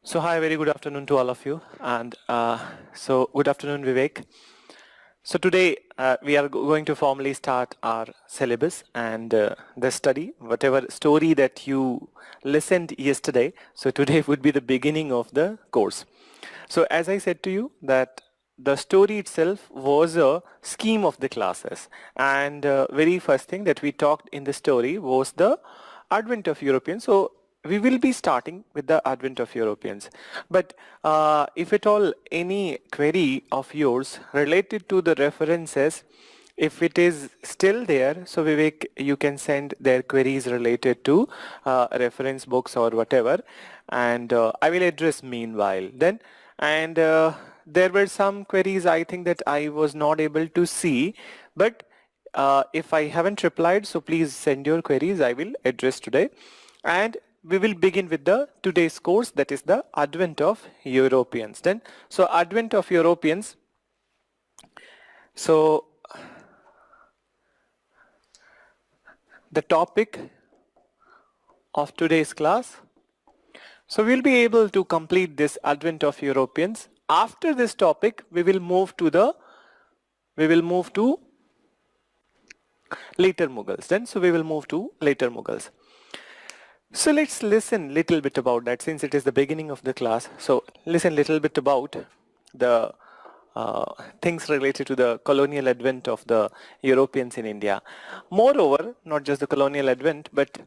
So hi, very good afternoon to all of you, and so good afternoon, Vivek. So today we are going to formally start our syllabus and the study, whatever story that you listened yesterday. So today would be the beginning of the course. So as I said to you that the story itself was a scheme of the classes, and very first thing that we talked in the story was the advent of Europeans. So we will be starting with the advent of Europeans. But if at all any query of yours related to the references, if it is still there, so Vivek, you can send their queries related to reference books or whatever, and I will address meanwhile. Then, and there were some queries I think that I was not able to see, but if I haven't replied, so please send your queries. I will address today, and we will begin with the today's course, that is the advent of Europeans. Then, so advent of Europeans. So the topic of today's class. So we'll be able to complete this advent of Europeans. After this topic, we will move to later Mughals. Then, so we will move to later Mughals. So let's listen little bit about that, since it is the beginning of the class. So listen little bit about the things related to the colonial advent of the Europeans in India. Moreover, not just the colonial advent, but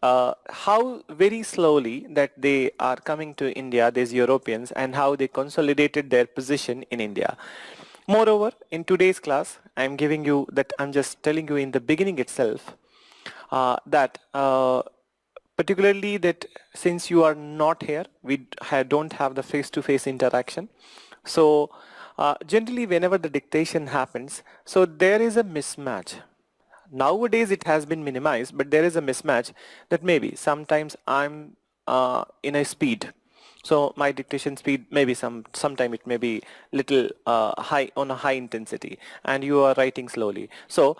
how very slowly that they are coming to India, these Europeans, and how they consolidated their position in India. Moreover, in today's class, I'm just telling you in the beginning itself that particularly that since you are not here, we don't have the face-to-face interaction. So generally whenever the dictation happens, so there is a mismatch. Nowadays it has been minimized, but there is a mismatch that maybe sometimes I'm in a speed. So my dictation speed maybe sometime it may be little high on a high intensity, and you are writing slowly. So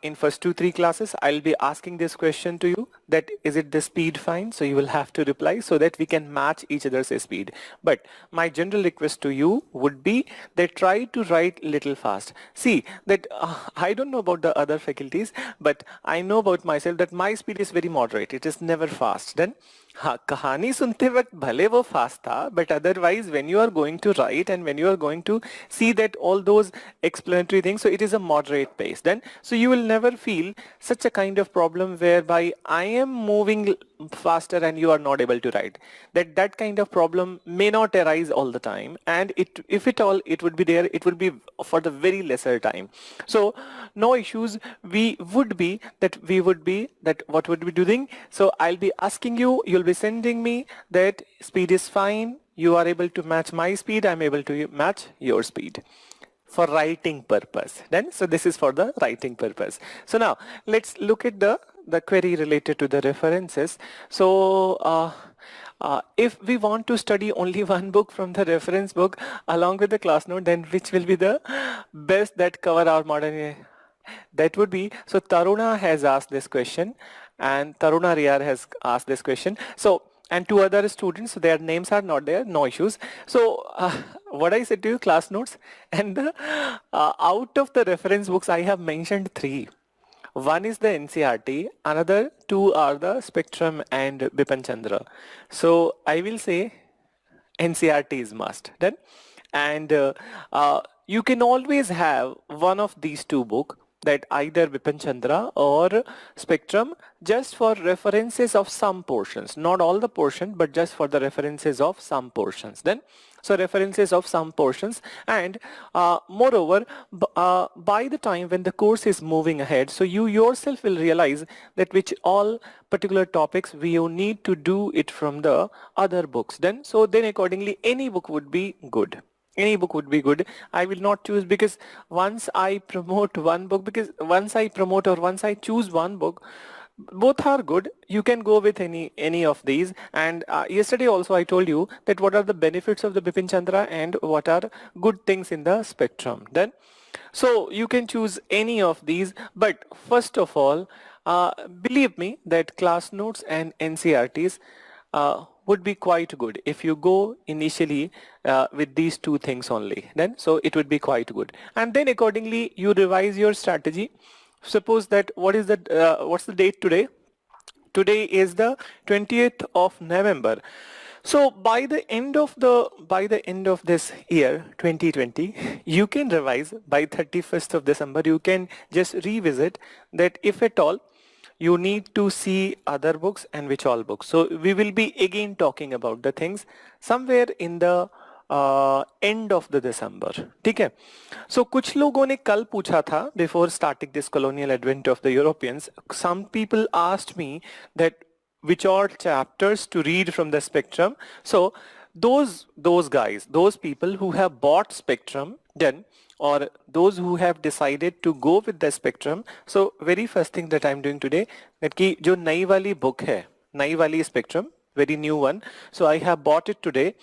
in first 2-3 classes I'll be asking this question to you, that is it the speed fine? So you will have to reply so that we can match each other's speed. But my general request to you would be that try to write little fast. See that I don't know about the other faculties, but I know about myself that my speed is very moderate. It is never fast. Then हाँ, कहानी सुनते वक्त भले वो fast था, but otherwise when you are going to write and when you are going to see that all those explanatory things, so it is a moderate pace. Then so you will never feel such a kind of problem whereby I am moving faster and you are not able to write. That kind of problem may not arise all the time, and if at all it would be there, it would be for the very lesser time. So no issues. What would be doing? So I'll be asking you, you'll be sending me that speed is fine, you are able to match my speed, I'm able to match your speed for writing purpose. Then so this is for the writing purpose. So now let's look at the query related to the references. So if we want to study only one book from the reference book along with the class note, then which will be the best that cover our modern? That would be, so Taruna has asked this question, and Taruna Riyar has asked this question. So, and 2 other students, so their names are not there, no issues. So, what I said to you, class notes, and out of the reference books, I have mentioned 3. One is the NCRT, another 2 are the Spectrum and Bipan Chandra. So, I will say NCRT is must. Then, and you can always have one of these 2 books, that either Bipan Chandra or Spectrum, just for references of some portions, not all the portion, but just for the references of some portions. Then so references of some portions, and moreover by the time when the course is moving ahead, so you yourself will realize that which all particular topics we need to do it from the other books. Then so then accordingly any book would be good. Any book would be good. I will not choose, because once I promote one book, because once I promote or once I choose one book, both are good. You can go with any of these. And yesterday also I told you that what are the benefits of the Bipin Chandra and what are good things in the Spectrum. Then so you can choose any of these, but first of all, believe me that class notes and NCRTs would be quite good if you go initially with these two things only. Then so it would be quite good, and then accordingly you revise your strategy. Suppose that what's the date today? Today is the 20th of November. So by the end of this year 2020, you can revise by 31st of December. You can just revisit that if at all you need to see other books and which all books. So we will be again talking about the things somewhere in the end of the December. ठीक है? So कुछ लोगों ने कल पूछा था before starting this colonial advent of the Europeans. Some people asked me that which are chapters to read from the spectrum. So those guys, those people who have bought spectrum, then or those who have decided to go with the spectrum. So very first thing that I'm doing today, that ki jo नई वाली book है, नई वाली spectrum, very new one. So I have bought it today,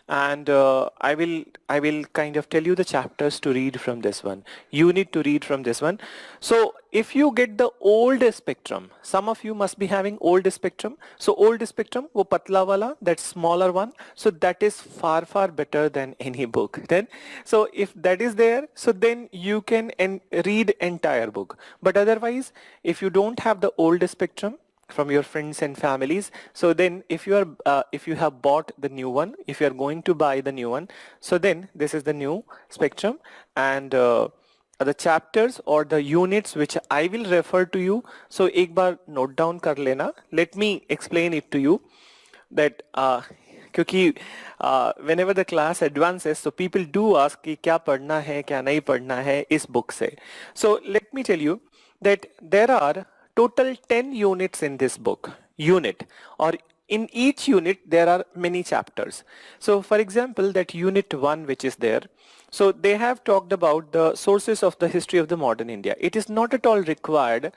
and I will kind of tell you the chapters to read from this one. You need to read from this one. So if you get the old spectrum, some of you must be having old spectrum. So old spectrum, wo patla wala, that smaller one. So that is far better than any book. Then, so if that is there, so then you can read entire book. But otherwise, if you don't have the old spectrum from your friends and families, so then if you have bought the new one, if you are going to buy the new one, so then this is the new spectrum, and the chapters or the units which I will refer to you. So एक बार note down कर लेना. Let me explain it to you that क्योंकि whenever the class advances, so people do ask कि क्या पढ़ना है क्या नहीं पढ़ना है इस book से. So let me tell you that there are total 10 units in this book. Unit, or in each unit there are many chapters. So for example, that unit 1 which is there, so they have talked about the sources of the history of the modern India. It is not at all required.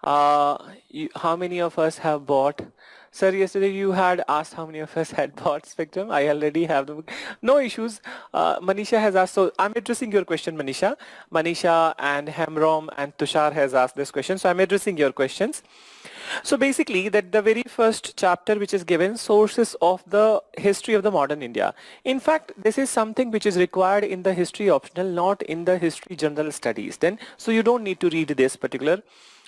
How many of us have bought? Sir, yesterday you had asked how many of us had bought Spectrum. I already have the book. No issues. Manisha has asked. So I'm addressing your question, Manisha. Manisha and Hamrom and Tushar has asked this question. So I'm addressing your questions. So basically that the very first chapter which is given, sources of the history of the modern India. In fact, this is something which is required in the history optional, not in the history general studies. Then, so you don't need to read this particular.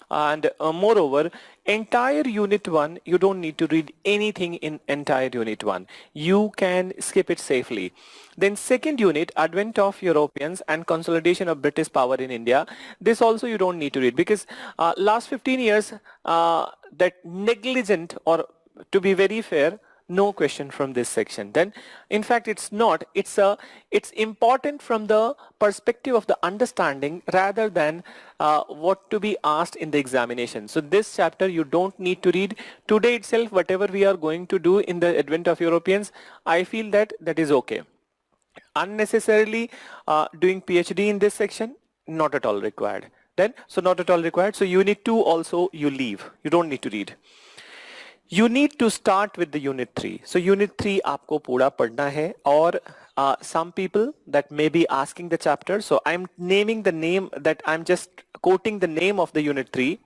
And moreover, entire unit 1, you don't need to read anything in entire unit 1. You can skip it safely. Then second unit, advent of Europeans and consolidation of British power in India. This also you don't need to read, because last 15 years that negligent, or to be very fair, no question from this section. Then in fact it's not, it's important from the perspective of the understanding rather than what to be asked in the examination. So this chapter you don't need to read. Today itself, whatever we are going to do in the advent of Europeans, I feel that is okay. Unnecessarily doing PhD in this section, not at all required. Then, so not at all required. So unit 2 also you leave, you don't need to read. You need to start with the unit 3. So unit 3 आपको पूरा पढ़ना है, और some people that may be asking the chapter, so I'm naming the name, that I'm just quoting the name of the unit 3.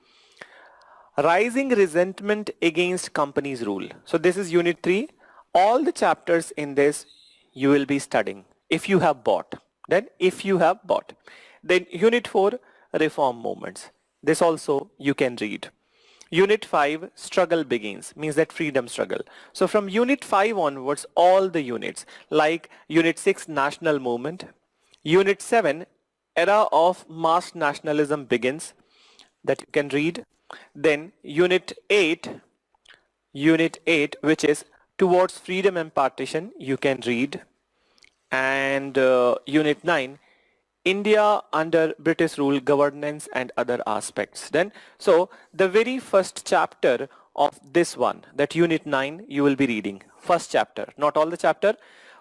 Rising resentment against companies' rule. So this is unit 3. All the chapters in this you will be studying if you have bought. Then if you have bought. Then unit 4, reform movements. This also you can read. Unit 5, struggle begins, means that freedom struggle. So from unit 5 onwards, all the units, like unit 6, national movement. Unit 7, era of mass nationalism begins, that you can read. Then unit 8, which is towards freedom and partition, you can read. And unit 9, India under British rule, governance and other aspects. Then, so the very first chapter of this one, that unit 9, you will be reading. First chapter, not all the chapter,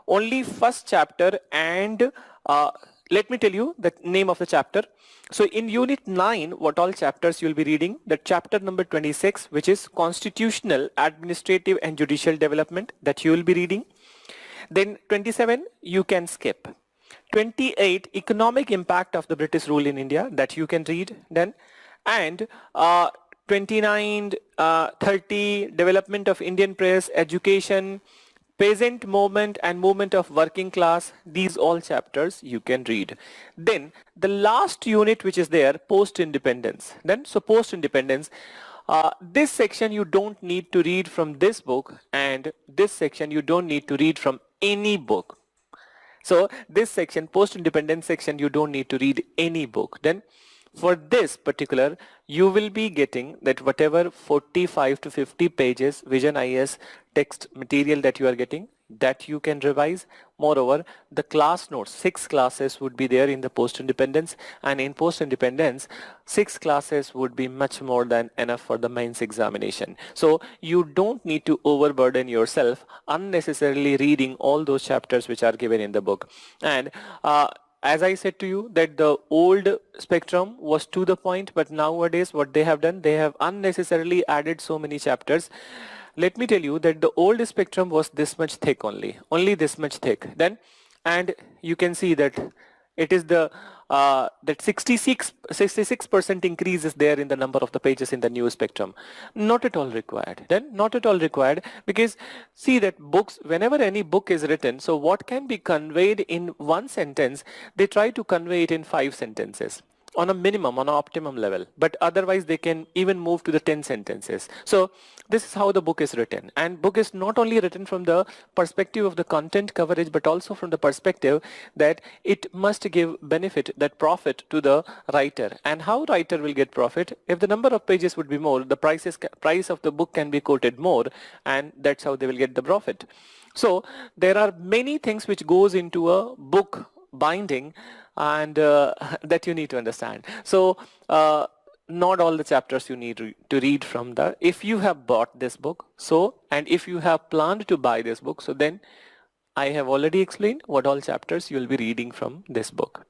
only first chapter. And let me tell you the name of the chapter. So in unit 9, what all chapters you will be reading? The chapter number 26, which is constitutional, administrative and judicial development, that you will be reading. Then 27, you can skip. 28, economic impact of the British rule in India, that you can read then. And 29, 30, development of Indian press, education, peasant movement and movement of working class. These all chapters you can read. Then the last unit which is there, post-independence. Then so post-independence, this section you don't need to read from this book, and this section you don't need to read from any book. So this section, post-independence section, you don't need to read any book. Then for this particular, you will be getting that whatever 45 to 50 pages Vision IS text material that you are getting, that you can revise. Moreover, the class notes, 6 classes would be there in the post-independence, and in post-independence, 6 classes would be much more than enough for the mains examination. So you don't need to overburden yourself unnecessarily reading all those chapters which are given in the book. And as I said to you that the old spectrum was to the point, but nowadays what they have done, they have unnecessarily added so many chapters. Let me tell you that the old spectrum was this much thick only this much thick. Then, and you can see that it is the that 66% increase is there in the number of the pages in the new spectrum. Not at all required. Then not at all required, because see that books, whenever any book is written, so what can be conveyed in one sentence, they try to convey it in 5 sentences. On a minimum, on an optimum level, but otherwise they can even move to the 10 sentences. So this is how the book is written, and book is not only written from the perspective of the content coverage, but also from the perspective that it must give benefit, that profit to the writer. And how writer will get profit? If the number of pages would be more, the price of the book can be quoted more, and that's how they will get the profit. So there are many things which goes into a book binding, and that you need to understand. So not all the chapters you need to read from the, if you have bought this book, so, and if you have planned to buy this book, so then I have already explained what all chapters you will be reading from this book.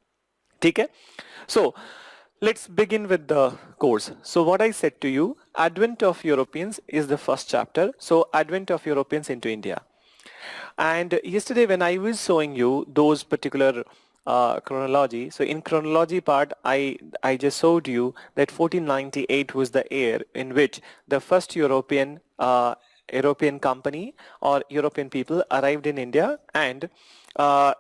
Okay? So let's begin with the course. So what I said to you, Advent of Europeans is the first chapter. So Advent of Europeans into India. And yesterday when I was showing you those particular chronology, so in chronology part, I just showed you that 1498 was the year in which the first European company or European people arrived in India, and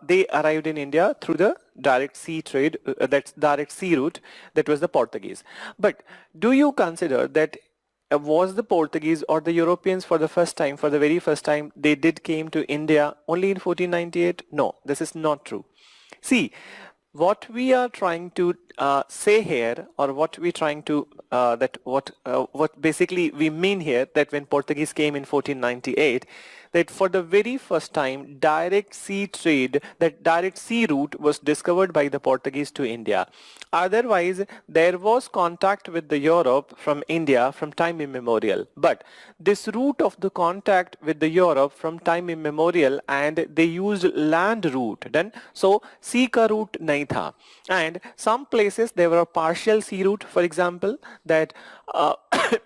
they arrived in India through the direct sea trade, that's direct sea route, that was the Portuguese. But do you consider that was the Portuguese or the Europeans for the very first time, they did came to India only in 1498? No, this is not true. See, what we are trying to say here, or what we trying to what basically we mean here, that when Portuguese came in 1498, that for the very first time direct sea trade, that direct sea route was discovered by the Portuguese to India. Otherwise there was contact with the Europe from India from time immemorial, but this route of the contact with the Europe from time immemorial, and they used land route then, so sea ka route nahi tha. And some places there were a partial sea route, for example that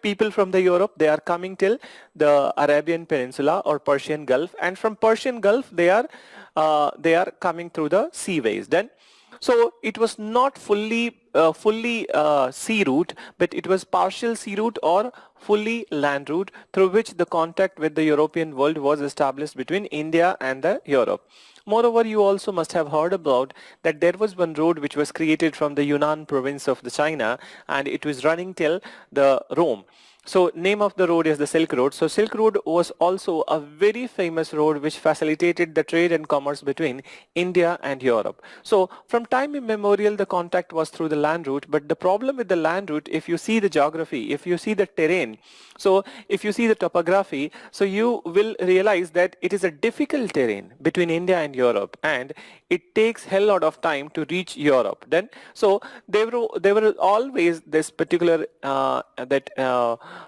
people from the Europe, they are coming till the Arabian Peninsula or Persian Gulf, and from Persian Gulf they are coming through the seaways. Then so it was not fully sea route, but it was partial sea route or fully land route through which the contact with the European world was established between India and the Europe. Moreover, you also must have heard about that there was one road which was created from the Yunnan province of the China, and it was running till the Rome. So name of the road is the Silk Road. So Silk Road was also a very famous road which facilitated the trade and commerce between India and Europe. So from time immemorial the contact was through the land route, but the problem with the land route, if you see the geography, if you see the terrain, so if you see the topography, so you will realize that it is a difficult terrain between India and Europe, and it takes hell lot of time to reach Europe. Then so there were always this particular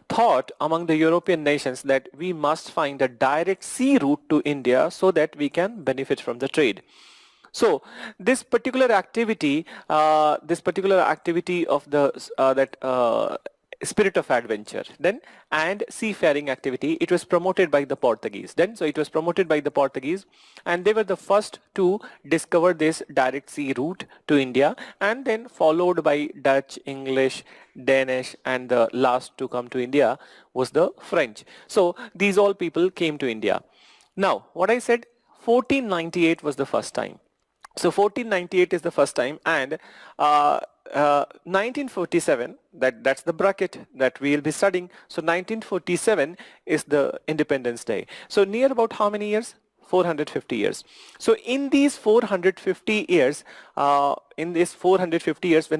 thought among the European nations that we must find a direct sea route to India so that we can benefit from the trade. So this particular activity of the spirit of adventure then and seafaring activity. It was promoted by the Portuguese then. So it was promoted by the Portuguese, and they were the first to discover this direct sea route to India, and then followed by Dutch, English, Danish, and the last to come to India was the French. So these all people came to India. Now what I said, 1498 was the first time. So 1498 is the first time, and 1947, that's the bracket that we'll be studying. So 1947 is the Independence Day. So near about how many years? 450 years. So in these 450 years, when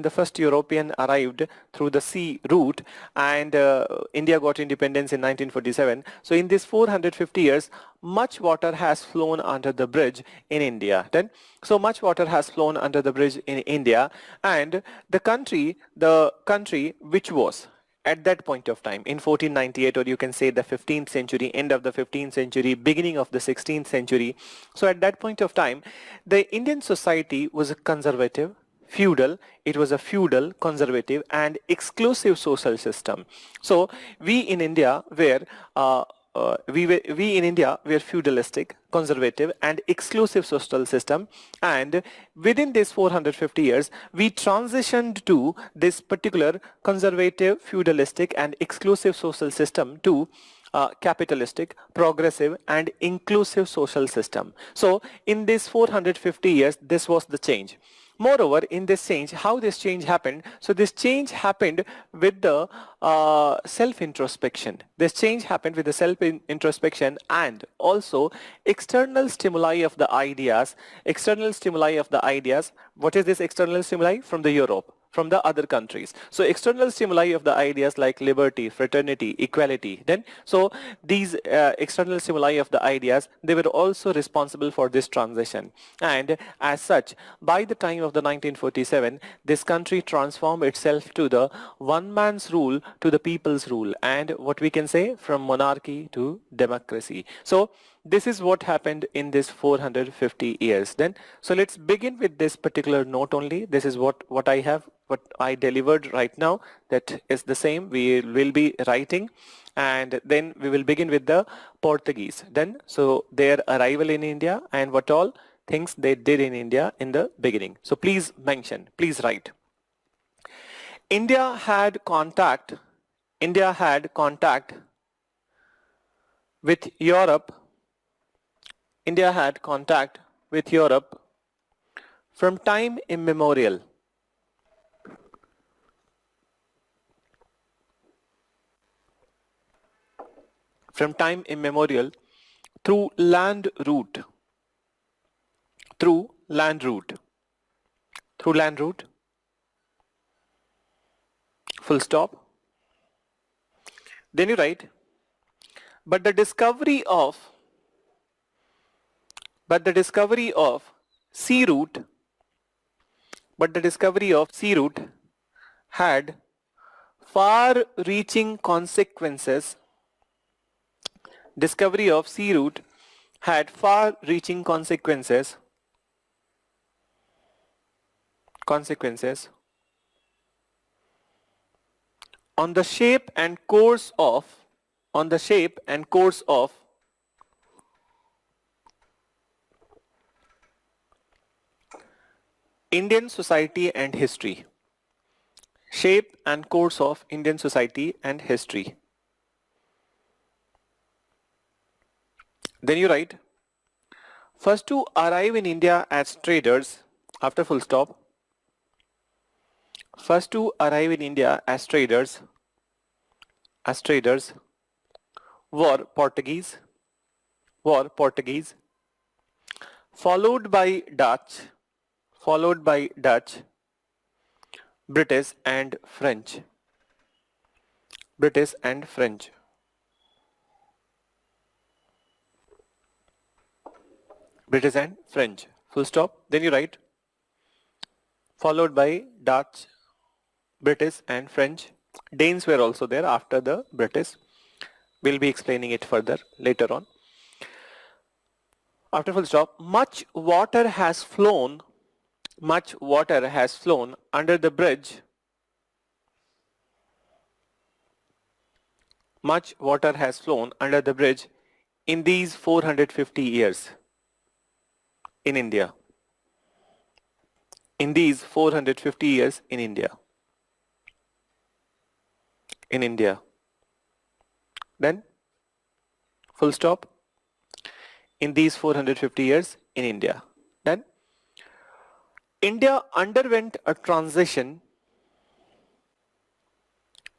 the first European arrived through the sea route, and India got independence in 1947. So in these 450 years, much water has flown under the bridge in India. Then, so much water has flown under the bridge in India, and the country which was at that point of time in 1498, or you can say the 15th century, end of the 15th century, beginning of the 16th century. So at that point of time, the Indian society was a conservative, feudal, it was a feudal, conservative and exclusive social system. So we in India were feudalistic, conservative and exclusive social system, and within this 450 years we transitioned to this particular conservative, feudalistic and exclusive social system to capitalistic, progressive and inclusive social system. So in this 450 years, this was the change. Moreover, in this change, how this change happened? So this change happened with the self-introspection. This change happened with the self-introspection and also external stimuli of the ideas. External stimuli of the ideas. What is this external stimuli? From the Europe, from the other countries. So external stimuli of the ideas like liberty, fraternity, equality. Then, so these external stimuli of the ideas, they were also responsible for this transition. And as such, by the time of the 1947, this country transformed itself to the one man's rule to the people's rule, and what we can say, from monarchy to democracy. So this is what happened in this 450 years. Then, so let's begin with this particular note only. This is what I delivered right now. That is the same we will be writing, and then we will begin with the Portuguese. Then, so their arrival in India and what all things they did in India in the beginning. So please mention, please write. India had contact with Europe. India had contact with Europe from time immemorial. From time immemorial through land route. Through land route. Full stop. Then you write, but the discovery of sea route had far-reaching consequences. Discovery of sea route had far-reaching consequences on the shape and course of Indian society and history. Shape and course of Indian society and history. Then you write, first to arrive in India as traders, after full stop. First to arrive in India as traders were Portuguese, followed by Dutch, British and French. Full stop. Then you write, followed by Dutch, British and French. Danes were also there after the British. We'll be explaining it further later on. After full stop, much water has flown under the bridge much water has flown under the bridge in these 450 years in India? In these 450 years in India. In India. Then, full stop. In these 450 years in India. Then, India underwent a transition.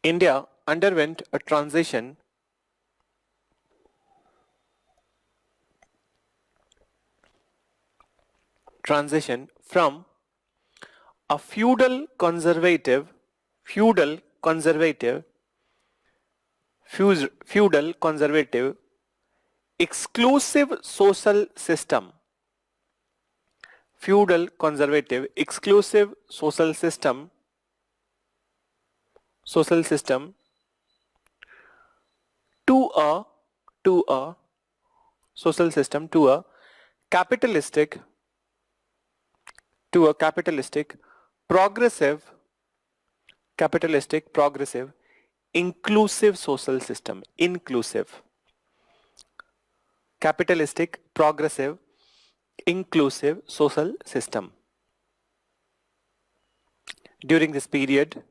India underwent a transition from a feudal conservative exclusive social system, feudal conservative exclusive social system to a social system to a capitalistic progressive inclusive social system. Capitalistic progressive inclusive social system. During this period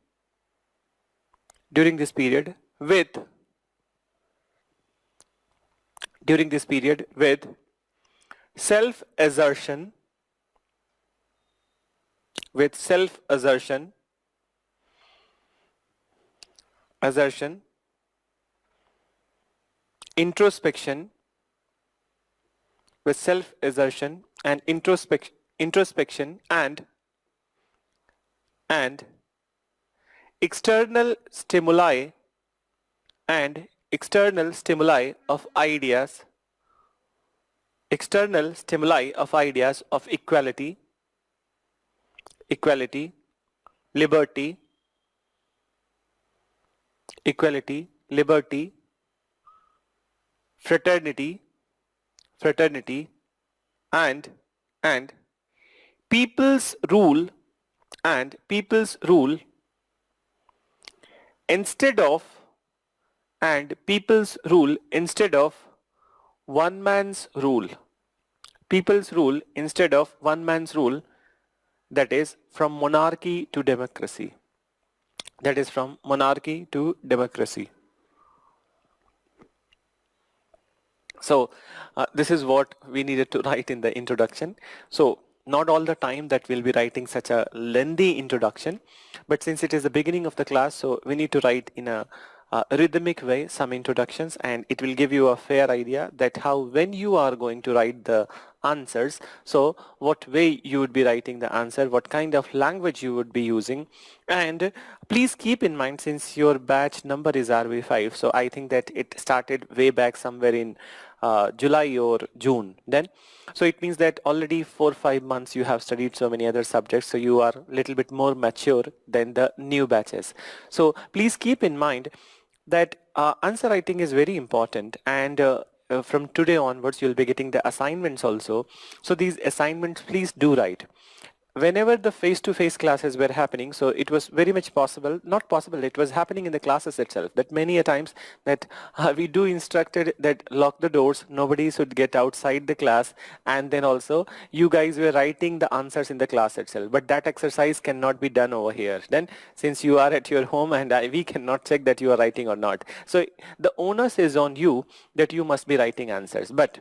with self-assertion introspection and introspection and external stimuli of ideas of equality, liberty, fraternity, and people's rule instead of one man's rule. People's rule instead of one man's rule, that is from monarchy to democracy. So this is what we needed to write in the introduction. So not all the time that we'll be writing such a lengthy introduction, but since it is the beginning of the class, so we need to write in a rhythmic way some introductions, and it will give you a fair idea that how when you are going to write the answers, so what way you would be writing the answer, what kind of language you would be using. And please keep in mind, since your batch number is RV5, so I think that it started way back somewhere in July or June then. So it means that already 4-5 months you have studied so many other subjects, so you are a little bit more mature than the new batches. So please keep in mind that answer writing is very important, and from today onwards you'll be getting the assignments also. So these assignments please do write. Whenever the face-to-face classes were happening, so it was very much possible, not possible, it was happening in the classes itself, that many a times that we do instructed that lock the doors, nobody should get outside the class, and then also you guys were writing the answers in the class itself. But that exercise cannot be done over here. Then since you are at your home and we cannot check that you are writing or not. So the onus is on you that you must be writing answers. But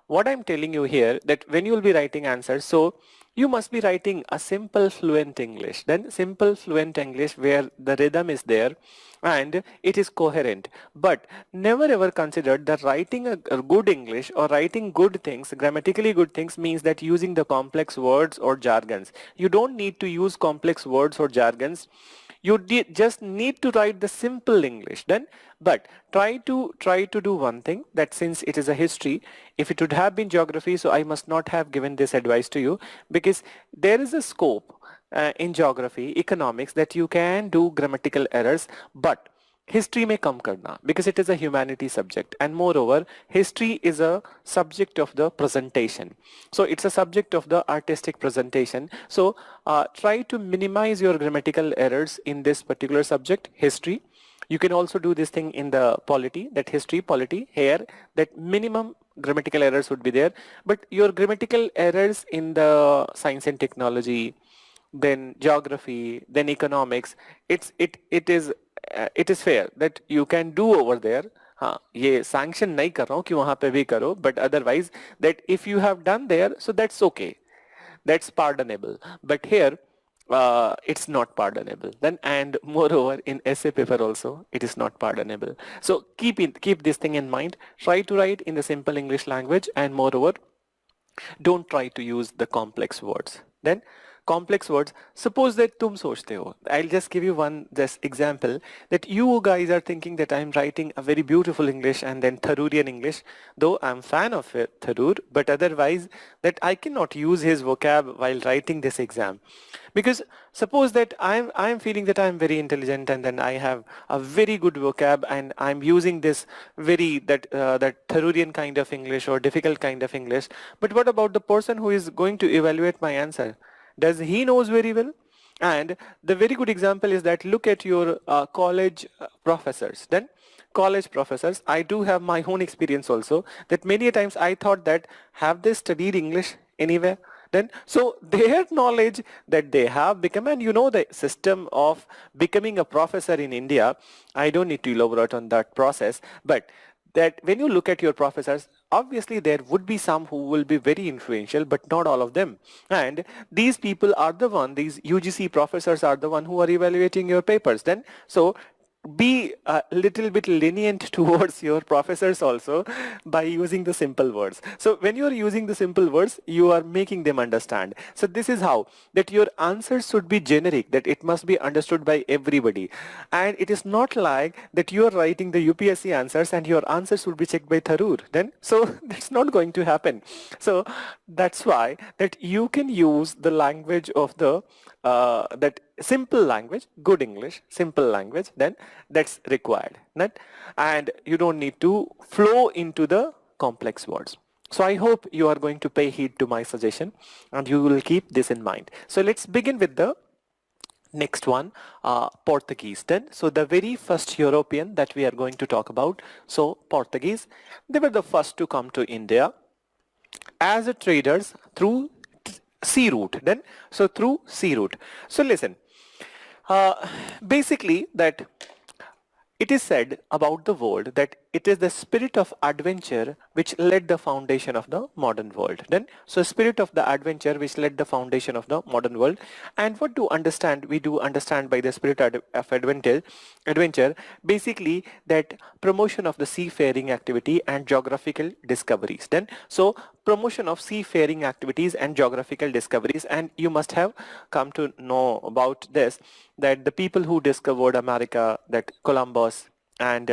what I'm telling you here, that when you will be writing answers, so you must be writing a simple fluent English, where the rhythm is there and it is coherent. But never ever consider that writing a good English or writing good things, grammatically good things, means that using the complex words or jargons. You don't need to use complex words or jargons. You just need to write the simple English then. But try to do one thing, that since it is a history, if it would have been geography, so I must not have given this advice to you, because there is a scope in geography, economics, that you can do grammatical errors, but history may come karna, because it is a humanity subject, and moreover history is a subject of the presentation, so it's a subject of the artistic presentation. So try to minimize your grammatical errors in this particular subject, history. You can also do this thing in the polity, that history, polity, here, that minimum grammatical errors would be there, but your grammatical errors in the science and technology, then geography, then economics, it is fair that you can do over there. हाँ ये sanction नहीं कर रहा हूँ कि वहाँ पे भी करो, but otherwise that if you have done there, so that's okay, that's pardonable. But here it's not pardonable. Then and moreover in essay paper also it is not pardonable. So keep this thing in mind. Try to write in the simple English language, and moreover don't try to use the complex words. Then complex words, suppose that तुम सोचते हो, I'll just give you one just example, that you guys are thinking that I'm writing a very beautiful English and then Tharoorian English, though I'm fan of it, Tharoor, but otherwise that I cannot use his vocab while writing this exam. Because suppose that I'm feeling that I'm very intelligent and then I have a very good vocab and I'm using this that Tharoorian kind of English or difficult kind of English, but what about the person who is going to evaluate my answer? Does he knows very well? And the very good example is that look at your college professors. Then college professors, I do have my own experience also, that many a times I thought that have they studied English anywhere? Then so their knowledge that they have become, and you know the system of becoming a professor in India, I don't need to elaborate on that process, but that when you look at your professors, obviously there would be some who will be very influential, but not all of them. And these people are the one, these UGC professors are the one who are evaluating your papers. Then so be a little bit lenient towards your professors also by using the simple words. So when you are using the simple words, you are making them understand. So this is how that your answers should be generic, that it must be understood by everybody. And it is not like that you are writing the UPSC answers and your answers will be checked by Tharoor. Then so that's not going to happen. So that's why that you can use the language of the that simple language, good English, simple language, then that's required. Right? And you don't need to flow into the complex words. So I hope you are going to pay heed to my suggestion and you will keep this in mind. So let's begin with the next one, Portuguese then. So the very first European that we are going to talk about, so Portuguese, they were the first to come to India as a traders through sea route. Then so through sea route. So listen, basically that it is said about the world that it is the spirit of adventure which led the foundation of the modern world. Then, so spirit of the adventure which led the foundation of the modern world. And what do understand? We do understand by the spirit of adventure, basically that promotion of the seafaring activity and geographical discoveries. Then, so promotion of seafaring activities and geographical discoveries, and you must have come to know about this, that the people who discovered America, that Columbus and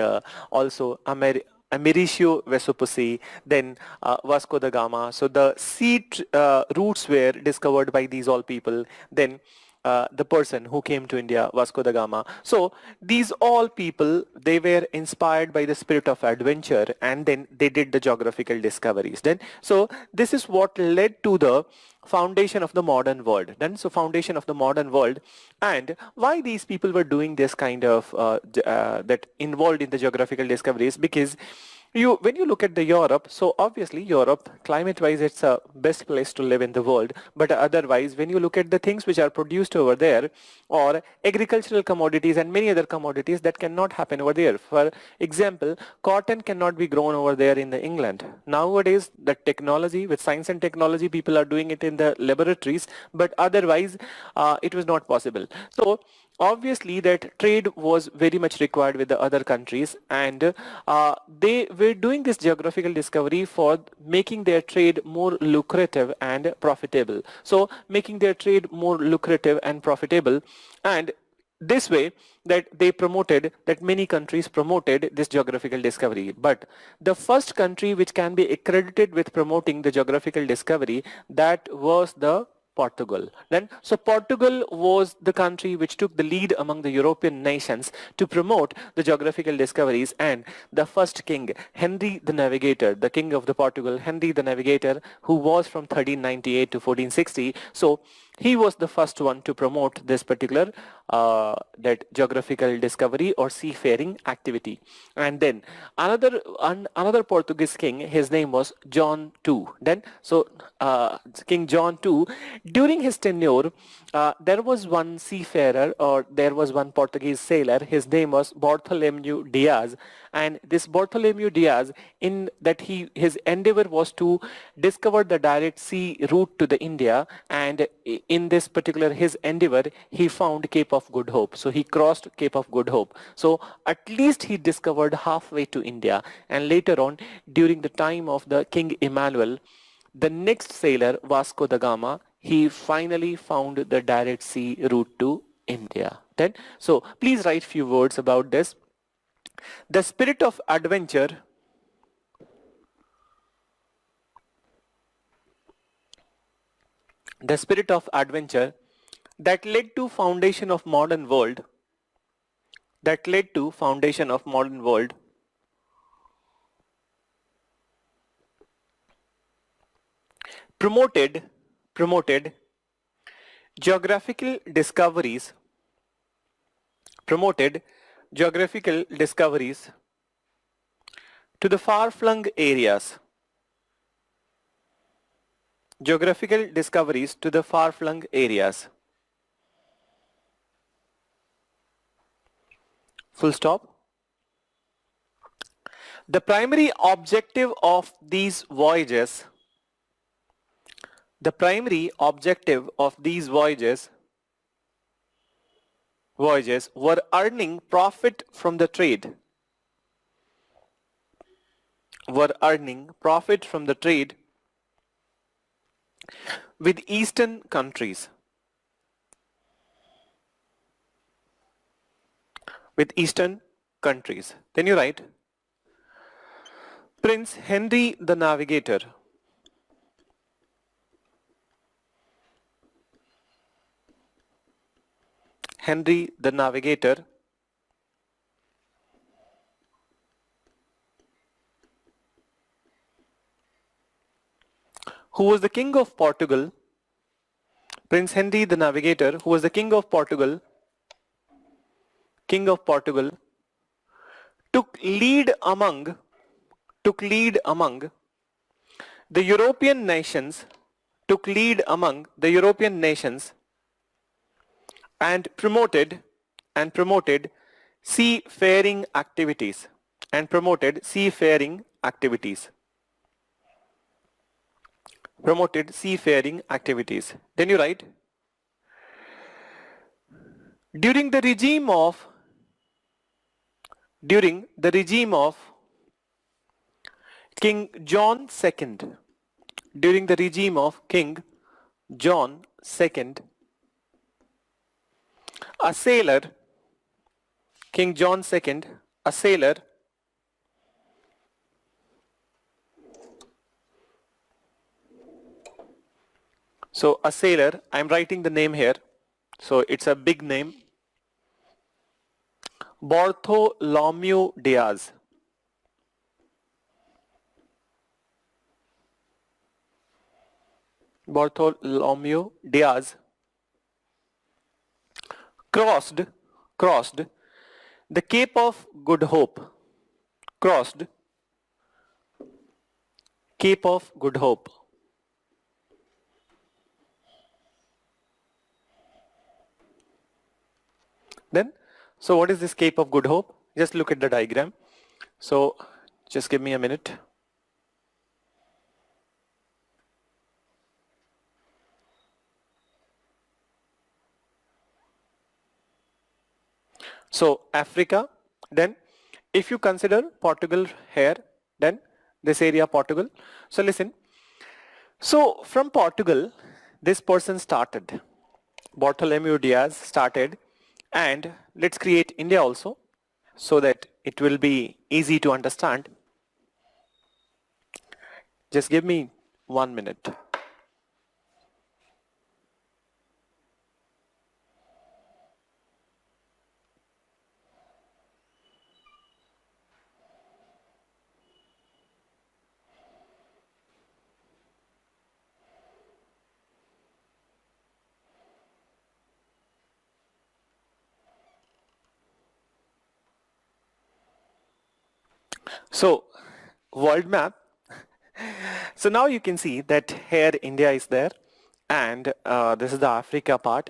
also Americio Vespucci, then Vasco da Gama. So the sea routes were discovered by these all people. Then the person who came to India, Vasco da Gama. So these all people, they were inspired by the spirit of adventure and then they did the geographical discoveries. Then so this is what led to the foundation of the modern world. Then so foundation of the modern world. And why these people were doing this kind of that involved in the geographical discoveries, because when you look at the Europe, so obviously Europe climate wise it's a best place to live in the world, but otherwise when you look at the things which are produced over there, or agricultural commodities and many other commodities, that cannot happen over there. For example, cotton cannot be grown over there in the England. Nowadays the technology, with science and technology, people are doing it in the laboratories, but otherwise it was not possible. So obviously that trade was very much required with the other countries, and they were doing this geographical discovery for making their trade more lucrative and profitable. So making their trade more lucrative and profitable, and this way that they promoted, that many countries promoted this geographical discovery. But the first country which can be accredited with promoting the geographical discovery, that was the Portugal. Then, so Portugal was the country which took the lead among the European nations to promote the geographical discoveries, and the first king, Henry the Navigator, the king of the Portugal, Henry the Navigator, who was from 1398 to 1460. So He was the first one to promote this particular that geographical discovery or seafaring activity. And then another Portuguese king, his name was John II. Then King John II, during his tenure, there was one seafarer, or there was one Portuguese sailor. His name was Bartholomew Diaz, and this Bartholomew Diaz, in that his endeavor was to discover the direct sea route to the India, and in this particular his endeavor, he found Cape of Good Hope. So he crossed Cape of Good Hope. So at least he discovered halfway to India, and later on, during the time of the King Emmanuel, the next sailor, Vasco da Gama, he finally found the direct sea route to India. Then, so please write few words about this. The spirit of adventure, the spirit of adventure that led to foundation of modern world, that led to foundation of modern world, promoted geographical discoveries, promoted geographical discoveries to the far-flung areas, geographical discoveries to the far-flung areas. Full stop. The primary objective of these voyages, the primary objective of these voyages were earning profit from the trade, were earning profit from the trade with eastern countries, with eastern countries. Then you write, Prince Henry the Navigator, Henry the Navigator, who was the King of Portugal, Prince Henry the Navigator, who was the King of Portugal, took lead among the European nations, took lead among the European nations and promoted seafaring activities, and promoted seafaring activities, promoted seafaring activities. Then you write, during the regime of King John II, during the regime of King John II, a sailor, King John II, a sailor, so a sailor, I'm writing the name here, so it's a big name, Bartholomew Diaz. Bartholomew Diaz crossed the Cape of Good Hope, crossed Cape of Good Hope. Then, so what is this Cape of Good Hope? Just look at the diagram. So just give me a minute. So Africa, then if you consider Portugal here, then this area Portugal. So listen, so from Portugal, this person started, Bartholomew Diaz started, and let's create India also so that it will be easy to understand. Just give me 1 minute. So world map. So now you can see that here India is there, and this is the Africa part.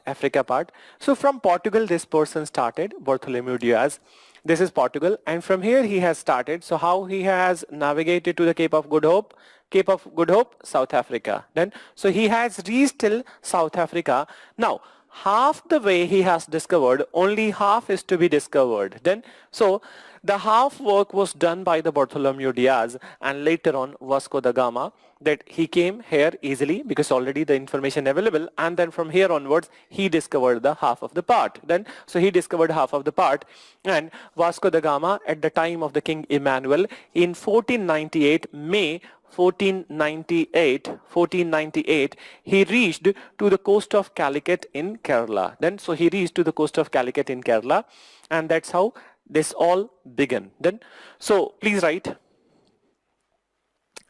So from Portugal, this person started, Bartholomew Diaz. This is Portugal, and from here he has started. So how he has navigated to the Cape of Good Hope? Cape of Good Hope, South Africa. Then, so he has reached till South Africa. Now, half the way he has discovered, only half is to be discovered. Then, so the half work was done by the Bartholomew Diaz, and later on Vasco da Gama, that he came here easily because already the information available, and then from here onwards he discovered the half of the part. Then, so he discovered half of the part, and Vasco da Gama at the time of the King Emmanuel in 1498 May 1498, he reached to the coast of Calicut in Kerala. Then, so he reached to the coast of Calicut in Kerala, and that's how this all began. Then, so please write.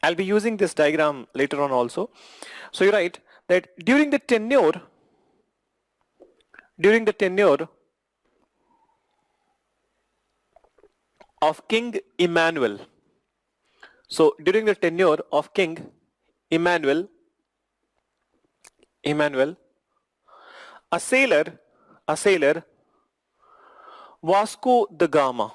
I'll be using this diagram later on also. So you write that during the tenure of King Emmanuel. So during the tenure of King Emmanuel, a sailor, Vasco da Gama,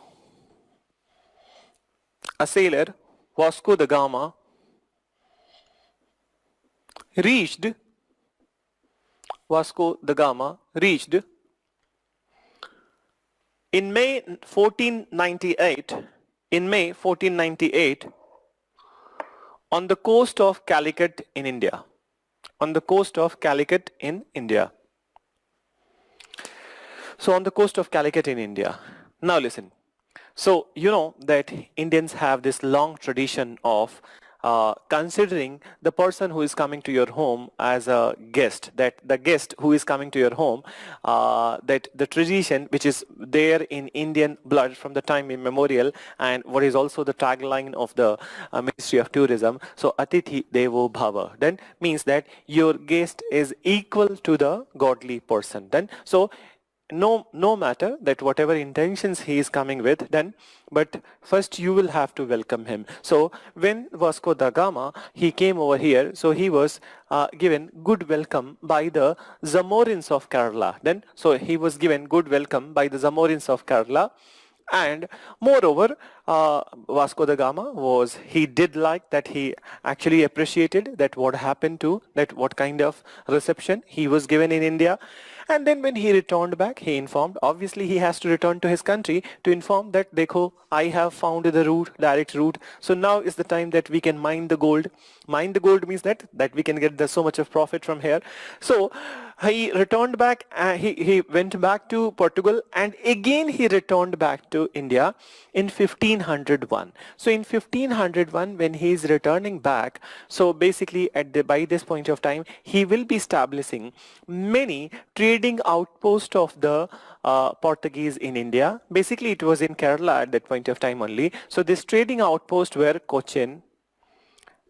reached in May 1498 on the coast of Calicut in India. So on the coast of Calicut in India. Now listen. So you know that Indians have this long tradition of considering the person who is coming to your home as a guest, that the guest who is coming to your home, that the tradition which is there in Indian blood from the time immemorial, and what is also the tagline of the Ministry of Tourism, so Atithi Devo Bhava, then means that your guest is equal to the godly person. Then, so no matter that whatever intentions he is coming with, then but first you will have to welcome him. So when Vasco da Gama he came over here, so he was given good welcome by the Zamorins of Kerala. Then so he was given good welcome by the Zamorins of Kerala. And moreover, Vasco da Gama he did like that, he actually appreciated that what happened to, that what kind of reception he was given in India. And then when he returned back, he informed, obviously he has to return to his country to inform that, dekho, I have found the route, direct route. So now is the time that we can mine the gold. Mine the gold means that we can get so much of profit from here. So he returned back, he went back to Portugal, and again he returned back to India in 1501. So in 1501, when he is returning back, so basically by this point of time, he will be establishing many trading outposts of the Portuguese in India. Basically it was in Kerala at that point of time only. So this trading outpost were Cochin,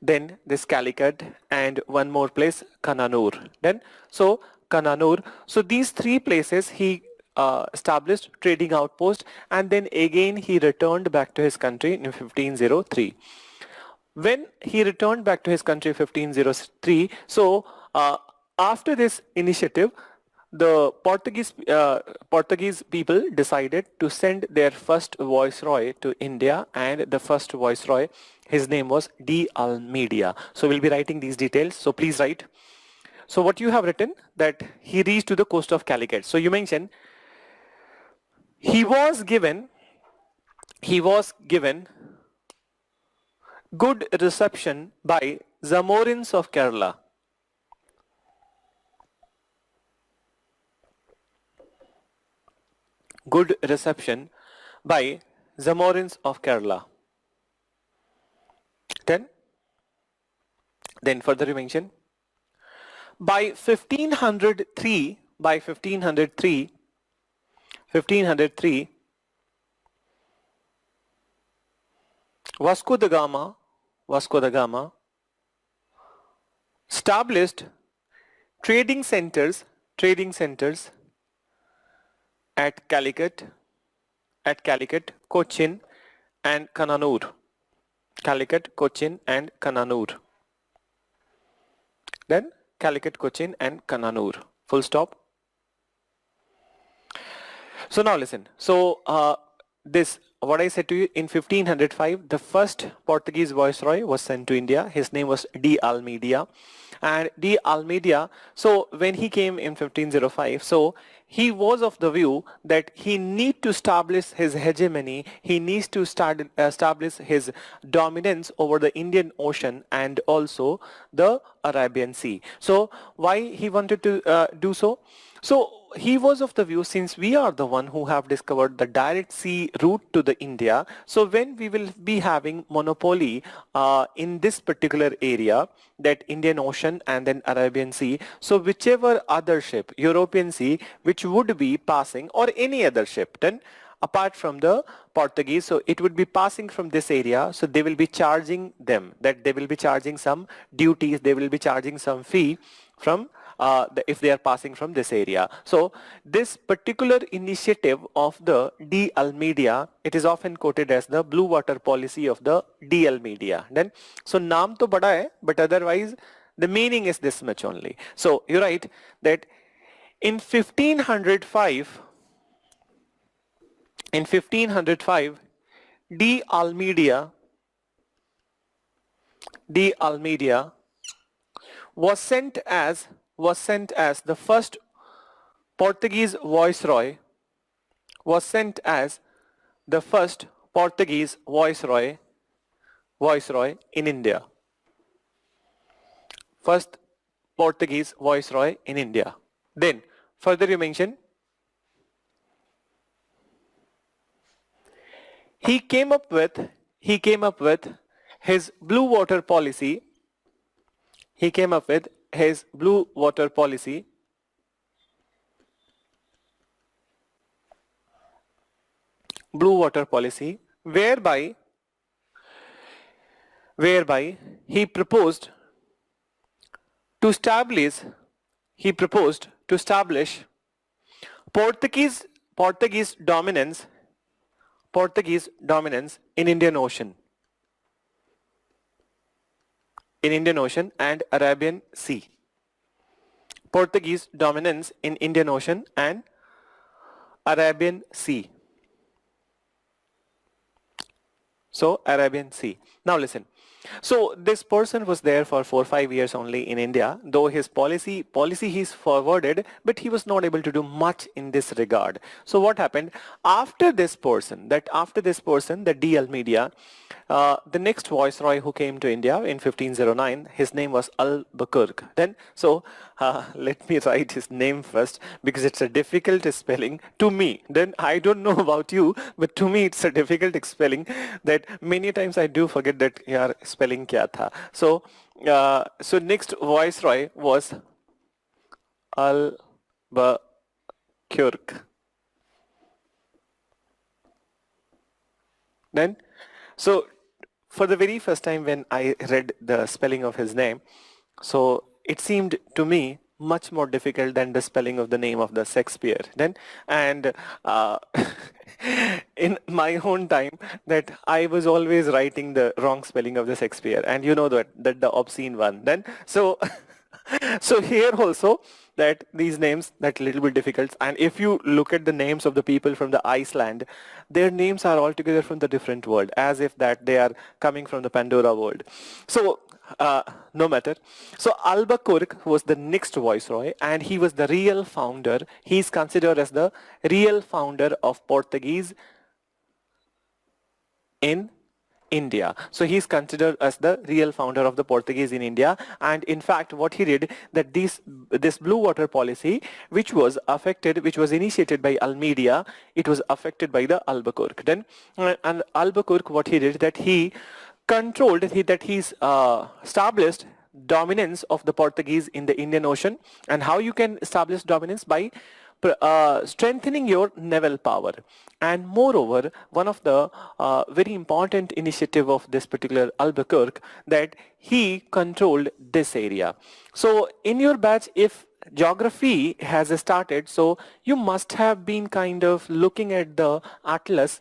then this Calicut, and one more place, Kananur. Then so Kananur. So these three places he established trading outpost, and then again he returned back to his country in 1503. When he returned back to his country 1503, so after this initiative, the Portuguese people decided to send their first viceroy to India, and the first viceroy, his name was D. Almeida. So we'll be writing these details, so please write. So what you have written, that he reached to the coast of Calicut. So you mentioned he was given good reception by Zamorins of Kerala. Good reception by Zamorins of Kerala. Then further you mention, by 1503, Vasco da Gama established trading centers at Calicut, Cochin, and Kananur. Calicut, Cochin and Kannanur. Then Calicut, Cochin and Kannanur. Full stop. So now listen. So this, what I said to you, in 1505, the first Portuguese viceroy was sent to India. His name was D. Almeida. And D. Almeida, so when he came in 1505, so he was of the view that he need to establish his hegemony, he needs to establish his dominance over the Indian Ocean and also the Arabian Sea. So why he wanted to do so? So he was of the view, since we are the one who have discovered the direct sea route to the India, so when we will be having monopoly in this particular area, that Indian Ocean and then Arabian Sea, so whichever other ship, European Sea, which would be passing, or any other ship then apart from the Portuguese, so it would be passing from this area, so they will be charging them, that they will be charging some duties, they will be charging some fee from if they are passing from this area. So this particular initiative of the D. Almeida, it is often quoted as the blue water policy of the D. Almeida. Then, so naam to bada hai, but otherwise the meaning is this much only. So you write that in 1505, D. Almeida was sent as the first Portuguese viceroy, in India. First Portuguese viceroy in India. Then further you mention he came up with his blue water policy. He came up with his blue water policy, whereby he proposed to establish Portuguese dominance in Indian Ocean and Arabian Sea. Portuguese dominance in Indian Ocean and Arabian Sea. So Arabian Sea. Now listen. So this person was there for 4 or 5 years only in India, though his policy he's forwarded, but he was not able to do much in this regard. So what happened after this person, the D. Almeida, the next viceroy who came to India in 1509, his name was Albuquerque. Then, so let me write his name first because it's a difficult spelling to me. Then I don't know about you, but to me it's a difficult spelling that many times I do forget that yaar spelling kya tha. So, so next viceroy was Albuquerque. Then, so for the very first time when I read the spelling of his name, so it seemed to me much more difficult than the spelling of the name of the Shakespeare. Then, and in my own time that I was always writing the wrong spelling of the Shakespeare, and you know that the obscene one. Then, so so here also that these names that little bit difficult, and if you look at the names of the people from the Iceland, their names are altogether from the different world, as if that they are coming from the Pandora world. So no matter. So Albuquerque was the next viceroy, and he was the real founder. He is considered as the real founder of Portuguese in India. So he is considered as the real founder of the Portuguese in India. And in fact, what he did, that this blue water policy, which was initiated by Almeida, it was affected by the Albuquerque. Then, and Albuquerque, what he did, that he controlled, he's established dominance of the Portuguese in the Indian Ocean. And how you can establish dominance? By strengthening your naval power. And moreover, one of the very important initiative of this particular Albuquerque, that he controlled this area. So in your batch, if geography has started, so you must have been kind of looking at the atlas.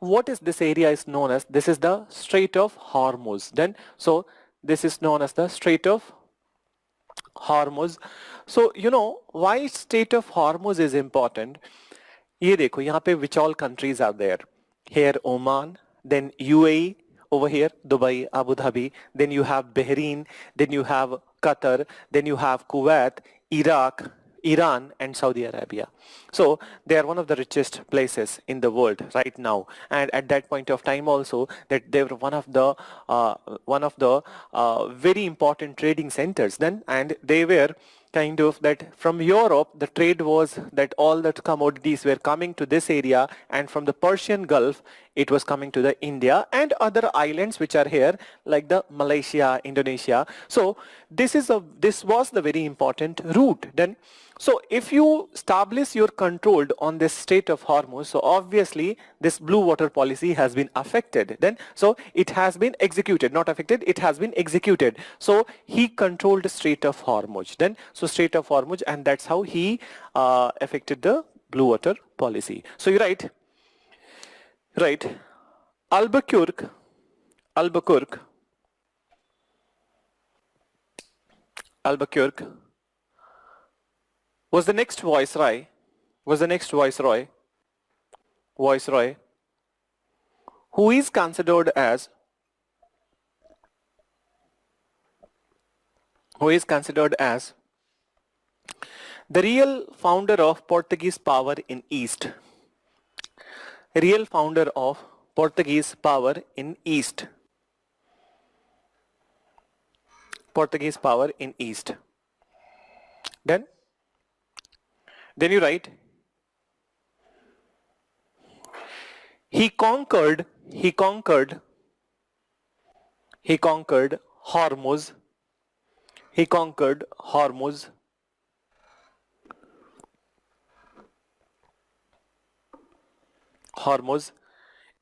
what is this area is known as? This is the Strait of Hormuz. Then, so this is known as the Strait of Hormuz. So you know why Strait of Hormuz is important? ये देखो यहाँ पे which all countries are there? Here Oman, then UAE, over here Dubai, Abu Dhabi, then you have Bahrain, then you have Qatar, then you have Kuwait, Iraq, Iran and Saudi Arabia. So they are one of the richest places in the world right now, and at that point of time also that they were one of the very important trading centers then, and they were kind of that from Europe the trade was that all the commodities were coming to this area, and from the Persian Gulf it was coming to the India and other islands which are here like the Malaysia, Indonesia. So this was the very important route then. So if you establish your control on this Strait of Hormuz, so obviously this blue water policy has been affected then. So it has been executed, not affected, it has been executed. So he controlled the Strait of Hormuz then. So Strait of Hormuz, and that's how he affected the blue water policy. So you write Albuquerque was the next viceroy, who is considered as the real founder of Portuguese power in East. Real founder of Portuguese power in East. Portuguese power in East. Then you write, he conquered Hormuz. He conquered Hormuz.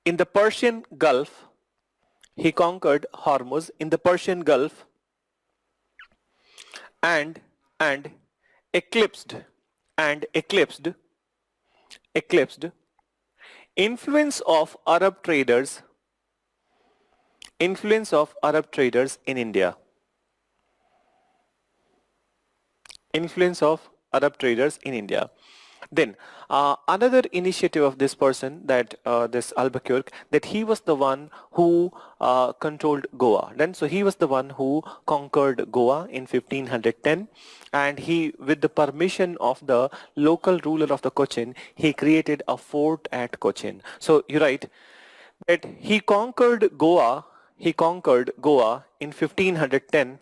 In the Persian Gulf. He conquered Hormuz in the Persian Gulf and eclipsed influence of Arab traders in India. Influence of Arab traders in India. Then another initiative of this person, that this Albuquerque, that he was the one who controlled Goa. Then so he was the one who conquered Goa in 1510, and he, with the permission of the local ruler of the Cochin, he created a fort at Cochin. So you write that he conquered Goa in 1510.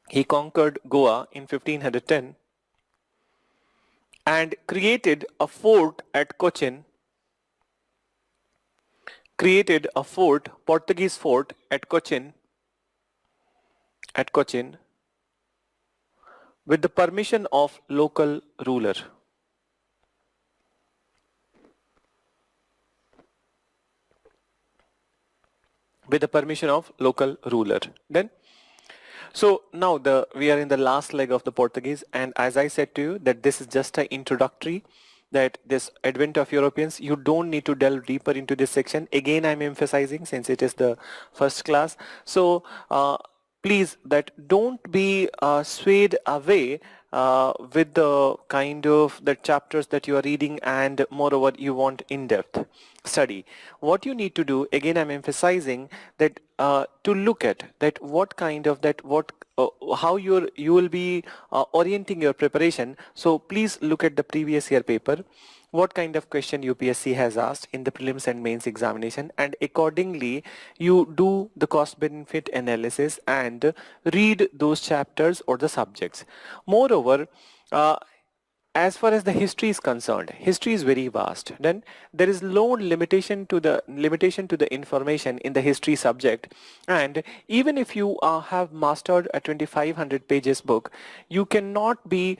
He conquered Goa in 1510 and created a fort at Cochin, Portuguese fort at Cochin, with the permission of local ruler. Then so now we are in the last leg of the Portuguese, and as I said to you that this is just an introductory, that this advent of Europeans, you don't need to delve deeper into this section. Again, I'm emphasizing since it is the first class. So please, that don't be swayed away with the kind of the chapters that you are reading, and moreover you want in-depth study. What you need to do, again I'm emphasizing that to look at that what kind of that how you will be orienting your preparation. So please look at the previous year paper, what kind of question UPSC has asked in the prelims and mains examination, and accordingly you do the cost benefit analysis and read those chapters or the subjects. Moreover, as far as the history is concerned, history is very vast. Then there is no limitation to the information in the history subject, and even if you have mastered a 2500 pages book, you cannot be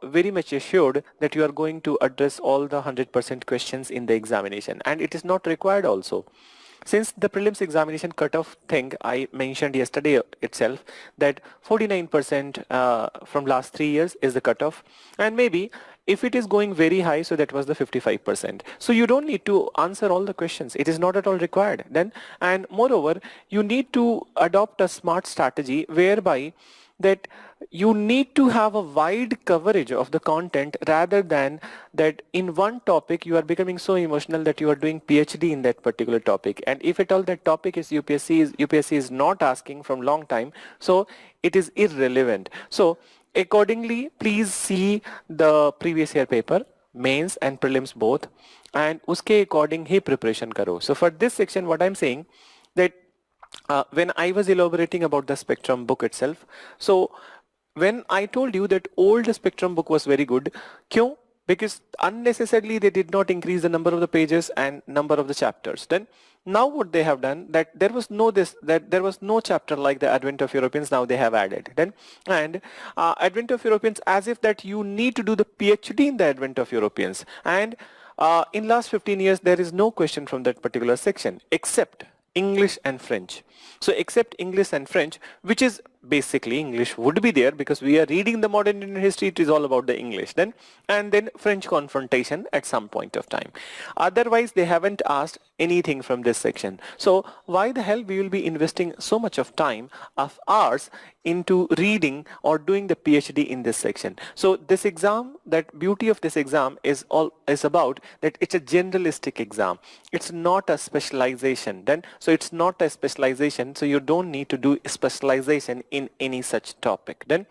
very much assured that you are going to address all the 100% questions in the examination, and it is not required also. Since the prelims examination cutoff thing I mentioned yesterday itself, that 49% from last 3 years is the cutoff, and maybe if it is going very high, so that was the 55%. So you don't need to answer all the questions. It is not at all required then. And moreover, you need to adopt a smart strategy whereby that you need to have a wide coverage of the content, rather than that in one topic you are becoming so emotional that you are doing PhD in that particular topic. And if at all that topic is UPSC is not asking from long time, so it is irrelevant. So accordingly, please see the previous year paper, mains and prelims both, and uske according he preparation karo. So for this section, what I'm saying, that when I was elaborating about the spectrum book itself, so when I told you that old spectrum book was very good, kyun? Because unnecessarily they did not increase the number of the pages and number of the chapters. Then now what they have done, that there was no chapter like the Advent of Europeans, now they have added. Then and Advent of Europeans, as if that you need to do the PhD in the Advent of Europeans. And in last 15 years there is no question from that particular section except English and French. So except English and French, which is basically English would be there because we are reading the modern Indian history, it is all about the English then, and then French confrontation at some point of time. Otherwise they haven't asked anything from this section. So why the hell we will be investing so much of time of ours into reading or doing the PhD in this section? So this exam, that beauty of this exam is about that it's a generalistic exam. It's not a specialization then. So it's not a specialization, so you don't need to do specialization in any such topic then.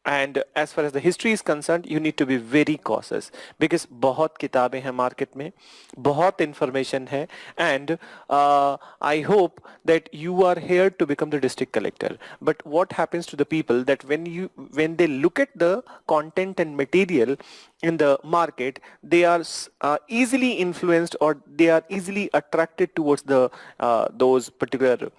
And as far as the history is concerned, you need to be very cautious because बहुत किताबें हैं market में, बहुत information है, and I hope that you are here to become the district collector. But what happens to the people that when they look at the content and material in the market, they are easily influenced, or they are easily attracted towards the those particular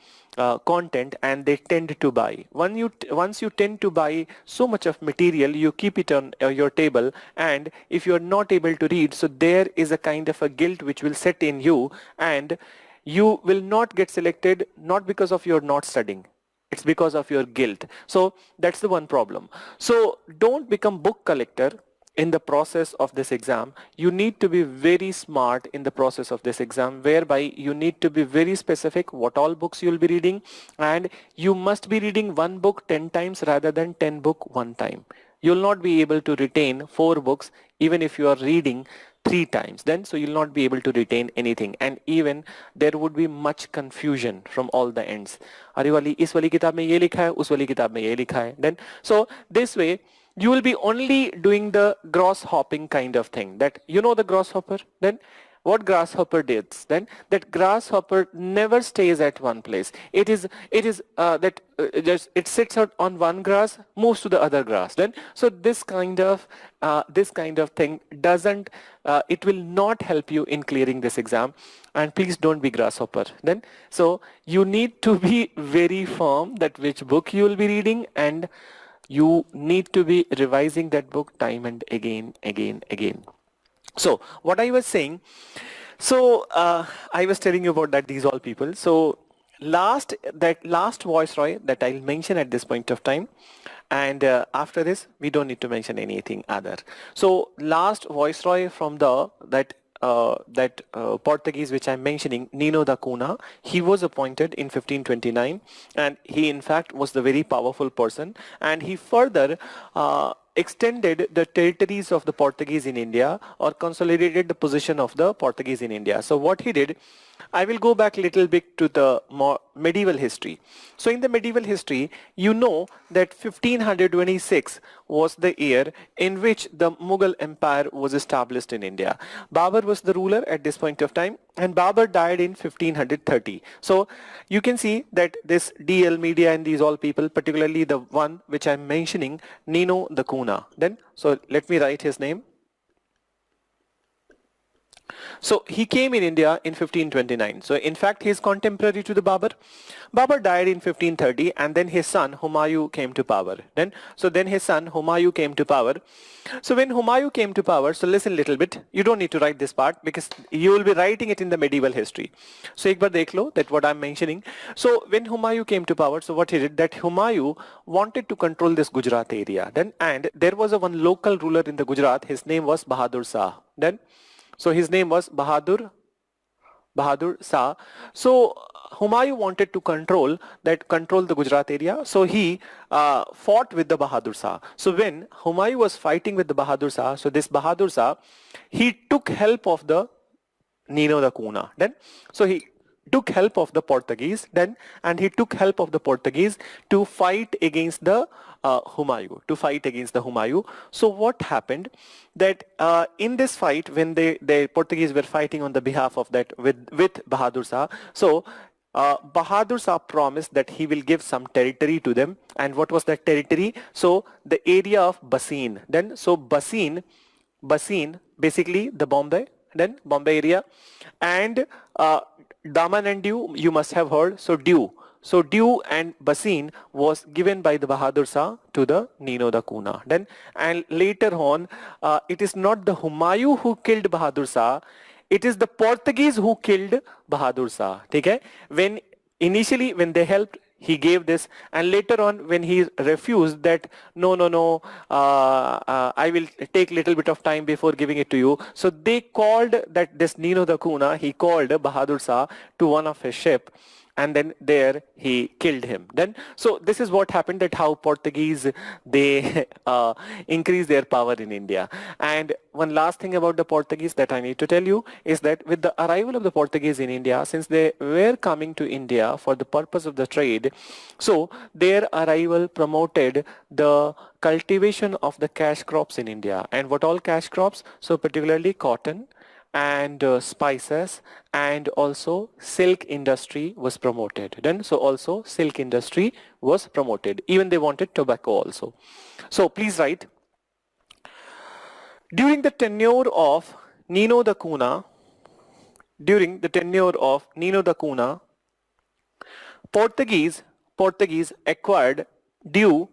content, and they tend to buy. Once you tend to buy so much of material, you keep it on your table, and if you are not able to read, so there is a kind of a guilt which will set in you, and you will not get selected, not because of your not studying, it's because of your guilt. So that's the one problem. So don't become book collector in the process of this exam. You need to be very smart in the process of this exam, whereby you need to be very specific what all books you will be reading, and you must be reading one book 10 times rather than 10 book one time. You will not be able to retain 4 books even if you are reading 3 times then, so you'll not be able to retain anything, and even there would be much confusion from all the ends. अरे वाली इस वाली किताब में ये लिखा है, उस वाली किताब में ये लिखा है. Then so this way you will be only doing the gross-hopping kind of thing. That you know the grasshopper, then what grasshopper does, then that grasshopper never stays at one place. It sits out on one grass, moves to the other grass. Then so this kind of thing doesn't it will not help you in clearing this exam. And please don't be grasshopper then. So you need to be very firm that which book you will be reading, and you need to be revising that book time and again. So what I was saying, so I was telling you about that these all people. So last viceroy that I'll mention at this point of time, and after this we don't need to mention anything other. So last viceroy from that Portuguese which I'm mentioning, Nino da Cunha, he was appointed in 1529, and he in fact was the very powerful person, and he further extended the territories of the Portuguese in India, or consolidated the position of the Portuguese in India. So what he did, I will go back a little bit to the more medieval history. So in the medieval history, you know that 1526 was the year in which the Mughal Empire was established in India. Babur was the ruler at this point of time, and Babur died in 1530. So you can see that this DL media and these all people, particularly the one which I'm mentioning, Nino da Cunha. Then, so let me write his name. So he came in India in 1529. So in fact he is contemporary to the Babur. Babur died in 1530 and then his son Humayun came to power. Then his son Humayun came to power. So when Humayun came to power, so listen little bit, you don't need to write this part because you will be writing it in the medieval history. So एक बार देख लो that what I'm mentioning. So when Humayun came to power, so what he did, that Humayun wanted to control this Gujarat area. And there was a one local ruler in the Gujarat, his name was Bahadur Shah. So his name was Bahadur Shah. So Humayun wanted to control the Gujarat area. So he fought with the Bahadur Shah. So when Humayun was fighting with the Bahadur Shah, so this Bahadur Shah, he took help of the Nino da Cunha. So he took help of the Portuguese and he took help of the Portuguese to fight against the Humayun. So what happened that in this fight, when the Portuguese were fighting on the behalf of that with Bahadur Shah, so Bahadur Shah promised that he will give some territory to them. And what was that territory? So the area of Bassein. Bassein, basically the Bombay area, and Daman and Diu, you must have heard. So Diu and Bassein was given by the Bahadur Shah to the Nino da Cunha. And later on, it is not the Humayun who killed Bahadur Shah, it is the Portuguese who killed Bahadur Shah. Okay? When they helped, he gave this, and later on when he refused that no, I will take little bit of time before giving it to you. So they called that this Nino da Cunha, he called Bahadur Shah to one of his ship, and then there he killed him. So this is what happened, that how Portuguese, they increased their power in India. And one last thing about the Portuguese that I need to tell you is that with the arrival of the Portuguese in India, since they were coming to India for the purpose of the trade, so their arrival promoted the cultivation of the cash crops in India. And what all cash crops? So particularly cotton and spices, and also silk industry was promoted. So also silk industry was promoted. Even they wanted tobacco also. So please write, during the tenure of Nino da Cunha, Portuguese acquired due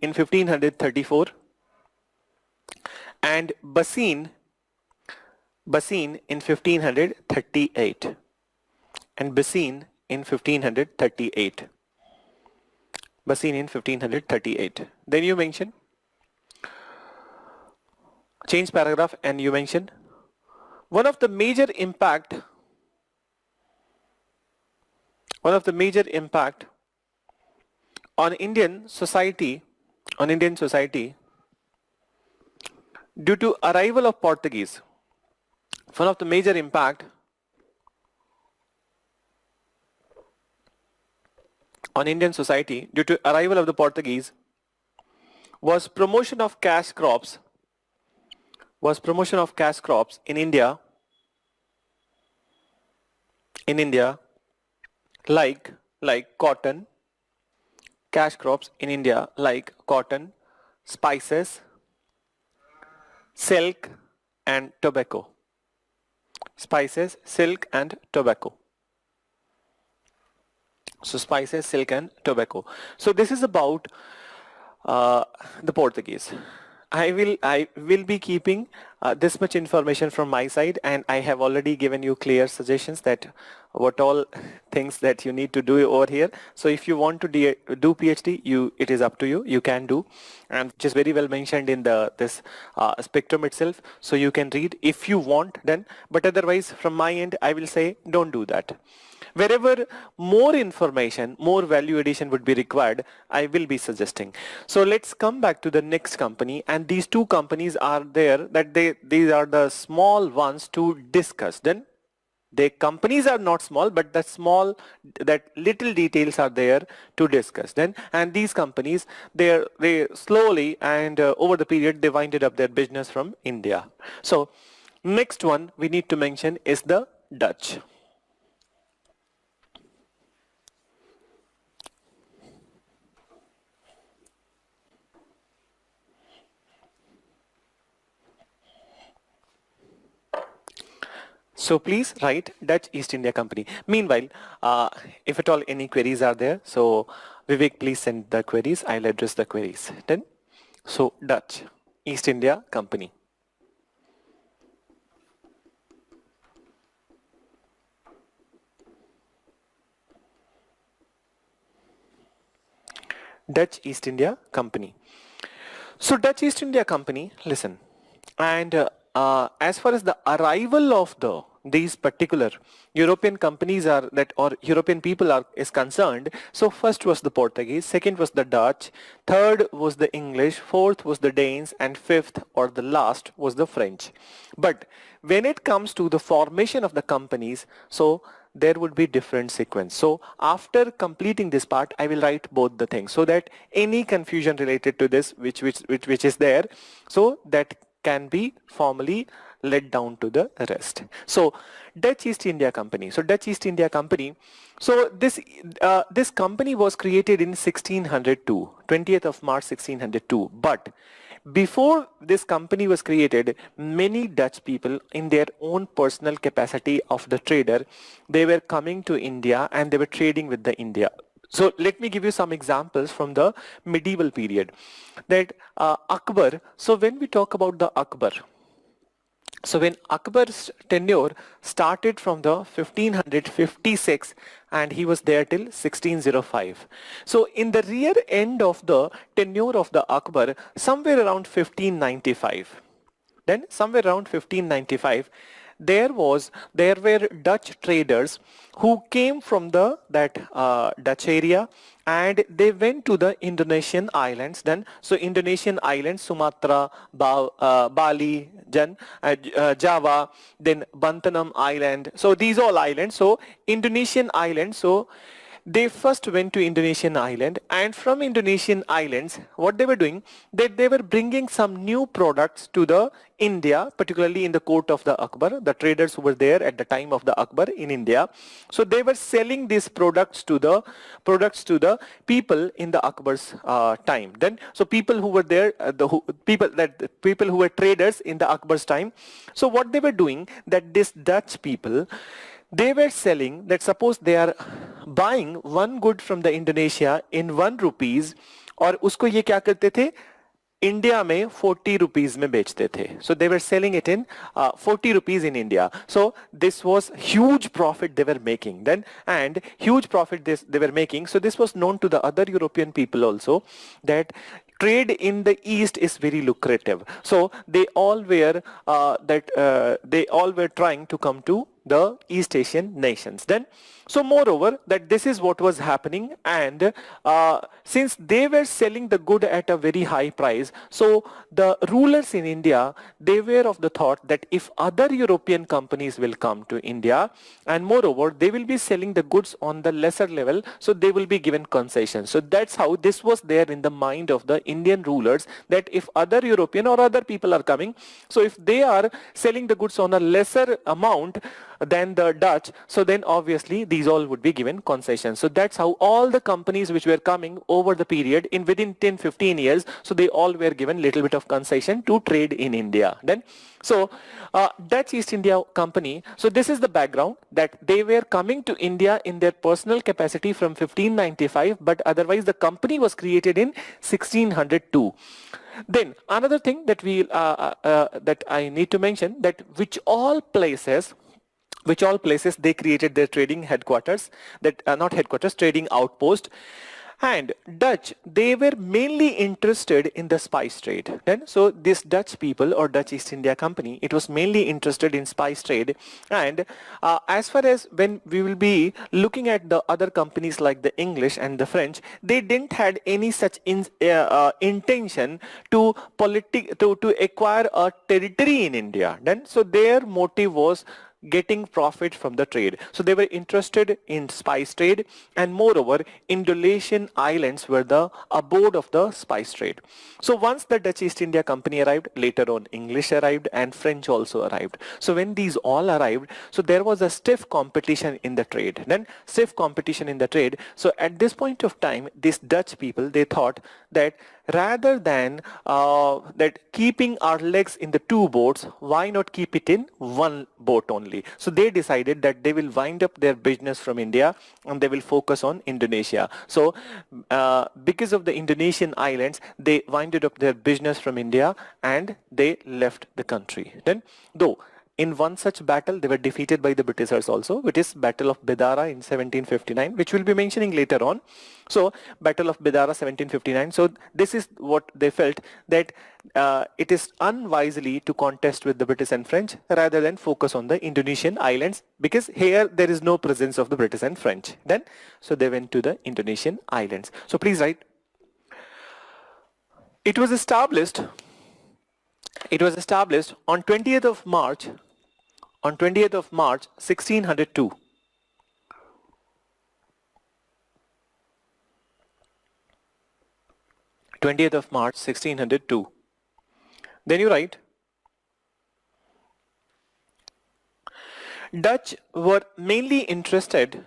in 1534, and Bassein in 1538, Then you mention, change paragraph, and you mention one of the major impact on Indian society due to arrival of Portuguese. One of the major impact on Indian society due to arrival of the Portuguese was promotion of cash crops in India like cotton, cash crops in India like cotton, spices, silk and tobacco. Spices, silk and tobacco. So spices, silk and tobacco. So this is about the Portuguese. I will be keeping this much information from my side, and I have already given you clear suggestions that what all things that you need to do over here. So if you want to do PhD, it is up to you. You can do, and which is very well mentioned in this spectrum itself. So you can read if you want then, but otherwise from my end I will say don't do that. Wherever more information, more value addition would be required, I will be suggesting. So let's come back to the next company, and these two companies are there, that these are the small ones to discuss. Then the companies are not small, but that little details are there to discuss. And these companies, they slowly and over the period they winded up their business from India. So next one we need to mention is the Dutch. So please write Dutch East India Company. Meanwhile, if at all any queries are there, so Vivek, please send the queries. I'll address the queries. Then, so Dutch East India Company. Dutch East India Company. So Dutch East India Company, listen, and as far as the arrival of these particular European companies are that or European people are is concerned, so first was the Portuguese, second was the Dutch, third was the English, fourth was the Danes, and fifth or the last was the French. But when it comes to the formation of the companies, so there would be different sequence. So after completing this part, I will write both the things so that any confusion related to this which is there, so that can be formally let down to the rest. So Dutch East India Company. So Dutch East India Company. So this company was created in 1602, 20th of March 1602. But before this company was created, many Dutch people in their own personal capacity of the trader, they were coming to India and they were trading with the India. So let me give you some examples from the medieval period. That Akbar, so when we talk about the Akbar, so when Akbar's tenure started from the 1556 and he was there till 1605. So in the rear end of the tenure of the Akbar, somewhere around 1595. Then somewhere around 1595, there were Dutch traders who came from that Dutch area and they went to the Indonesian islands. Then so Indonesian islands, Sumatra, Bali, Java, then Bantanam Island. So these all islands. So Indonesian islands. So they first went to Indonesian island, and from Indonesian islands, what they were doing, that they were bringing some new products to the India, particularly in the court of the Akbar, the traders who were there at the time of the Akbar in India. So they were selling these products to the people in the Akbar's time. Then, so people who were there, people who were traders in the Akbar's time. So what they were doing, that this Dutch people, they were selling that suppose they are buying one good from the Indonesia in 1 rupees और उसको ये क्या करते थे India में 40 rupees में बेचते थे. So they were selling it in 40 rupees in India. So this was huge profit they were making then, and huge profit they were making. So this was known to the other European people also that trade in the East is very lucrative. So they all were trying to come to the East Asian nations. Then, so moreover, that this is what was happening, and since they were selling the good at a very high price, so the rulers in India, they were of the thought that if other European companies will come to India, and moreover, they will be selling the goods on the lesser level, so they will be given concessions. So that's how this was there in the mind of the Indian rulers, that if other European or other people are coming, so if they are selling the goods on a lesser amount than the Dutch, so then obviously these all would be given concessions. So that's how all the companies which were coming over the period in within 10-15 years, so they all were given little bit of concession to trade in India. Then so Dutch East India Company, so this is the background, that they were coming to India in their personal capacity from 1595, but otherwise the company was created in 1602. Then another thing that that I need to mention, that which all places they created their trading headquarters, that not headquarters, trading outpost. And Dutch, they were mainly interested in the spice trade. Then, so this Dutch people or Dutch East India Company, it was mainly interested in spice trade. And as far as when we will be looking at the other companies like the English and the French, they didn't had any such intention to acquire a territory in India. Then, so their motive was getting profit from the trade. So they were interested in spice trade, and moreover Indonesian islands were the abode of the spice trade. So once the Dutch East India Company arrived, later on English arrived and French also arrived. So when these all arrived, so there was a stiff competition in the trade. Then stiff competition in the trade. So at this point of time, these Dutch people, they thought that rather than that keeping our legs in the two boats, why not keep it in one boat only? So they decided that they will wind up their business from India and they will focus on Indonesia. So because of the Indonesian islands, they winded up their business from India and they left the country. Then, though in one such battle, they were defeated by the Britishers also, which is Battle of Bedara in 1759, which we'll be mentioning later on. So, Battle of Bedara 1759. So, this is what they felt, that it is unwisely to contest with the British and French rather than focus on the Indonesian islands, because here there is no presence of the British and French. Then, so they went to the Indonesian islands. So, please write. It was established on 20th of March 1602. 20th of March 1602. Then you write, Dutch were mainly interested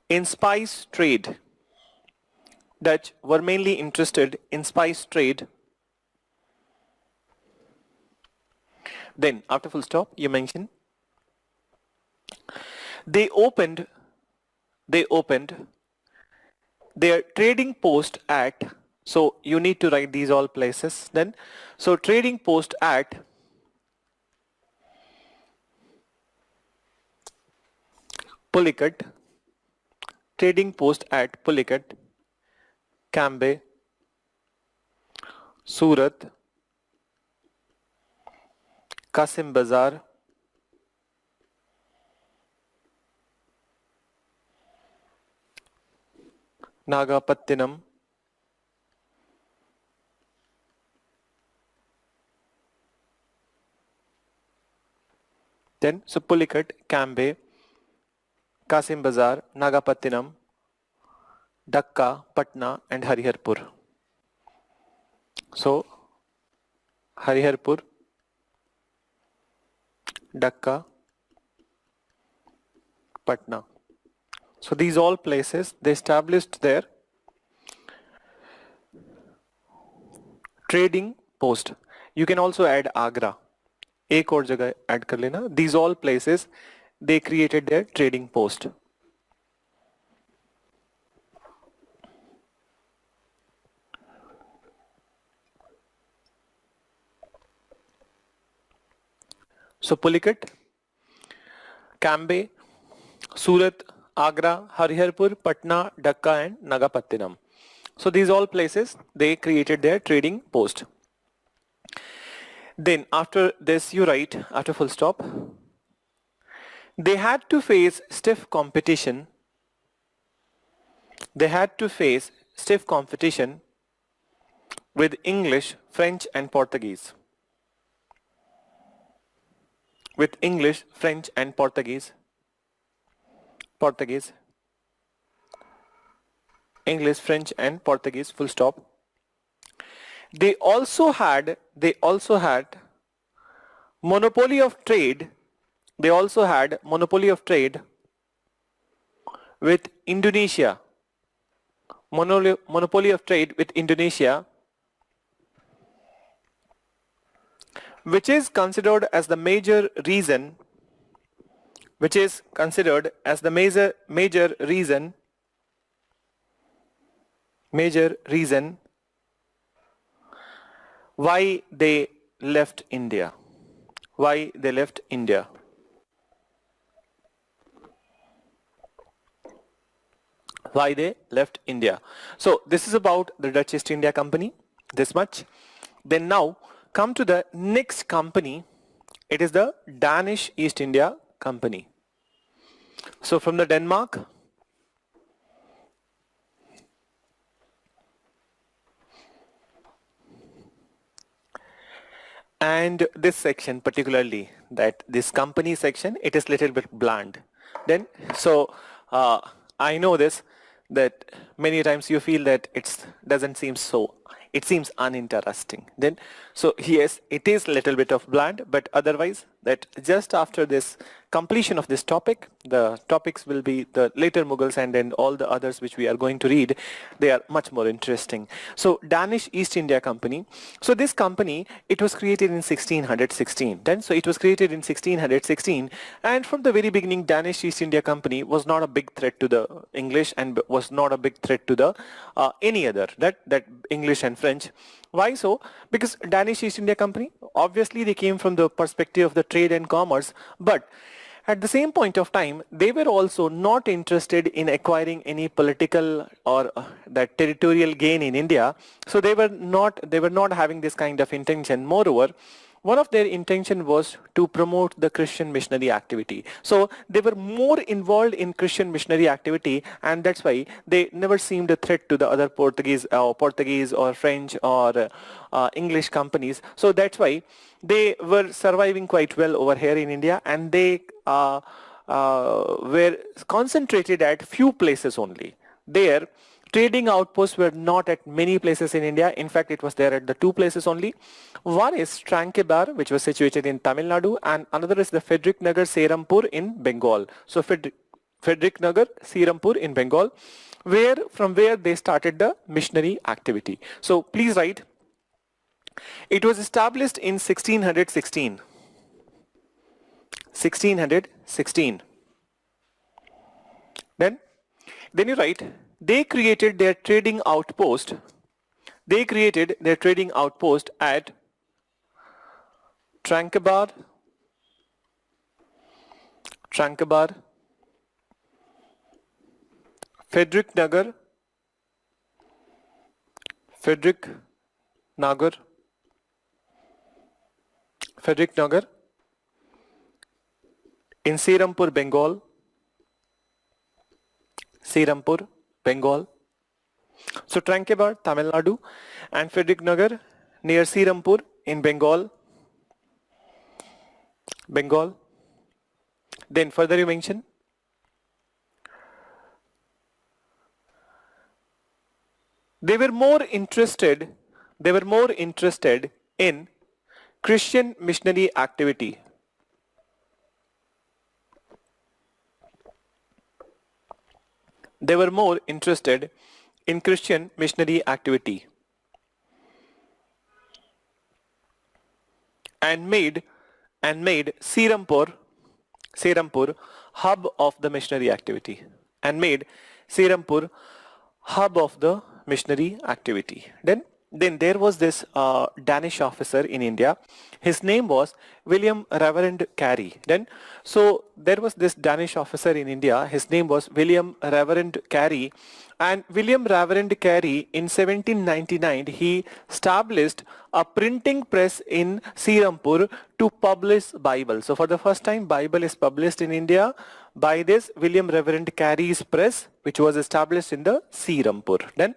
in spice trade. Dutch were mainly interested in spice trade. Then, after full stop, you mention they opened their trading post at, so you need to write these all places then. So trading post at Pulicat, trading post at Pulicat, Cambay, Surat, Kasim Bazar, Nagapattinam, then so Pulicat, Cambay, Kasim Bazar, Nagapattinam, Dhaka, Patna and Hariharpur. So Hariharpur, Dhaka, Patna. So these all places they established their trading post. You can also add Agra. एक और जगह add कर लेना. These all places they created their trading post. So Pulicat, Cambay, Surat, Agra, Hariharpur, Patna, Dhaka and Nagapattinam. So these all places they created their trading post. Then after this you write, after full stop, they had to face stiff competition. They had to face stiff competition with English, French and Portuguese. With English, French and Portuguese. English, French and Portuguese, full stop. They also had monopoly of trade. They also had monopoly of trade with Indonesia. Monopoly of trade with Indonesia, which is considered as the major reason why they left India. Why they left India. Why they left India. So this is about the Dutch East India Company, this much. Then now come to the next company. It is the Danish East India Company. So from the Denmark, and this section particularly, that this company section, it is little bit bland. Then so I know this, that many times you feel that it seems uninteresting. Then so yes, it is little bit of bland, but otherwise that just after this completion of this topic, the topics will be the later Mughals, and then all the others which we are going to read, they are much more interesting. So Danish East India Company. So this company, it was created in 1616. Then so it was created in 1616, and from the very beginning, Danish East India Company was not a big threat to the English and was not a big threat to the any other, that English and French. Why so? Because Danish East India Company, obviously they came from the perspective of the trade and commerce, but at the same point of time, they were also not interested in acquiring any political or that territorial gain in India. So they were not having this kind of intention. Moreover, one of their intention was to promote the Christian missionary activity. So they were more involved in Christian missionary activity, and that's why they never seemed a threat to the other Portuguese or French or English companies. So that's why they were surviving quite well over here in India, and they were concentrated at few places only. Their trading outposts were not at many places in India. In fact, it was there at the two places only. One is Tranquebar, which was situated in Tamil Nadu, and another is the Frederick Nagar Serampur in Bengal. So Frederick Nagar Serampur in Bengal, from where they started the missionary activity. So please write. It was established in 1616. 1616. Then you write, they created their trading outpost. They created their trading outpost at Tranquebar, Frederick Nagar, in Serampur, Bengal. So Tranquebar, Tamil Nadu, and Frederick Nagar near Serampur in Bengal. Then further you mention they were more interested in Christian missionary activity. They were more interested in Christian missionary activity and made Serampur hub of the missionary activity. Then there was this Danish officer in India. His name was William Reverend Carey. So there was this Danish officer in India. His name was William Reverend Carey. And William Reverend Carey in 1799, he established a printing press in Serampur to publish Bible. So for the first time, Bible is published in India by this William Reverend Carey's press, which was established in the Serampur.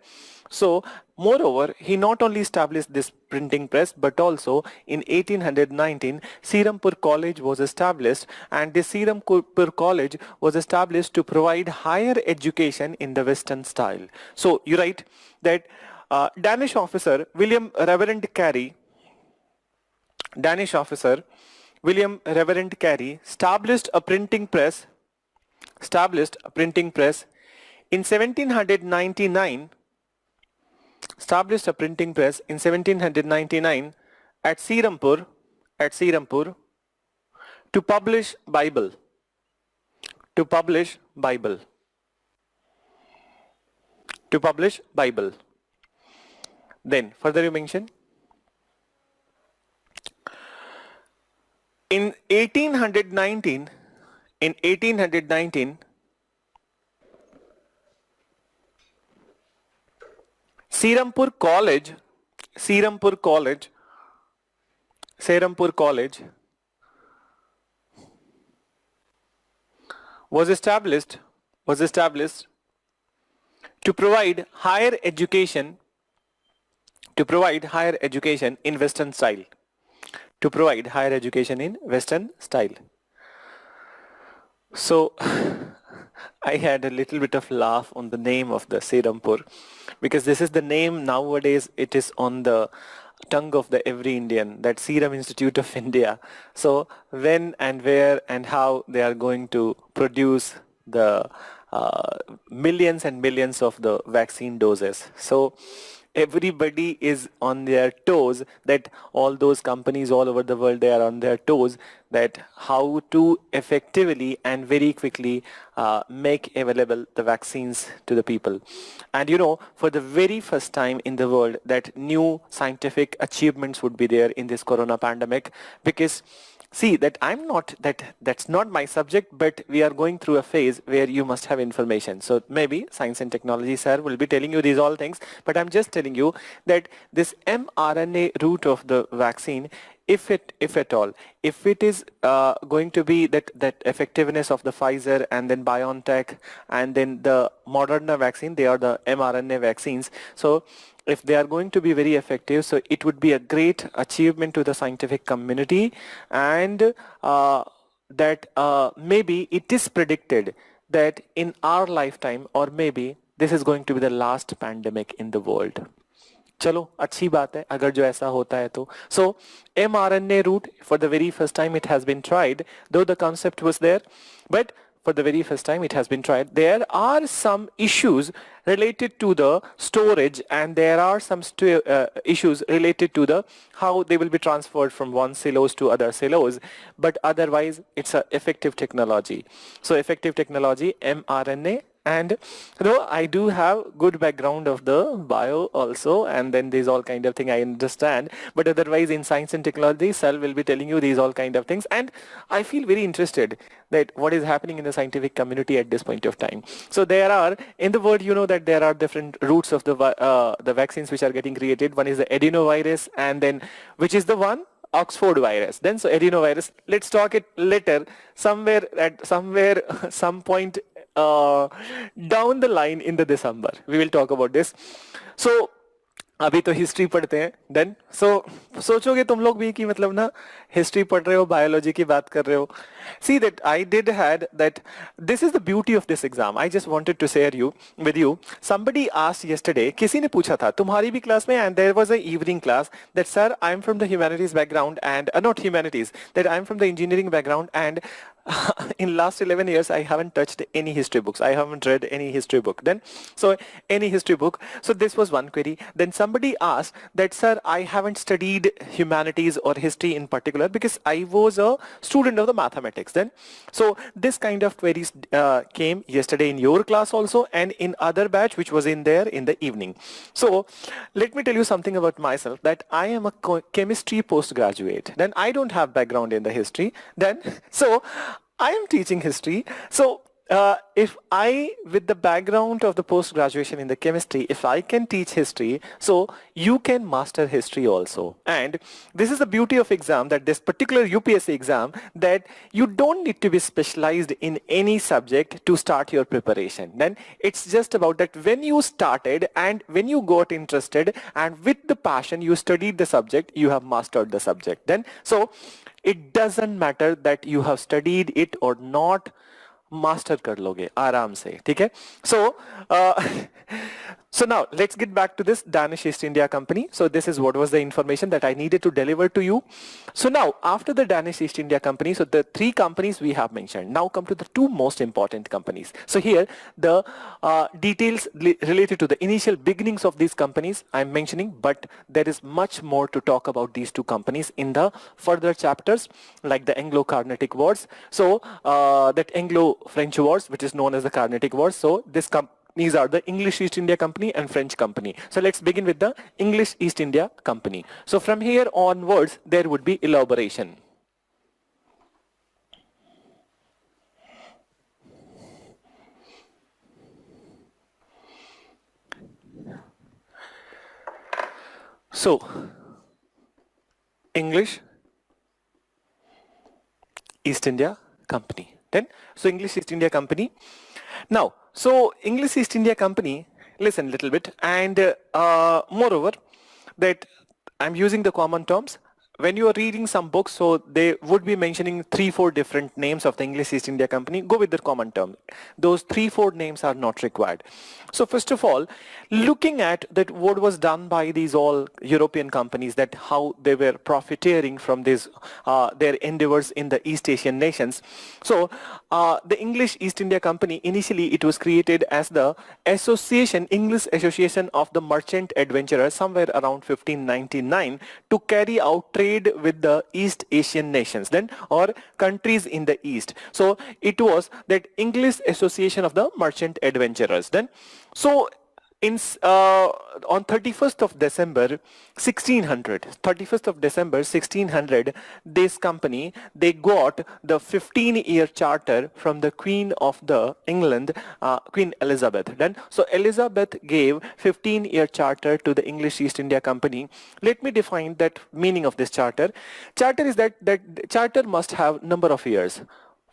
So, moreover, he not only established this printing press, but also in 1819, Serampur College was established, and this Serampur College was established to provide higher education in the Western style. So, you write that Danish officer William Reverend Carey established a printing press in 1799. Established a printing press in 1799 at Serampur to publish Bible. Then further you mention in 1819 Serampur College was established to provide higher education in Western style. So I had a little bit of laugh on the name of the Serampur, because this is the name nowadays. It is on the tongue of the every Indian, that Serum Institute of India. So when and where and how they are going to produce the millions and millions of the vaccine doses. So everybody is on their toes, that all those companies all over the world, they are on their toes, that how to effectively and very quickly make available the vaccines to the people. And you know, for the very first time in the world, that new scientific achievements would be there in this corona pandemic. Because see, that that's not my subject, but we are going through a phase where you must have information. So maybe science and technology sir will be telling you these all things, but I'm just telling you that this mRNA route of the vaccine, if at all, if it is going to be that effectiveness of the Pfizer and then BioNTech and then the Moderna vaccine, they are the mRNA vaccines. So if they are going to be very effective, so it would be a great achievement to the scientific community. And that maybe it is predicted that in our lifetime, or maybe this is going to be the last pandemic in the world. चलो अच्छी बात है अगर जो ऐसा होता है तो. So mRNA route, for the very first time it has been tried, though the concept was there, but for the very first time it has been tried. There are some issues related to the storage, and there are some issues related to the how they will be transferred from one silos to other silos, but otherwise it's a effective technology. So effective technology, mRNA. And though I do have good background of the bio also, and then there's all kind of thing I understand, but otherwise in science and technology, Sal will be telling you these all kind of things, and I feel very interested that what is happening in the scientific community at this point of time. So there are, in the world, you know that there are different routes of the vaccines which are getting created. One is the adenovirus, and then which is the one? Oxford virus. Then so adenovirus, let's talk it later, some point down the line in the December. We will talk about this. So अभी तो history पढ़ते हैं. Then सोचोगे तुम लोग भी कि मतलब ना हिस्ट्री पढ़ रहे हो, बायोलॉजी की बात कर रहे हो. See that I did had that. This is the beauty of this exam. I just wanted to share with you. Somebody asked yesterday, किसी ने पूछा था तुम्हारी भी क्लास में, and there was a evening class, that sir, I'm from the humanities background, and not humanities, that I'm from the engineering background, and in last 11 years I haven't touched any history books. I haven't read any history book. Then so any history book. So this was one query. Then somebody asked that sir, I haven't studied humanities or history in particular because I was a student of the mathematics. Then so this kind of queries came yesterday in your class also, and in other batch which was in there in the evening. So let me tell you something about myself, that I am a chemistry postgraduate. Then I don't have background in the history. Then so I am teaching history. So if I, with the background of the post-graduation in the chemistry, if I can teach history, so you can master history also. And this is the beauty of exam, that this particular UPSC exam, that you don't need to be specialized in any subject to start your preparation. Then it's just about that when you started and when you got interested and with the passion you studied the subject, you have mastered the subject. Then so it doesn't matter that you have studied it or not, master कर लोगे आराम से, ठीक है. So now let's get back to this Danish East India Company. So this is what was the information that I needed to deliver to you. So now after the Danish East India Company, so the three companies we have mentioned, now come to the two most important companies. So here the details related to the initial beginnings of these companies I'm mentioning, but there is much more to talk about these two companies in the further chapters, like the Anglo-Carnatic Wars. So that Anglo-French Wars, which is known as the Carnatic Wars. So these are the English East India Company and French Company. So let's begin with the English East India Company. So from here onwards, there would be elaboration. So English East India Company. Then so English East India Company. Now, so English East India Company, listen a little bit, and moreover that I'm using the common terms when you are reading some books, so they would be mentioning 3-4 different names of the English East India Company. Go with the common term. Those 3-4 names are not required. So first of all, looking at that what was done by these all European companies, that how they were profiteering from this their endeavors in the East Asian nations. So the English East India Company, initially it was created as the English Association of the Merchant Adventurers somewhere around 1599 to carry out trade with the East Asian nations then, or countries in the East. So it was that English Association of the Merchant Adventurers then. So on 31st of December 1600, this company, they got the 15-year charter from the Queen of the England, Queen Elizabeth. Then, so Elizabeth gave 15-year charter to the English East India Company. Let me define that meaning of this charter. Charter is that charter must have number of years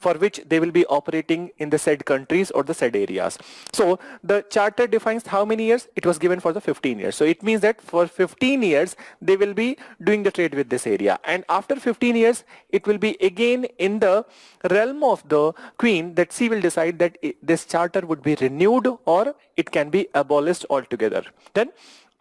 for which they will be operating in the said countries or the said areas. So the charter defines how many years. It was given for the 15 years. So it means that for 15 years they will be doing the trade with this area, and after 15 years it will be again in the realm of the Queen that she will decide that this charter would be renewed or it can be abolished altogether. Then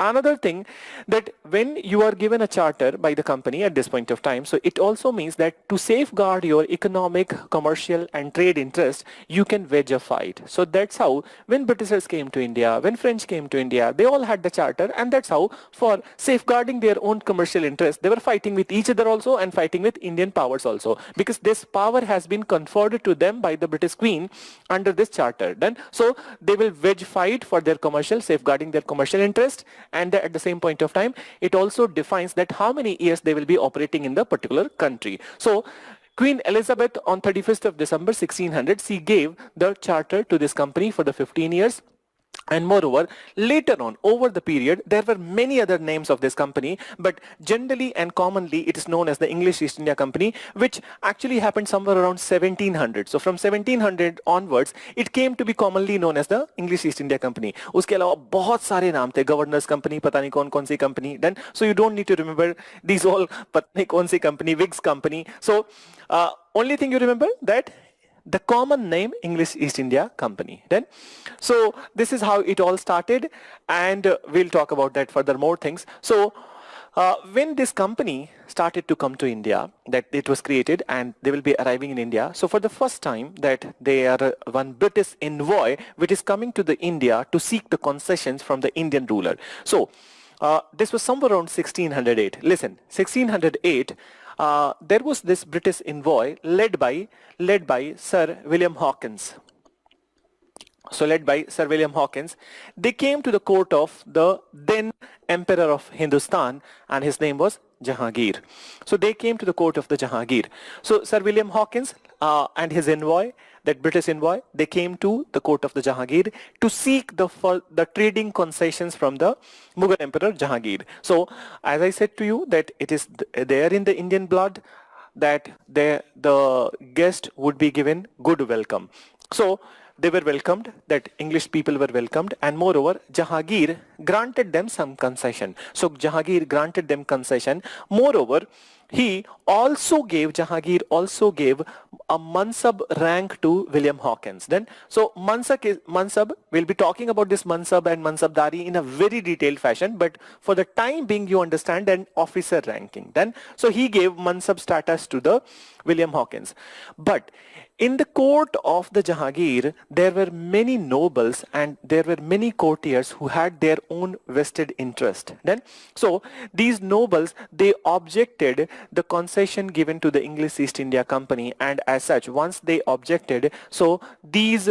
another thing, that when you are given a charter by the company at this point of time, so it also means that to safeguard your economic, commercial and trade interest, you can wage a fight. So that's how when Britishers came to India, when French came to India, they all had the charter, and that's how for safeguarding their own commercial interest, they were fighting with each other also and fighting with Indian powers also, because this power has been conferred to them by the British Queen under this charter. Then, so they will wage fight for their commercial, safeguarding their commercial interest, and at the same point of time it also defines that how many years they will be operating in the particular country. So Queen Elizabeth on 31st of December 1600, she gave the charter to this company for the 15 years. And moreover, later on, over the period, there were many other names of this company, but generally and commonly it is known as the English East India Company, which actually happened somewhere around 1700. So from 1700 onwards, it came to be commonly known as the English East India Company. उसके अलावा बहुत सारे नाम थे, Governors Company, पता नहीं कौन कौन सी company. Then, so you don't need to remember these all पता नहीं कौन सी company, Whigs Company. So only thing you remember that the common name English East India Company. Then, so this is how it all started, and we'll talk about that further more things. So when this company started to come to India, that it was created and they will be arriving in India. So for the first time that they are one British envoy which is coming to the India to seek the concessions from the Indian ruler. So this was somewhere around 1608. Listen, 1608. There was this British envoy led by Sir William Hawkins. So led by Sir William Hawkins, they came to the court of the then Emperor of Hindustan, and his name was Jahangir. So they came to the court of the Jahangir. So Sir William Hawkins and his envoy, that British envoy, they came to the court of the Jahangir to seek the trading concessions from the Mughal Emperor Jahangir. So as I said to you that it is there in the Indian blood that the guest would be given good welcome. So they were welcomed, that English people were welcomed, and moreover Jahangir granted them some concession. So Jahangir granted them concession. Moreover, Jahangir also gave a Mansab rank to William Hawkins. Then, so Mansab, we'll be talking about this Mansab and Mansabdari in a very detailed fashion, but for the time being you understand an officer ranking. Then, so he gave Mansab status to the William Hawkins. But in the court of the Jahangir, there were many nobles and there were many courtiers who had their own vested interest. Then, so these nobles, they objected the concession given to the English East India Company, and as such, once they objected, so these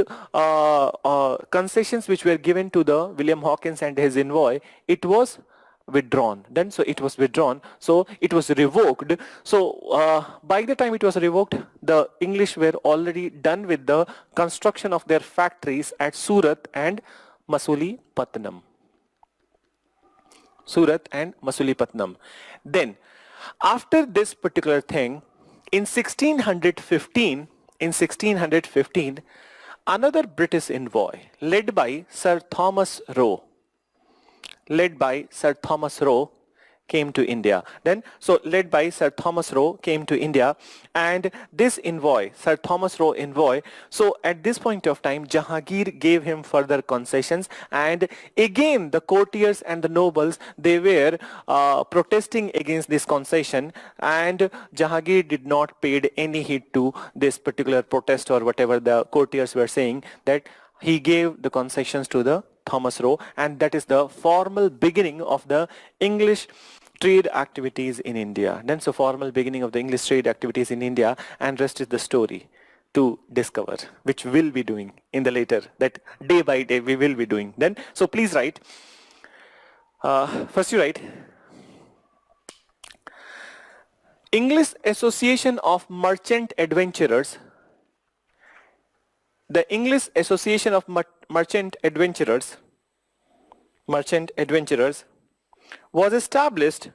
concessions which were given to the William Hawkins and his envoy, it was withdrawn. Then, so it was withdrawn, so it was revoked. So by the time it was revoked, the English were already done with the construction of their factories at Surat and Masulipatanam. Surat and Masulipatanam. Then after this particular thing, in 1615, another British envoy led by Sir Thomas Roe, came to India. Then, so led by Sir Thomas Roe came to India, and this envoy, Sir Thomas Roe envoy, so at this point of time, Jahangir gave him further concessions, and again the courtiers and the nobles, they were protesting against this concession, and Jahangir did not paid any heed to this particular protest or whatever the courtiers were saying, that he gave the concessions to the Thomas Roe, and that is the formal beginning of the English trade activities in India. Then so formal beginning of the English trade activities in India, and rest is the story to discover, which we'll be doing in the later, that day by day we will be doing. Then so please write, first you write, English Association of Merchant Adventurers. The English Association of Merchant Adventurers was established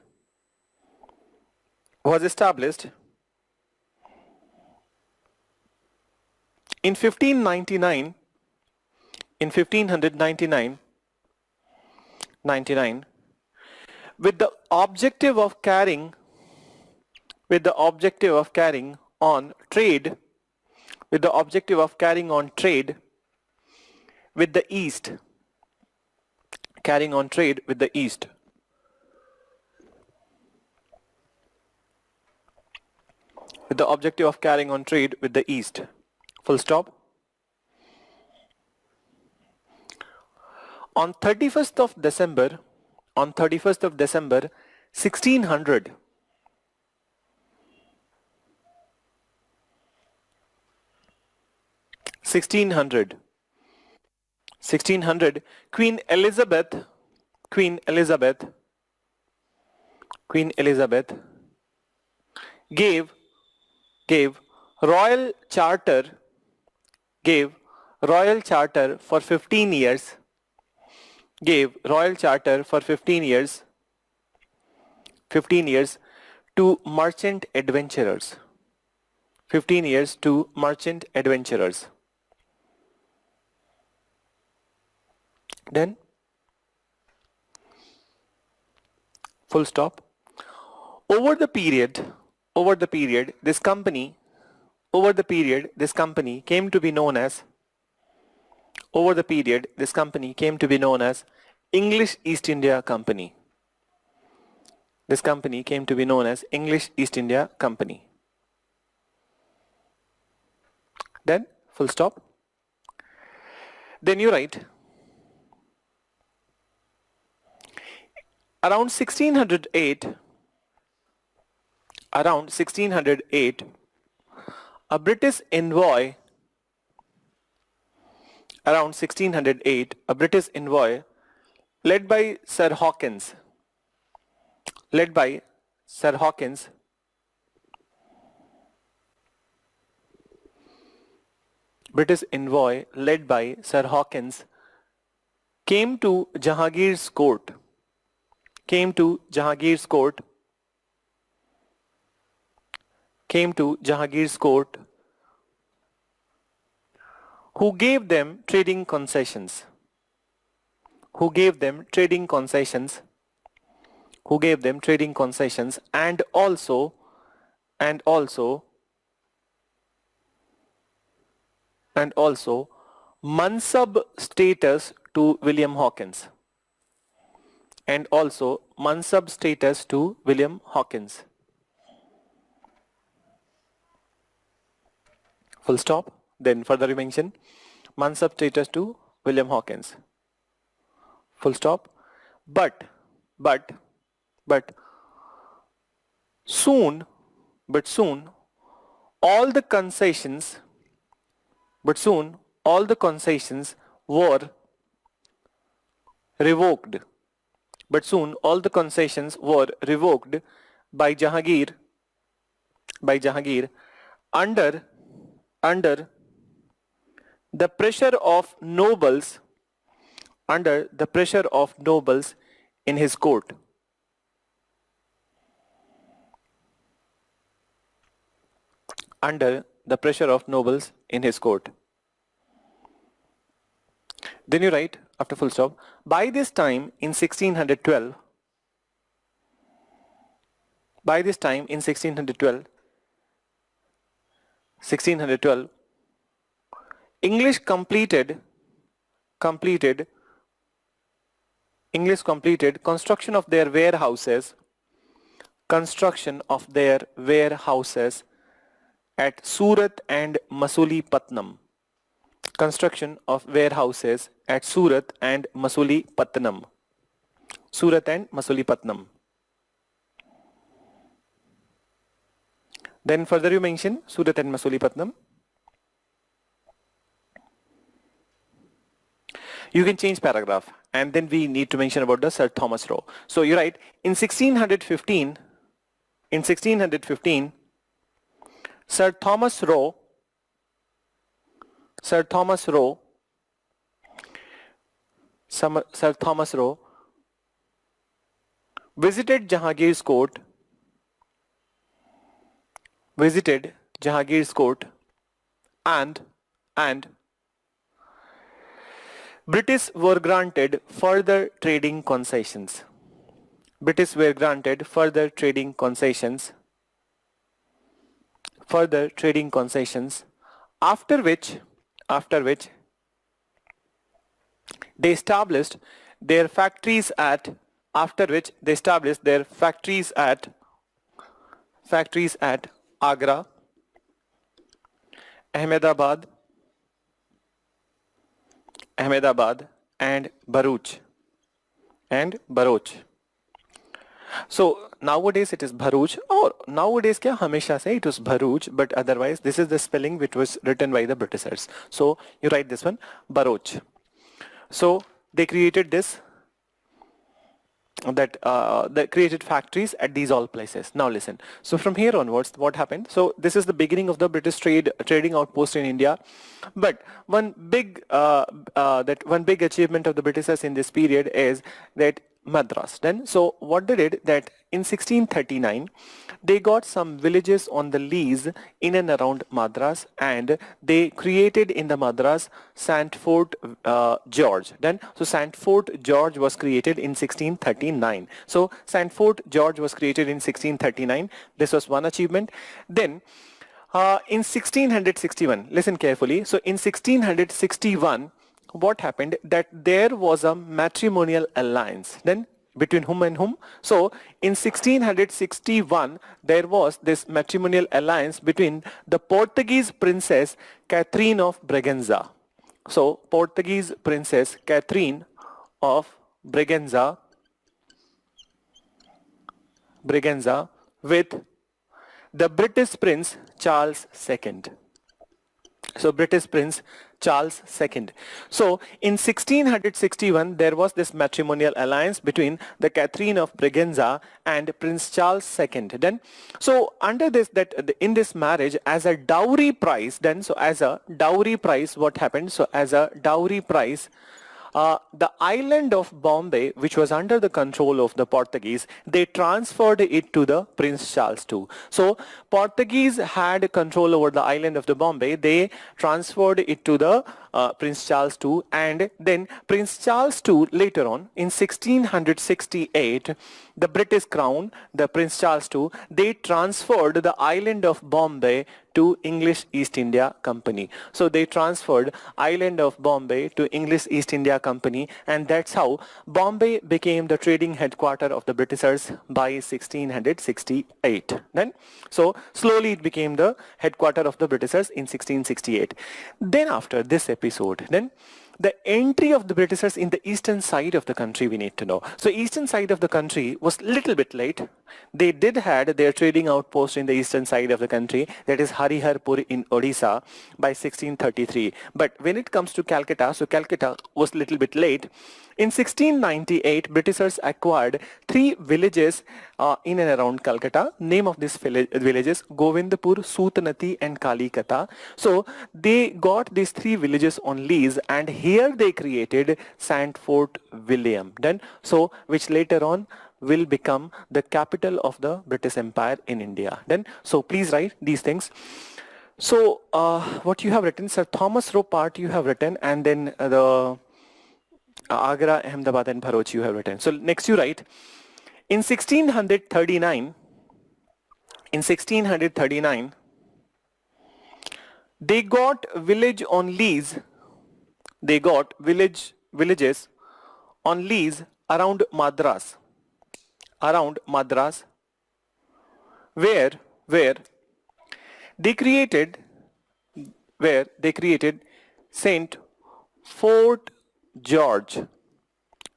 in 1599 with the objective of carrying on trade with the East, carrying on trade with the East. With the objective of carrying on trade with the East. Full stop. On 31st of December, 1600, Queen Elizabeth gave royal charter for 15 years, to merchant adventurers. 15 years to merchant adventurers. Then full stop. Over the period, this company came to be known as English East India Company. This company came to be known as English East India Company. Then full stop. Then you write, around 1608, a British envoy, led by Sir Hawkins, came to Jahangir's court, who gave them trading concessions, and also Mansab status to William Hawkins. Full stop. Then further you mention Mansab status to William Hawkins. Full stop. But soon all the concessions were revoked. By Jahangir under the pressure of nobles in his court. Then you write after full stop, by this time in 1612, By this time in 1612, English completed construction of their warehouses at Surat and Masulipattnam. Construction of warehouses at Surat and Masulipattnam. Surat and Masulipattnam. Then further you mention Surat and Masulipattnam. You can change paragraph, and then we need to mention about the Sir Thomas Roe. So you write in 1615, Sir Thomas Roe visited Jahangir's court and British were granted further trading concessions. After which they established their factories at Agra, Ahmedabad and Bharuch. So nowadays it is Bharuch, or nowadays kya hamesha se it was Bharuch, but otherwise this is the spelling which was written by the Britishers. So you write this one, Bharuch. So they created this, they created factories at these all places. Now listen. So from here onwards, what happened? So this is the beginning of the British trading outpost in India. But one big achievement of the Britishers in this period is that Madras. Then so what they did, that in 1639 they got some villages on the lease in and around Madras, and they created in the Madras Sant Fort George. Then so Sant Fort George was created in 1639. So Sant Fort George was created in 1639. This was one achievement. Then in 1661, listen carefully. So in 1661, what happened, that there was a matrimonial alliance. Then between whom and whom? So in 1661 there was this matrimonial alliance between the Portuguese princess Catherine of Braganza. So Portuguese princess Catherine of Braganza with the British Prince Charles II. So British Prince Charles II. So in 1661 there was this matrimonial alliance between the Catherine of Braganza and Prince Charles II. Then so under this, that in this marriage, as a dowry price, then so as a dowry price, what happened? So as a dowry price, the island of Bombay, which was under the control of the Portuguese, they transferred it to the Prince Charles II. So Portuguese had control over the island of the Bombay. They transferred it to the Prince Charles II, and then Prince Charles II later on in 1668, the British Crown, the Prince Charles II, they transferred the island of Bombay to English East India Company. So they transferred island of Bombay to English East India Company, and that's how Bombay became the trading headquarter of the Britishers by 1668. Then so slowly it became the headquarter of the Britishers in 1668. Then after this episode, then the entry of the Britishers in the eastern side of the country we need to know. So eastern side of the country was little bit late. They did had their trading outpost in the eastern side of the country, that is Hariharpur in Odisha, by 1633. But when it comes to Calcutta, so Calcutta was little bit late. In 1698, Britishers acquired 3 villages in and around Calcutta. Name of these villages, Govindpur, Sutanati and Kalikata. So they got these 3 villages on lease, and here they created Sant Fort William. Then so which later on will become the capital of the British Empire in India. Then so please write these things. So what you have written, Sir Thomas Roe part you have written, and then the Agra, Ahmedabad and Bharuch you have written. So next you write, in 1639, in 1639, they got village on lease. They got villages on lease around Madras, where where they created Saint Fort George,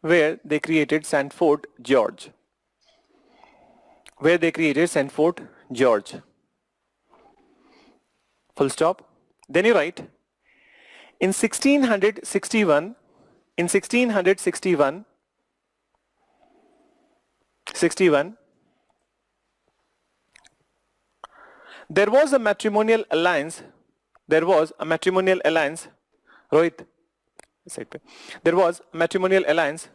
where they created Saint Fort George, full stop. Then you write, in 1661, there was a matrimonial alliance. Rohit, there was a matrimonial alliance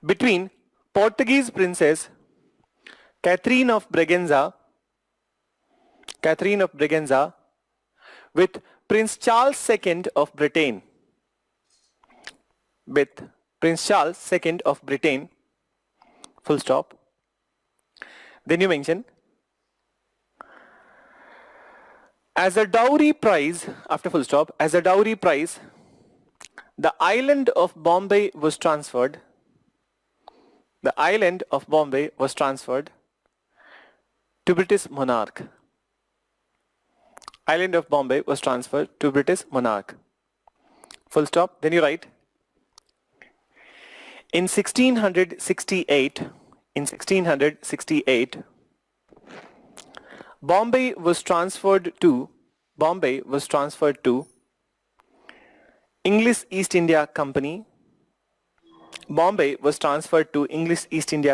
between Portuguese princess Catherine of Braganza with Prince Charles II of Britain. Full stop. Then you mention, as a dowry prize, after full stop, as a dowry prize, the island of Bombay was transferred. To British monarch. Full stop. Then you write, in 1668, Bombay was transferred to English East India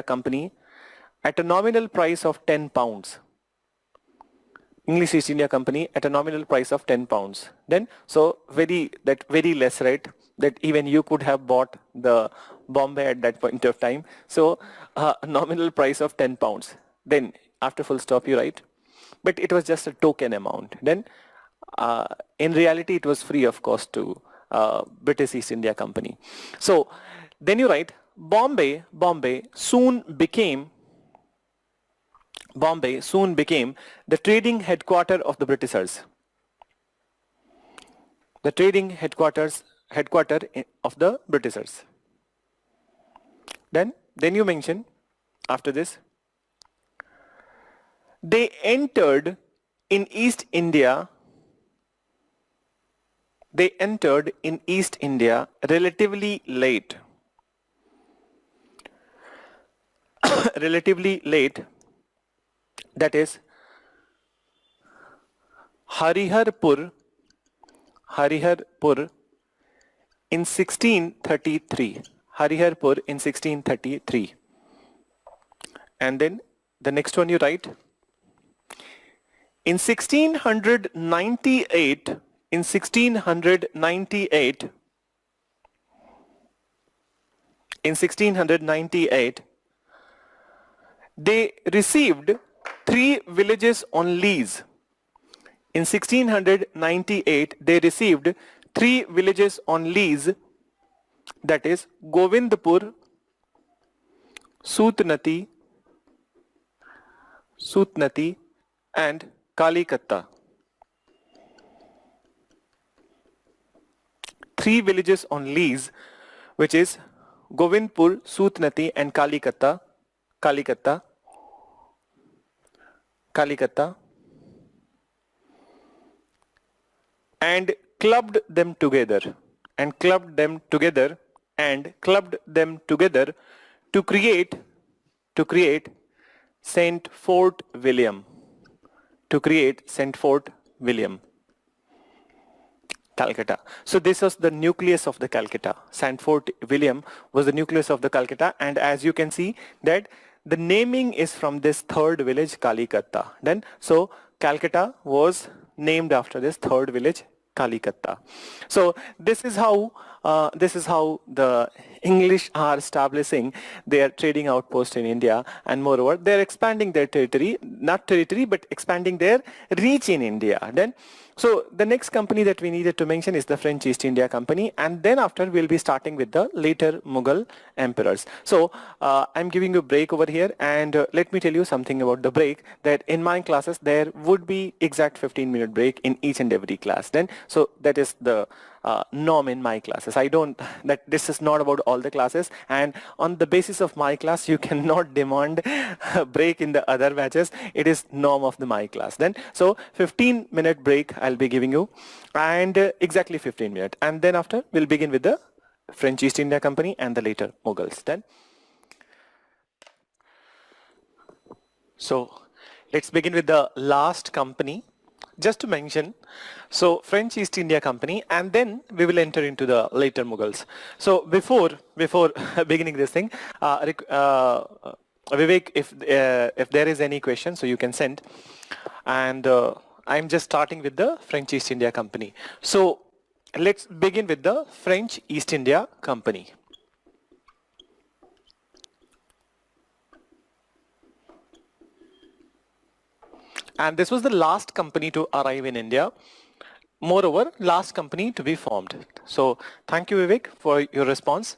Company. At a nominal price of 10 pounds. English East India Company at a nominal price of 10 pounds. Then, so very less rate that even you could have bought the Bombay at that point of time. So, a nominal price of 10 pounds. Then, after full stop, you write, but it was just a token amount. Then, in reality, it was free of cost to British East India Company. So, then you write, Bombay soon became the trading headquarter of the Britishers. Then you mention after this, they entered in East India relatively late. That is Hariharpur in 1633. And then the next one you write, in 1698, they received 3 villages on lease. In 1698, they received 3 villages on lease, that is Govindpur, Sutnati and Kalikatta. 3 villages on lease, which is Govindpur, Sutnati and Kalikatta, and clubbed them together to create Saint Fort William. Calcutta. So this was the nucleus of the Calcutta. Saint Fort William was the nucleus of the Calcutta, and as you can see that the naming is from this third village, Kalikatta. Then, so Calcutta was named after this third village, Kalikatta. So this is how the English are establishing their trading outpost in India, and moreover they're expanding their territory, not territory but expanding their reach in India. Then so the next company that we needed to mention is the French East India Company, and then after we'll be starting with the later Mughal emperors. So I'm giving you a break over here, and let me tell you something about the break, that in my classes there would be exact 15-minute break in each and every class. Then so that is the norm in my classes. I don't, that this is not about all the classes, and on the basis of my class you cannot demand a break in the other batches. It is norm of the my class. Then so 15-minute break I'll be giving you, and exactly 15 minutes, and then after we'll begin with the French East India Company and the later Mughals. Then so let's begin with the last company. Just to mention, so French East India Company, and then we will enter into the later Mughals. So before beginning this thing, Vivek, if there is any question, so you can send. And I'm just starting with the French East India Company. So let's begin with the French East India Company. And this was the last company to arrive in India. Moreover, last company to be formed. So thank you, Vivek, for your response.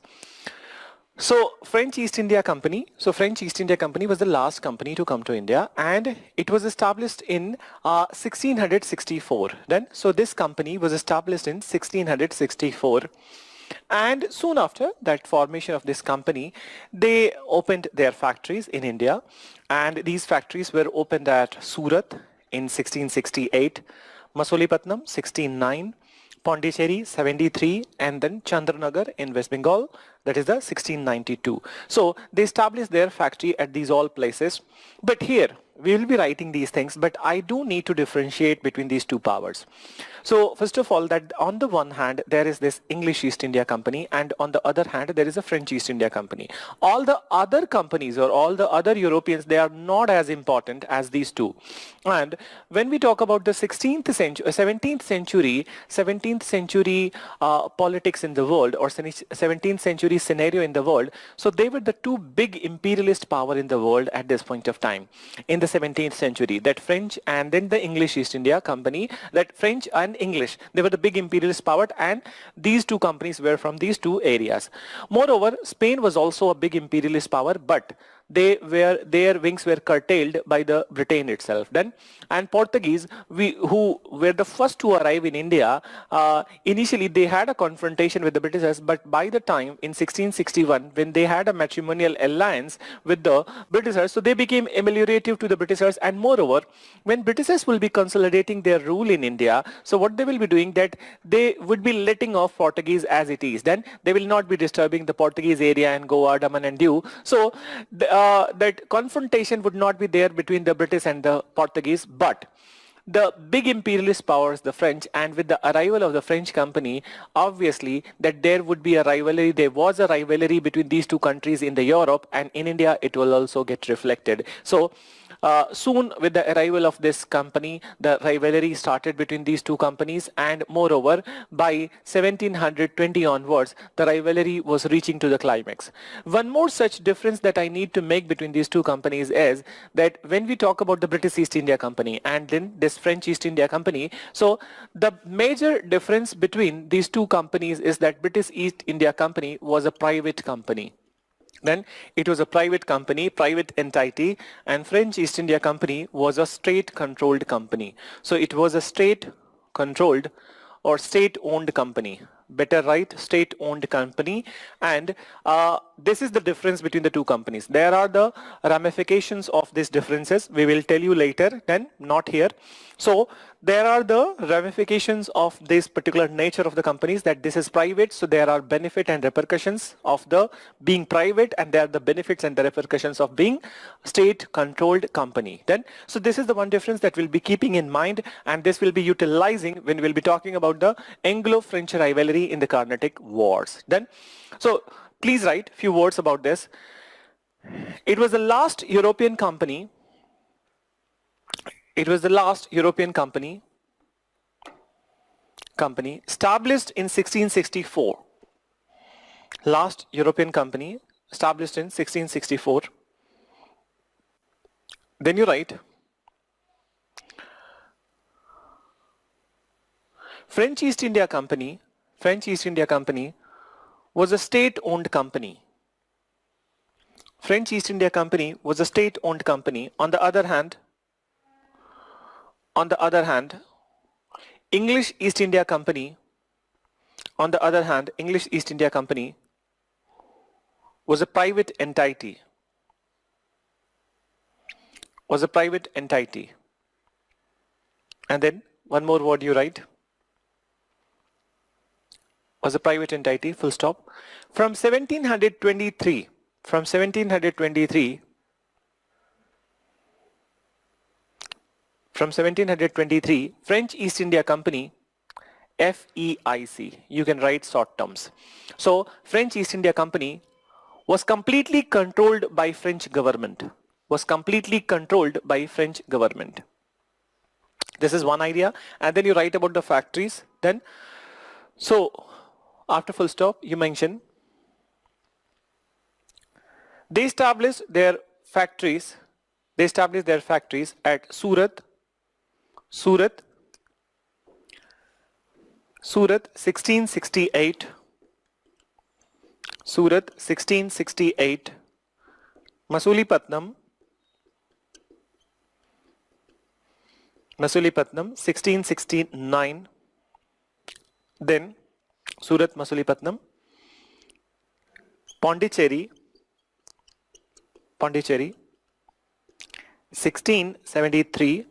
So French East India Company. So French East India Company was the last company to come to India, and it was established in 1664. Then so this company was established in 1664. And soon after that formation of this company, they opened their factories in India, and these factories were opened at Surat in 1668, Masolipatnam 1609, Pondicherry 73, and then Chandranagar in West Bengal, that is the 1692. So they established their factory at these all places. But here we will be writing these things, but I do need to differentiate between these two powers. So first of all, that on the one hand there is this English East India Company, and on the other hand there is a French East India Company. All the other companies or all the other Europeans, they are not as important as these two. And when we talk about the 16th century, 17th century politics in the world, or 17th century scenario in the world, so they were the two big imperialist power in the world at this point of time in the 17th century, that French and then the English East India Company, that French and English, they were the big imperialist power, and these two companies were from these two areas. Moreover, Spain was also a big imperialist power, but their wings were curtailed by the Britain itself. Then and Portuguese, who were the first to arrive in India, initially they had a confrontation with the Britishers, but by the time in 1661 when they had a matrimonial alliance with the Britishers, so they became ameliorative to the Britishers. And moreover, when Britishers will be consolidating their rule in India, so what they will be doing, that they would be letting off Portuguese as it is. Then they will not be disturbing the Portuguese area and Goa, Daman and Diu. So that confrontation would not be there between the British and the Portuguese, but the big imperialist powers, the French, and with the arrival of the French company, obviously that there would be a rivalry. There was a rivalry between these two countries in the Europe, and in India it will also get reflected. So soon with the arrival of this company, the rivalry started between these two companies, and moreover by 1720 onwards the rivalry was reaching to the climax. One more such difference that I need to make between these two companies is that when we talk about the British East India Company and then this French East India Company, so the major difference between these two companies is that British East India Company was a private company. Then it was a private company, private entity, and French East India Company was a state-controlled company. So it was a state-controlled or state-owned company. Better right, state-owned company. And this is the difference between the two companies. There are the ramifications of these differences. We will tell you later, then not here. So there are the ramifications of this particular nature of the companies, that this is private, so there are benefit and repercussions of the being private, and there are the benefits and the repercussions of being state-controlled company. Then so this is the one difference that we'll be keeping in mind, and this will be utilizing when we'll be talking about the Anglo-French rivalry in the Carnatic Wars. Then so please write few words about this. It was the last European company. It was the last European company established in 1664. Last European company established in 1664. Then you write French East India Company. French East India Company was a state-owned company. French East India Company was a state-owned company. On the other hand, English East India Company, on the other hand, English East India Company was a private entity. Was a private entity. And then one more word you write. Was a private entity, full stop. From 1723, from 1723, French East India Company, FEIC, you can write short terms. So French East India Company was completely controlled by French government. Was completely controlled by French government. This is one idea. And then you write about the factories. Then, so after full stop, you mention they established their factories. They established their factories at Surat, 1668. Surat 1668. Masulipatam 1669. Then Surat, Masulipatam, Pondicherry 1673,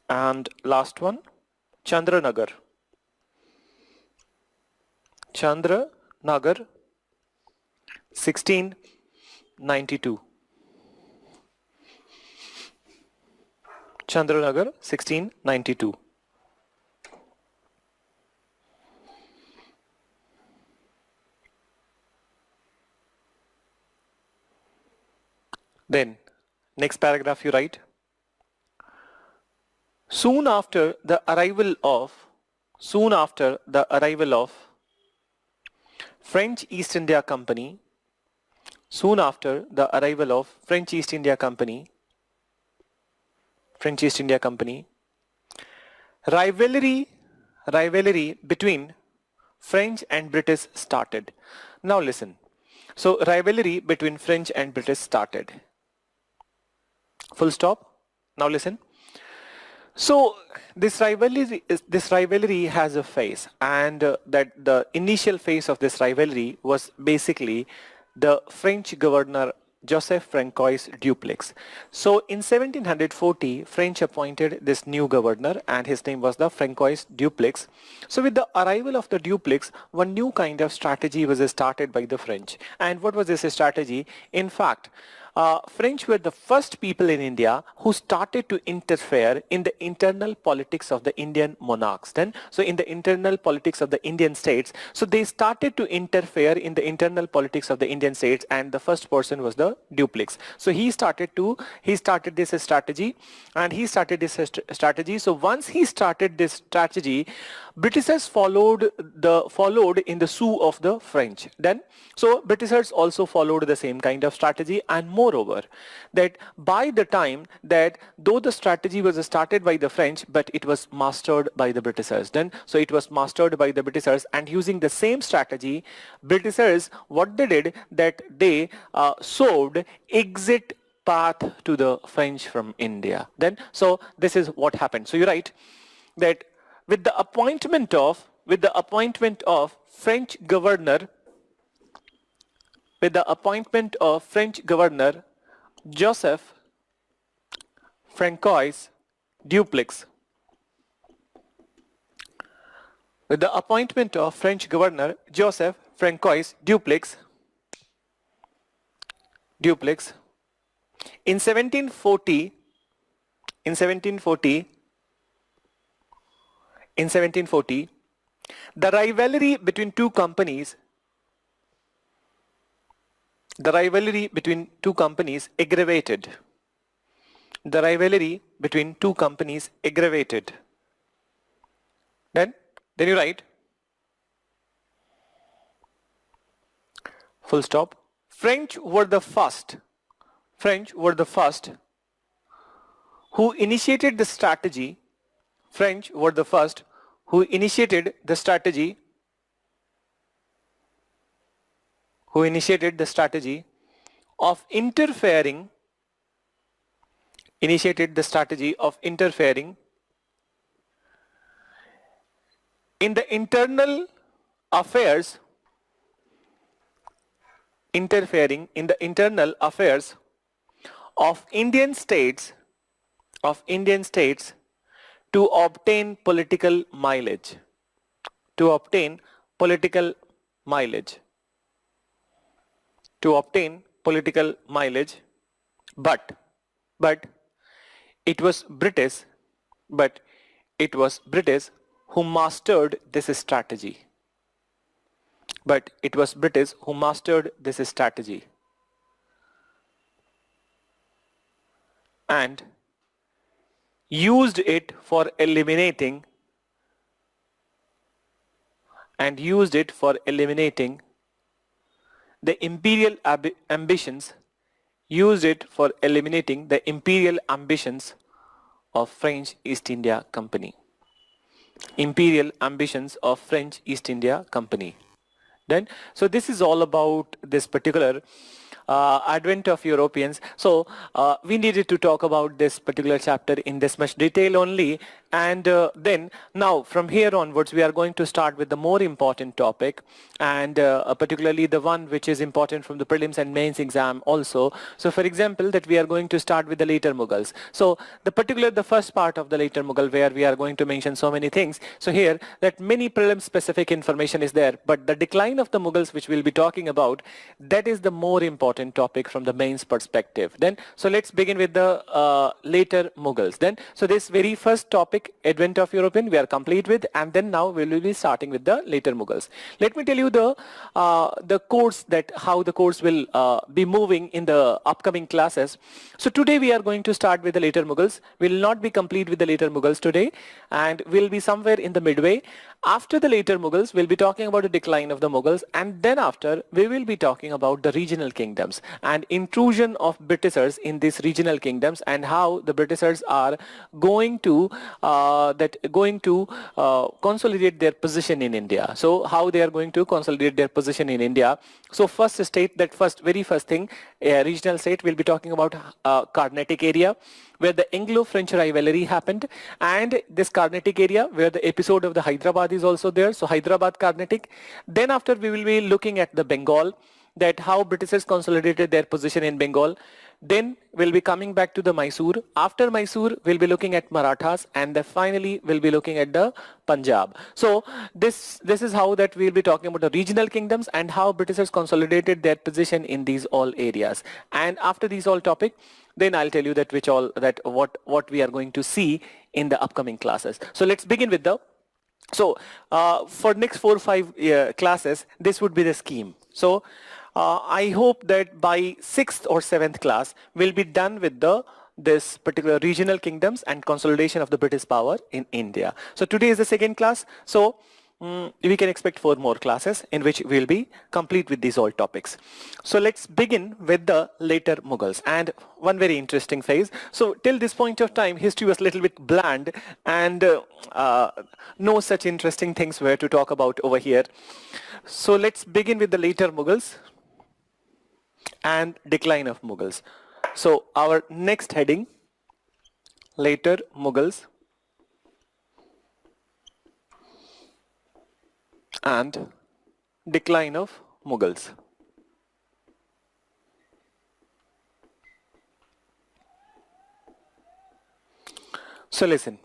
and last one Chandranagar 1692. Chandranagar 1692. Then next paragraph you write, soon after the arrival of French East India Company, rivalry between French and British started. Now listen. So rivalry between French and British started. Full stop. Now listen. So this rivalry has a phase, and that the initial phase of this rivalry was basically the French governor Joseph Francois Dupleix. So in 1740, French appointed this new governor, and his name was the Francois Dupleix. So with the arrival of the Dupleix, one new kind of strategy was started by the French. And what was this strategy? In fact, French were the first people in India who started to interfere in the internal politics of the Indian monarchs. Then, so in the internal politics of the Indian states, so they started to interfere in the internal politics of the Indian states, and the first person was the Dupleix. So he started this strategy, and he started this strategy. So once he started this strategy, Britishers followed in the shoe of the French. Then, so Britishers also followed the same kind of strategy, and moreover, that by the time that though the strategy was started by the French, but it was mastered by the Britishers. Then, so it was mastered by the Britishers, and using the same strategy, Britishers, what they did, that they sowed exit path to the French from India. Then, so this is what happened. So you write that with the appointment of French governor Joseph Francois Dupleix. With the appointment of French governor Joseph Francois Dupleix in 1740, the rivalry between two companies aggravated. Then you write, full stop. French were the first who initiated the strategy. French were the first who initiated the strategy of interfering in the internal affairs of Indian states to obtain political mileage. But it was British who mastered this strategy. And used it for eliminating the imperial ambitions of French East India Company. Then, so this is all about this particular advent of Europeans. So we needed to talk about this particular chapter in this much detail only, and then now from here onwards we are going to start with the more important topic, and particularly the one which is important from the prelims and mains exam also. So for example, that we are going to start with the later Mughals. So the first part of the later Mughal, where we are going to mention so many things. So here that many prelim specific information is there, but the decline of the Mughals which we'll be talking about, that is the more important topic from the mains perspective. Then so let's begin with the later Mughals. Then so this very first topic, advent of European, we are complete with, and then now we will be starting with the later Mughals. Let me tell you the course, that how the course will be moving in the upcoming classes. So today we are going to start with the later Mughals. We will not be complete with the later Mughals today, and we'll be somewhere in the midway. After the later Mughals, we'll be talking about the decline of the Mughals, and then after we will be talking about the regional kingdoms and intrusion of Britishers in these regional kingdoms, and how the Britishers are going to consolidate their position in India. So how they are going to consolidate their position in India. So very first thing, regional state, we'll be talking about Carnatic area, where the Anglo-French rivalry happened, and this Carnatic area where the episode of the Hyderabad is also there. So Hyderabad, Carnatic. Then after we will be looking at the Bengal, that how Britishers consolidated their position in Bengal. Then we'll be coming back to the Mysore. After Mysore, we'll be looking at Marathas, and then finally we'll be looking at the Punjab. So this is how that we'll be talking about the regional kingdoms and how Britishers consolidated their position in these all areas. And after these all topic, then I'll tell you that what we are going to see in the upcoming classes. So let's begin with the. So for next 4 or 5 classes, this would be the scheme. So I hope that by 6th or 7th class we'll be done with this particular regional kingdoms and consolidation of the British power in India. So today is the second class. So we can expect 4 more classes in which we'll be complete with these all topics. So let's begin with the later Mughals, and one very interesting phase. So till this point of time, history was a little bit bland, and no such interesting things were to talk about over here. So let's begin with the later Mughals and decline of Mughals. So our next heading, later Mughals and decline of Mughals. So listen,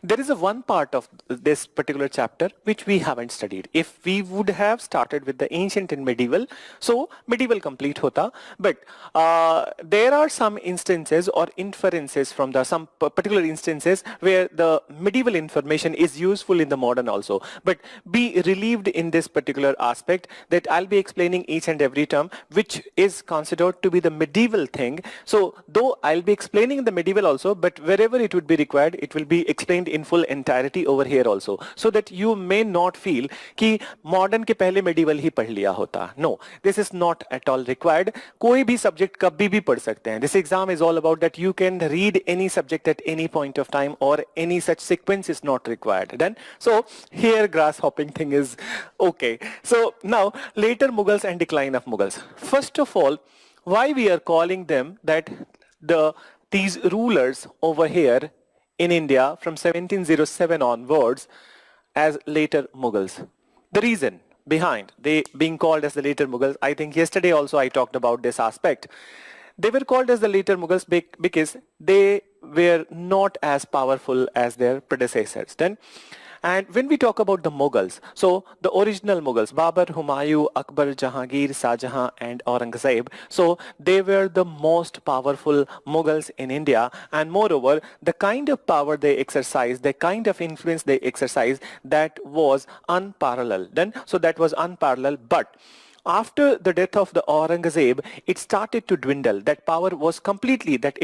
there is one part of this particular chapter which we haven't studied. If we would have started with the ancient and medieval, so medieval complete hota, but there are some instances or inferences from some particular instances where the medieval information is useful in the modern also. But be relieved in this particular aspect that I'll be explaining each and every term which is considered to be the medieval thing. So though I'll be explaining the medieval also, but wherever it would be required, it will be explained in full entirety over here also, so that you may not feel कि modern के पहले medieval ही पढ़ लिया होता. No, this is not at all required. कोई भी subject कभी भी पढ़ सकते हैं. This exam is all about that you can read any subject at any point of time, or any such sequence is not required. Then, so here grasshopping thing is okay. So now later Mughals and decline of Mughals. First of all, why we are calling them that these rulers over here in India from 1707 onwards as later Mughals. The reason behind they being called as the later Mughals, I think yesterday also I talked about this aspect. They were called as the later Mughals because they were not as powerful as their predecessors. Then, and when we talk about the Mughals, so the original Mughals, Babur, Humayun, Akbar, Jahangir, Shahjahan and Aurangzeb, so they were the most powerful Mughals in India, and moreover, the kind of power they exercised, the kind of influence they exercised, that was unparalleled. Then, so that was unparalleled, but after the death of the Aurangzeb, it started to dwindle. That power was completely, that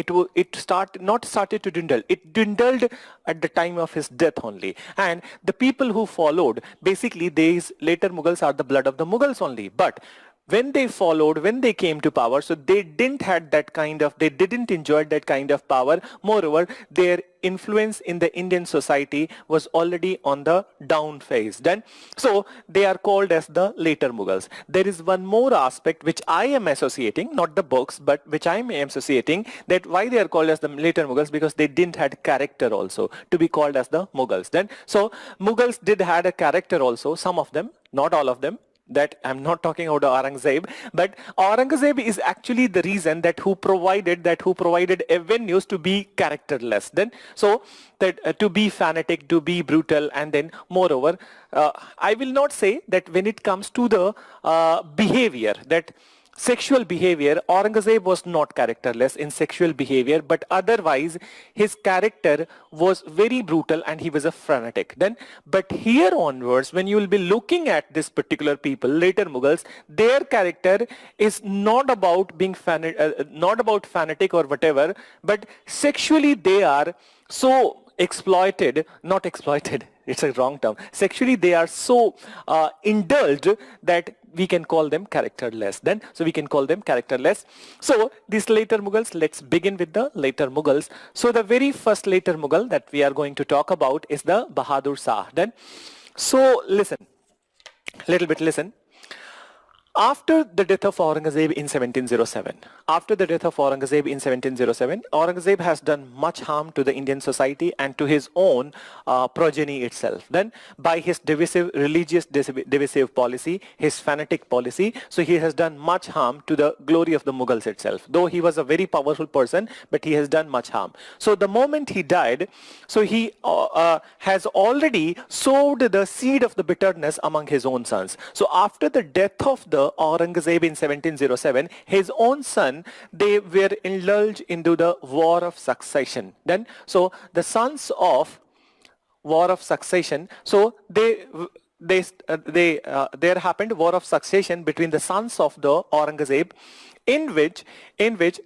not started to dwindle. It dwindled at the time of his death only. And the people who followed, basically these later Mughals are the blood of the Mughals only. But when they followed, when they came to power, so they didn't enjoy that kind of power. Moreover, their influence in the Indian society was already on the down phase. Then, so they are called as the later Mughals. There is one more aspect which I am associating, not the books, but which I am associating, that why they are called as the later Mughals, because they didn't had character also to be called as the Mughals. Then, so Mughals did had a character also, some of them, not all of them. That I'm not talking about Aurangzeb, but Aurangzeb is actually the reason that who provided avenues to be characterless. Then, so that to be fanatic, to be brutal, and then moreover, I will not say that when it comes to the behavior, that sexual behavior, Aurangzeb was not characterless in sexual behavior, but otherwise his character was very brutal and he was a fanatic. Then, but here onwards, when you will be looking at this particular people, later Mughals, their character is not about being not about fanatic or whatever, but sexually they are so not exploited, it's a wrong term. Sexually they are so indulged that we can call them characterless. Then, so we can call them characterless. So these later Mughals, let's begin with the later Mughals. So the very first later Mughal that we are going to talk about is the Bahadur Shah. Then, so listen, listen. After the death of Aurangzeb in 1707, Aurangzeb has done much harm to the Indian society and to his own progeny itself. Then, by his divisive policy, his fanatic policy, so he has done much harm to the glory of the Mughals itself. Though he was a very powerful person, but he has done much harm. So the moment he died, so he has already sowed the seed of the bitterness among his own sons. So after the death of the Aurangzeb in 1707, his own son, they were indulged into the war of succession. Then, so the sons of war of succession, so there happened war of succession between the sons of the Aurangzeb, in which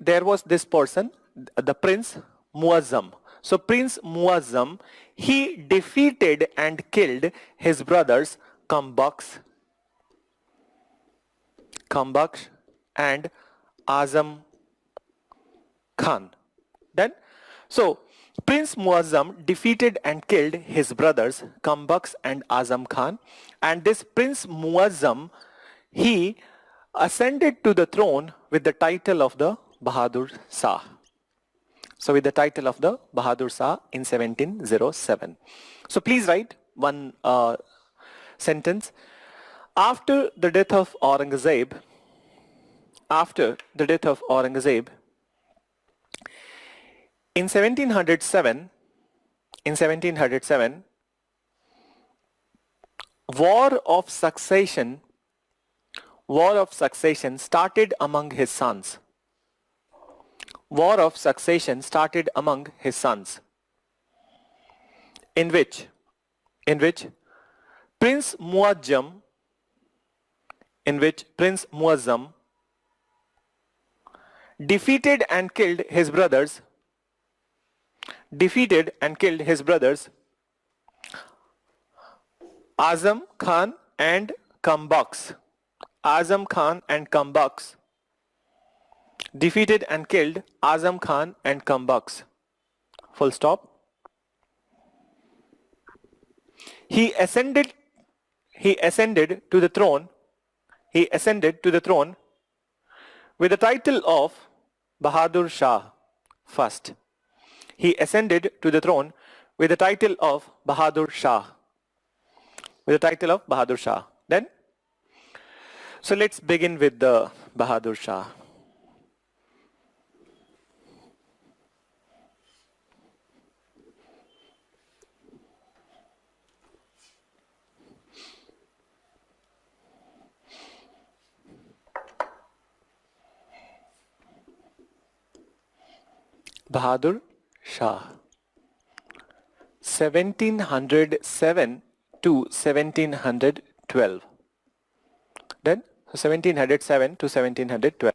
there was this person, the Prince Muazzam. So Prince Muazzam, he defeated and killed his brothers Kambaksh and Azam Khan. Then, so Prince Muazzam defeated and killed his brothers Kambaksh and Azam Khan, and this Prince Muazzam, he ascended to the throne with the title of the Bahadur Shah. So with the title of the Bahadur Shah in 1707. So please write one sentence. After the death of Aurangzeb, in 1707, war of succession started among his sons. War of succession started among his sons, in which Prince Muazzam defeated and killed his brothers Azam Khan and Kambuks. Azam Khan and Kambuks. Defeated and killed Azam Khan and Kambuks. Full stop. He ascended to the throne. He ascended to the throne with the title of Bahadur Shah first. He ascended to the throne with the title of Bahadur Shah. With the title of Bahadur Shah. Then, so let's begin with the Bahadur Shah. Bahadur Shah, 1707 to 1712. Then 1707 to 1712.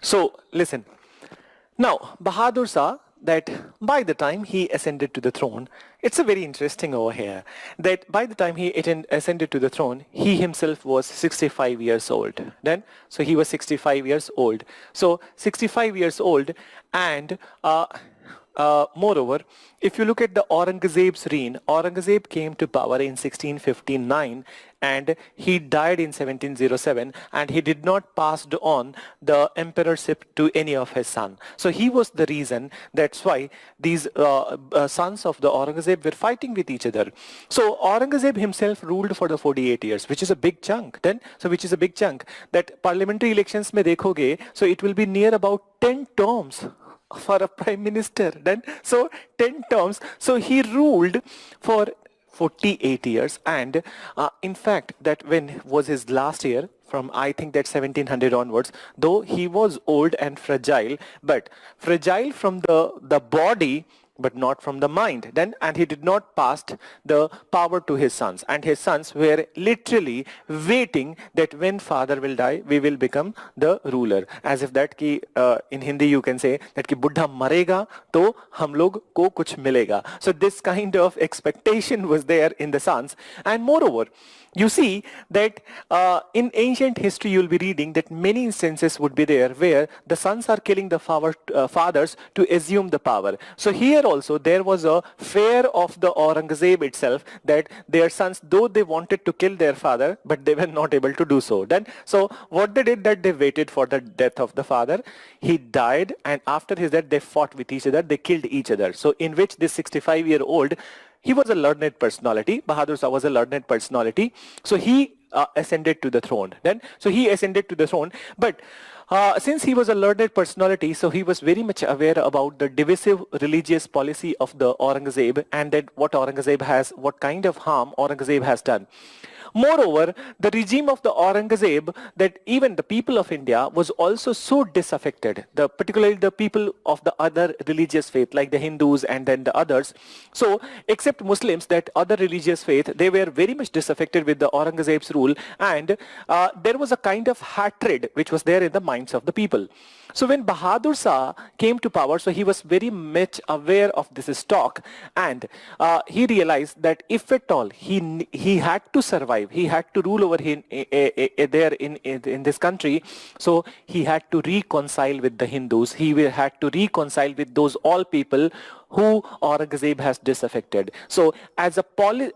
So listen. Now Bahadur Shah, that by the time he ascended to the throne, it's a very interesting over here that by the time he ascended to the throne, he himself was 65 years old. Then, so he was 65 years old. So 65 years old, and moreover, if you look at the Aurangzeb's reign, Aurangzeb came to power in 1659 and he died in 1707, and he did not pass on the emperorship to any of his sons. So he was the reason. That's why these sons of the Aurangzeb were fighting with each other. So Aurangzeb himself ruled for the 48 years, which is a big chunk. Then, so which is a big chunk. That parliamentary elections mein dekhoge, so it will be near about 10 terms for a prime minister. Then, so 10 terms. So he ruled for 48 years, and in fact that when was his last year, from I think that 1700 onwards, though he was old and fragile, but fragile from the body but not from the mind. Then, and he did not pass the power to his sons, and his sons were literally waiting that when father will die, we will become the ruler. As if that ki in Hindi you can say that ki buddha marega to hum log ko kuch milega. So this kind of expectation was there in the sons, and moreover, you see that in ancient history you will be reading that many instances would be there where the sons are killing the fathers to assume the power. So here also there was a fear of the Aurangzeb itself, that their sons, though they wanted to kill their father, but they were not able to do so. Then, so what they did, that they waited for the death of the father. He died, and after his death they fought with each other, they killed each other. So in which this 65-year-old, he was a learned personality. Bahadur Shah was a learned personality. So he ascended to the throne. Then, so he ascended to the throne. But since he was a learned personality, so he was very much aware about the divisive religious policy of the Aurangzeb, and that what Aurangzeb has, what kind of harm Aurangzeb has done. Moreover, the regime of the Aurangzeb, that even the people of India was also so disaffected, particularly the people of the other religious faith, like the Hindus and then the others. So, except Muslims, that other religious faith, they were very much disaffected with the Aurangzeb's rule, and there was a kind of hatred which was there in the minds of the people. So when Bahadur Shah came to power, so he was very much aware of this stock, and he realized that if at all he had to survive, he had to rule over there in this country, so he had to reconcile with the Hindus. He had to reconcile with those all people who Aurangzeb has disaffected. So as a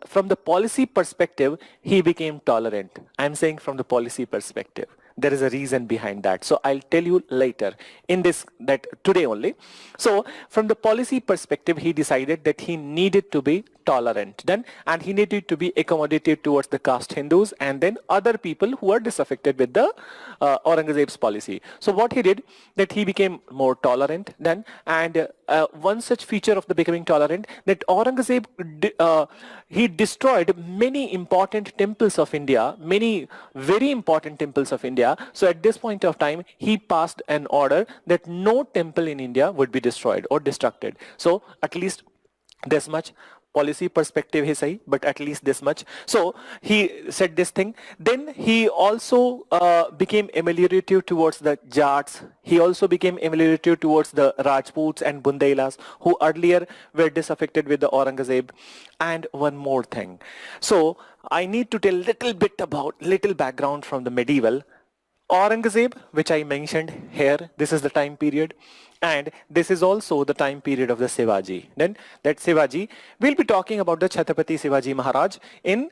from the policy perspective, he became tolerant. I'm saying from the policy perspective. There is a reason behind that. So I'll tell you later in this, that today only. So from the policy perspective, he decided that he needed to be tolerant then, and he needed to be accommodative towards the caste Hindus and then other people who are disaffected with the Aurangzeb's policy. So what he did, that he became more tolerant then, and one such feature of the becoming tolerant, that Aurangzeb he destroyed many important temples of India, many very important temples of India. So at this point of time, he passed an order that no temple in India would be destroyed or destructed. So at least this much policy perspective he say, but at least this much. So he said this thing. Then he also became ameliorative towards the Jats. He also became ameliorative towards the Rajputs and Bundelas, who earlier were disaffected with the Aurangzeb. And one more thing. So I need to tell little background from the medieval. Aurangzeb, which I mentioned here, this is the time period, and this is also the time period of the Shivaji. Then that Shivaji, we'll be talking about the Chhatrapati Shivaji Maharaj in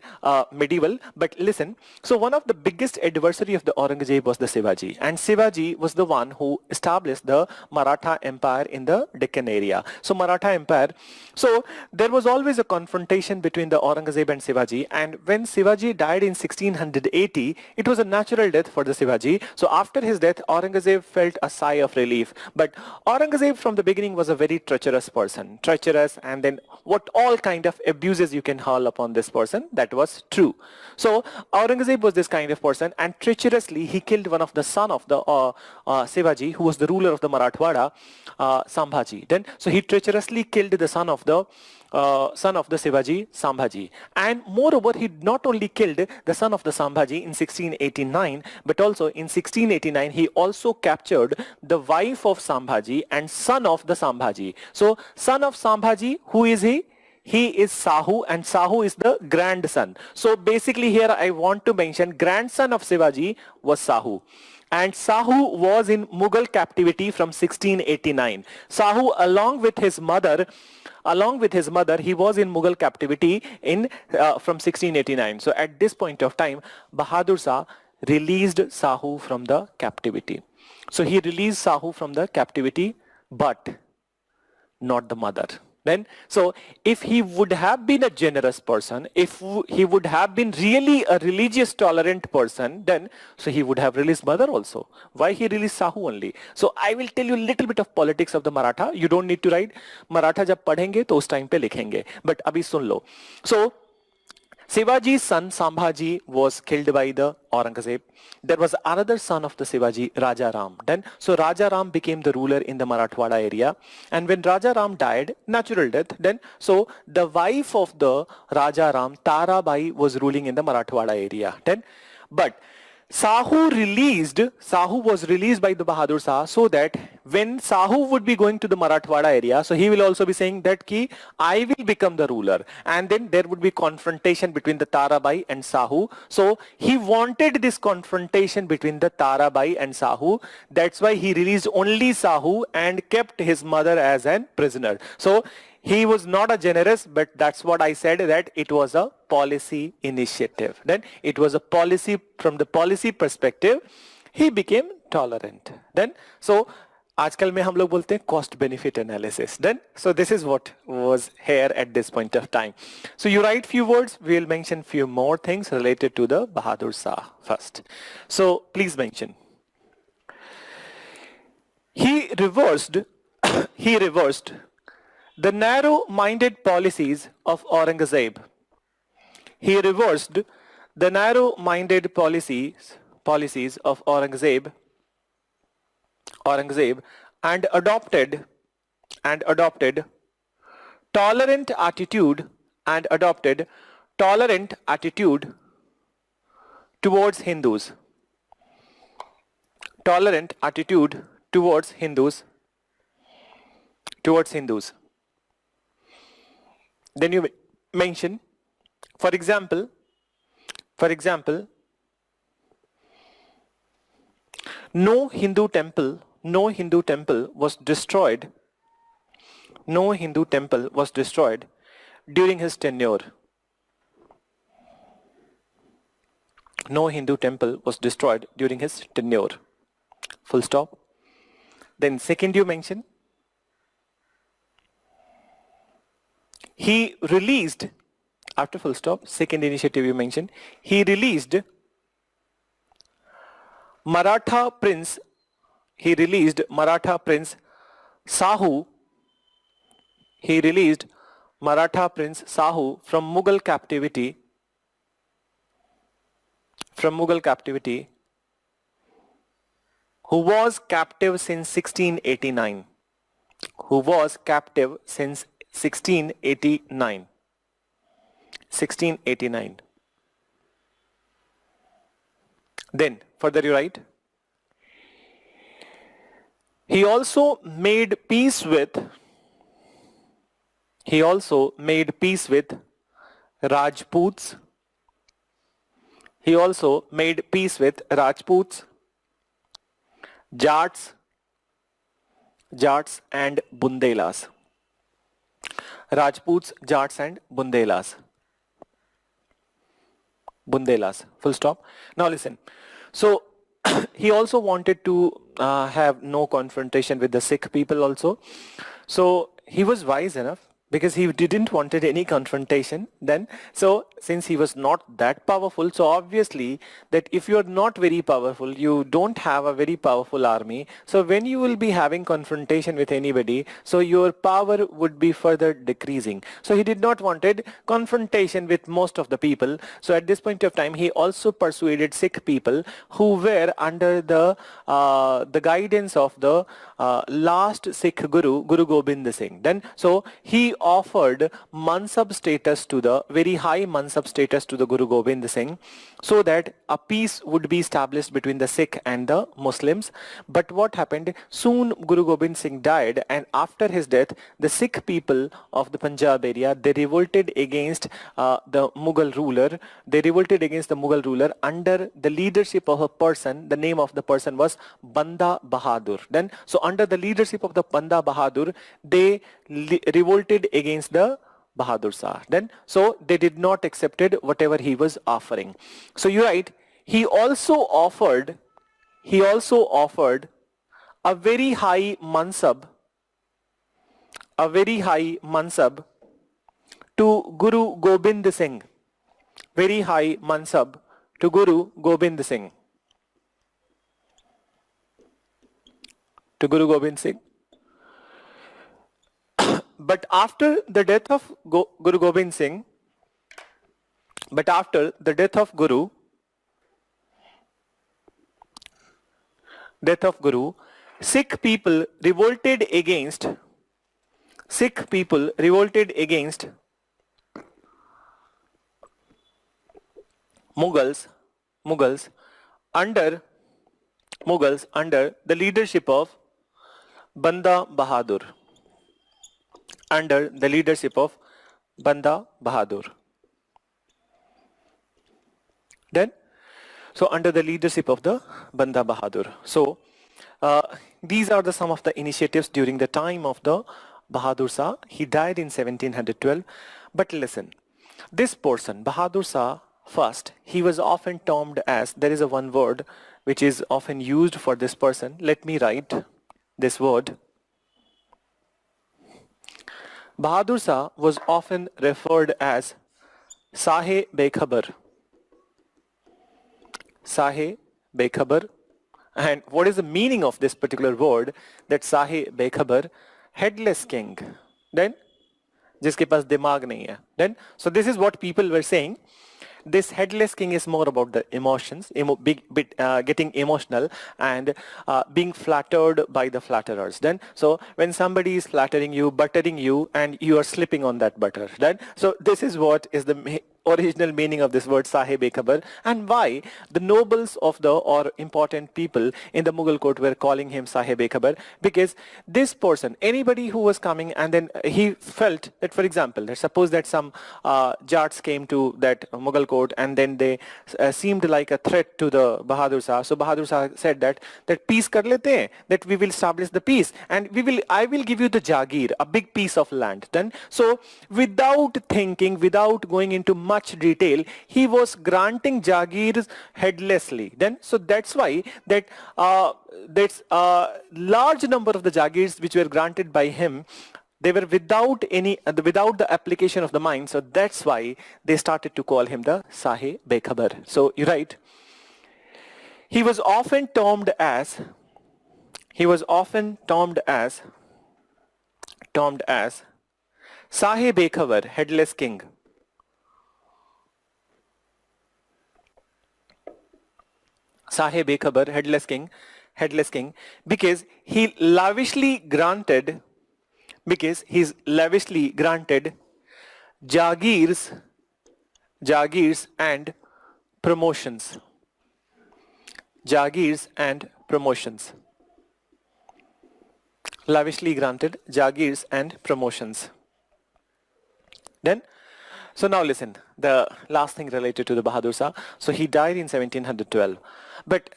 medieval, but listen, so one of the biggest adversary of the Aurangzeb was the Shivaji, and Shivaji was the one who established the Maratha Empire in the Deccan area. So Maratha Empire, so there was always a confrontation between the Aurangzeb and Shivaji, and when Shivaji died in 1680, it was a natural death for the Shivaji. So after his death, Aurangzeb felt a sigh of relief. But Aurangzeb from the beginning was a very treacherous person. Treacherous, and then what all kind of abuses you can hurl upon this person, that was true. So Aurangzeb was this kind of person, and treacherously he killed one of the son of the Shivaji, who was the ruler of the Marathwada, Sambhaji. Then so he treacherously killed the son of the Shivaji, Sambhaji. And moreover, he not only killed the son of the Sambhaji in 1689, but also in 1689, he also captured the wife of Sambhaji and son of the Sambhaji. So, son of Sambhaji, who is he? He is Sahu, and Sahu is the grandson. So basically here I want to mention grandson of Shivaji was Sahu. And Sahu was in Mughal captivity from 1689. Sahu along with his mother, he was in Mughal captivity from 1689. So at this point of time, Bahadur Shah released Sahu from the captivity. So he released Sahu from the captivity, but not the mother. Then, so if he would have been a generous person, if he would have been really a religious tolerant person, then so he would have released mother also. Why he released Sahu only? So I will tell you a little bit of politics of the Maratha. You don't need to write. Maratha जब पढ़ेंगे तो उस time पे लिखेंगे. But अभी सुन लो. So Shivaji's son Sambhaji was killed by the Aurangzeb. There was another son of the Shivaji, Raja Ram. Then, so Raja Ram became the ruler in the Marathwada area. And when Raja Ram died, natural death, then, so the wife of the Raja Ram, Tara Bai, was ruling in the Marathwada area. Then, but Sahu was released by the Bahadur Shah, so that when Sahu would be going to the Marathwada area, so he will also be saying that ki I will become the ruler, and then there would be confrontation between the Tarabai and Sahu. So he wanted this confrontation between the Tarabai and Sahu. That's why he released only Sahu and kept his mother as a prisoner. So he was not a generous, but that's what I said, that it was a policy initiative. Then it was a policy, from the policy perspective, he became tolerant. Then, so आजकल में हम लोग बोलते हैं cost benefit analysis. Then, so this is what was here at this point of time. So you write few words, we will mention few more things related to the Bahadur Shah first. So please mention. He reversed the narrow-minded policies of Aurangzeb. He reversed the narrow-minded policies of Aurangzeb and adopted tolerant attitude towards Hindus. Tolerant attitude towards Hindus. Then you mention, for example, no Hindu temple was destroyed. No Hindu temple was destroyed during his tenure. No Hindu temple was destroyed during his tenure. Full stop. Then second you mention, he released, after full stop, second initiative you mentioned, he released Maratha Prince Sahu. He released Maratha Prince Sahu from Mughal captivity. Who was captive since 1689. 1689. Then further you write, he also made peace with Rajputs. He also made peace with Rajputs, Jats and Bundelas. Rajputs, Jats and Bundelas. Full stop. Now listen. So he also wanted to have no confrontation with the Sikh people also. So he was wise enough, because he didn't wanted any confrontation then. So since he was not that powerful, so obviously that if you are not very powerful, you don't have a very powerful army, so when you will be having confrontation with anybody, so your power would be further decreasing. So he did not wanted confrontation with most of the people. So at this point of time, he also persuaded Sikh people who were under the guidance of the last Sikh Guru Gobind Singh. Then so he offered Mansab status to the very high Mansab status to the Guru Gobind Singh, so that a peace would be established between the Sikh and the Muslims. But what happened? Soon Guru Gobind Singh died, and after his death, the Sikh people of the Punjab area, they revolted against the Mughal ruler. They revolted against the Mughal ruler under the leadership of a person. The name of the person was Banda Bahadur. Then so under the leadership of the Banda Bahadur, they revolted against the Bahadur Shah. Then so they did not accepted whatever he was offering. So you write, he also offered a very high mansab to Guru Gobind Singh. Very high mansab to Guru Gobind Singh. To Guru Gobind Singh. But after the death of Guru Gobind Singh, Sikh people revolted against Mughals under the leadership of Banda Bahadur. Under the leadership of Banda Bahadur. Then, so under the leadership of the Banda Bahadur. So, these are some of the initiatives during the time of the Bahadur Shah. He died in 1712. But listen, this person, Bahadur Shah, first, he was often termed as, there is a one word which is often used for this person. Let me write this word. Bahadur Shah was often referred as Sahe Bekhabar. Sahe Bekhabar. And what is the meaning of this particular word? That Sahe Bekhabar? Headless king. Then, jiske paas dimag nahi hai. Then, so this is what people were saying. This headless king is more about the emotions, getting emotional and being flattered by the flatterers. Then, so when somebody is flattering you, buttering you, and you are slipping on that butter. Then, so this is what is the original meaning of this word Sahib Ekhabar, and why the nobles of the or important people in the Mughal court were calling him Sahib Ekhabar, because this person, anybody who was coming and then he felt that, for example, let's suppose that some Jats came to that Mughal court and then they seemed like a threat to the Bahadur Shah. So Bahadur Shah said that peace kar lete hain, that we will establish the peace and I will give you the Jagir, a big piece of land. Then so without thinking, without going into much detail, he was granting Jagirs headlessly. Then so that's why that that's a large number of the Jagirs which were granted by him, they were without the application of the mind. So that's why they started to call him the Sahe Bekhabar. So you write, he was often termed as Sahe Bekhabar, headless king. Sahe Bekhabar, headless king, because he lavishly granted Jagirs Jagirs and promotions. Jagirs and promotions. Lavishly granted Jagirs and promotions. Then, so now listen, the last thing related to the Bahadur Shah. So he died in 1712. But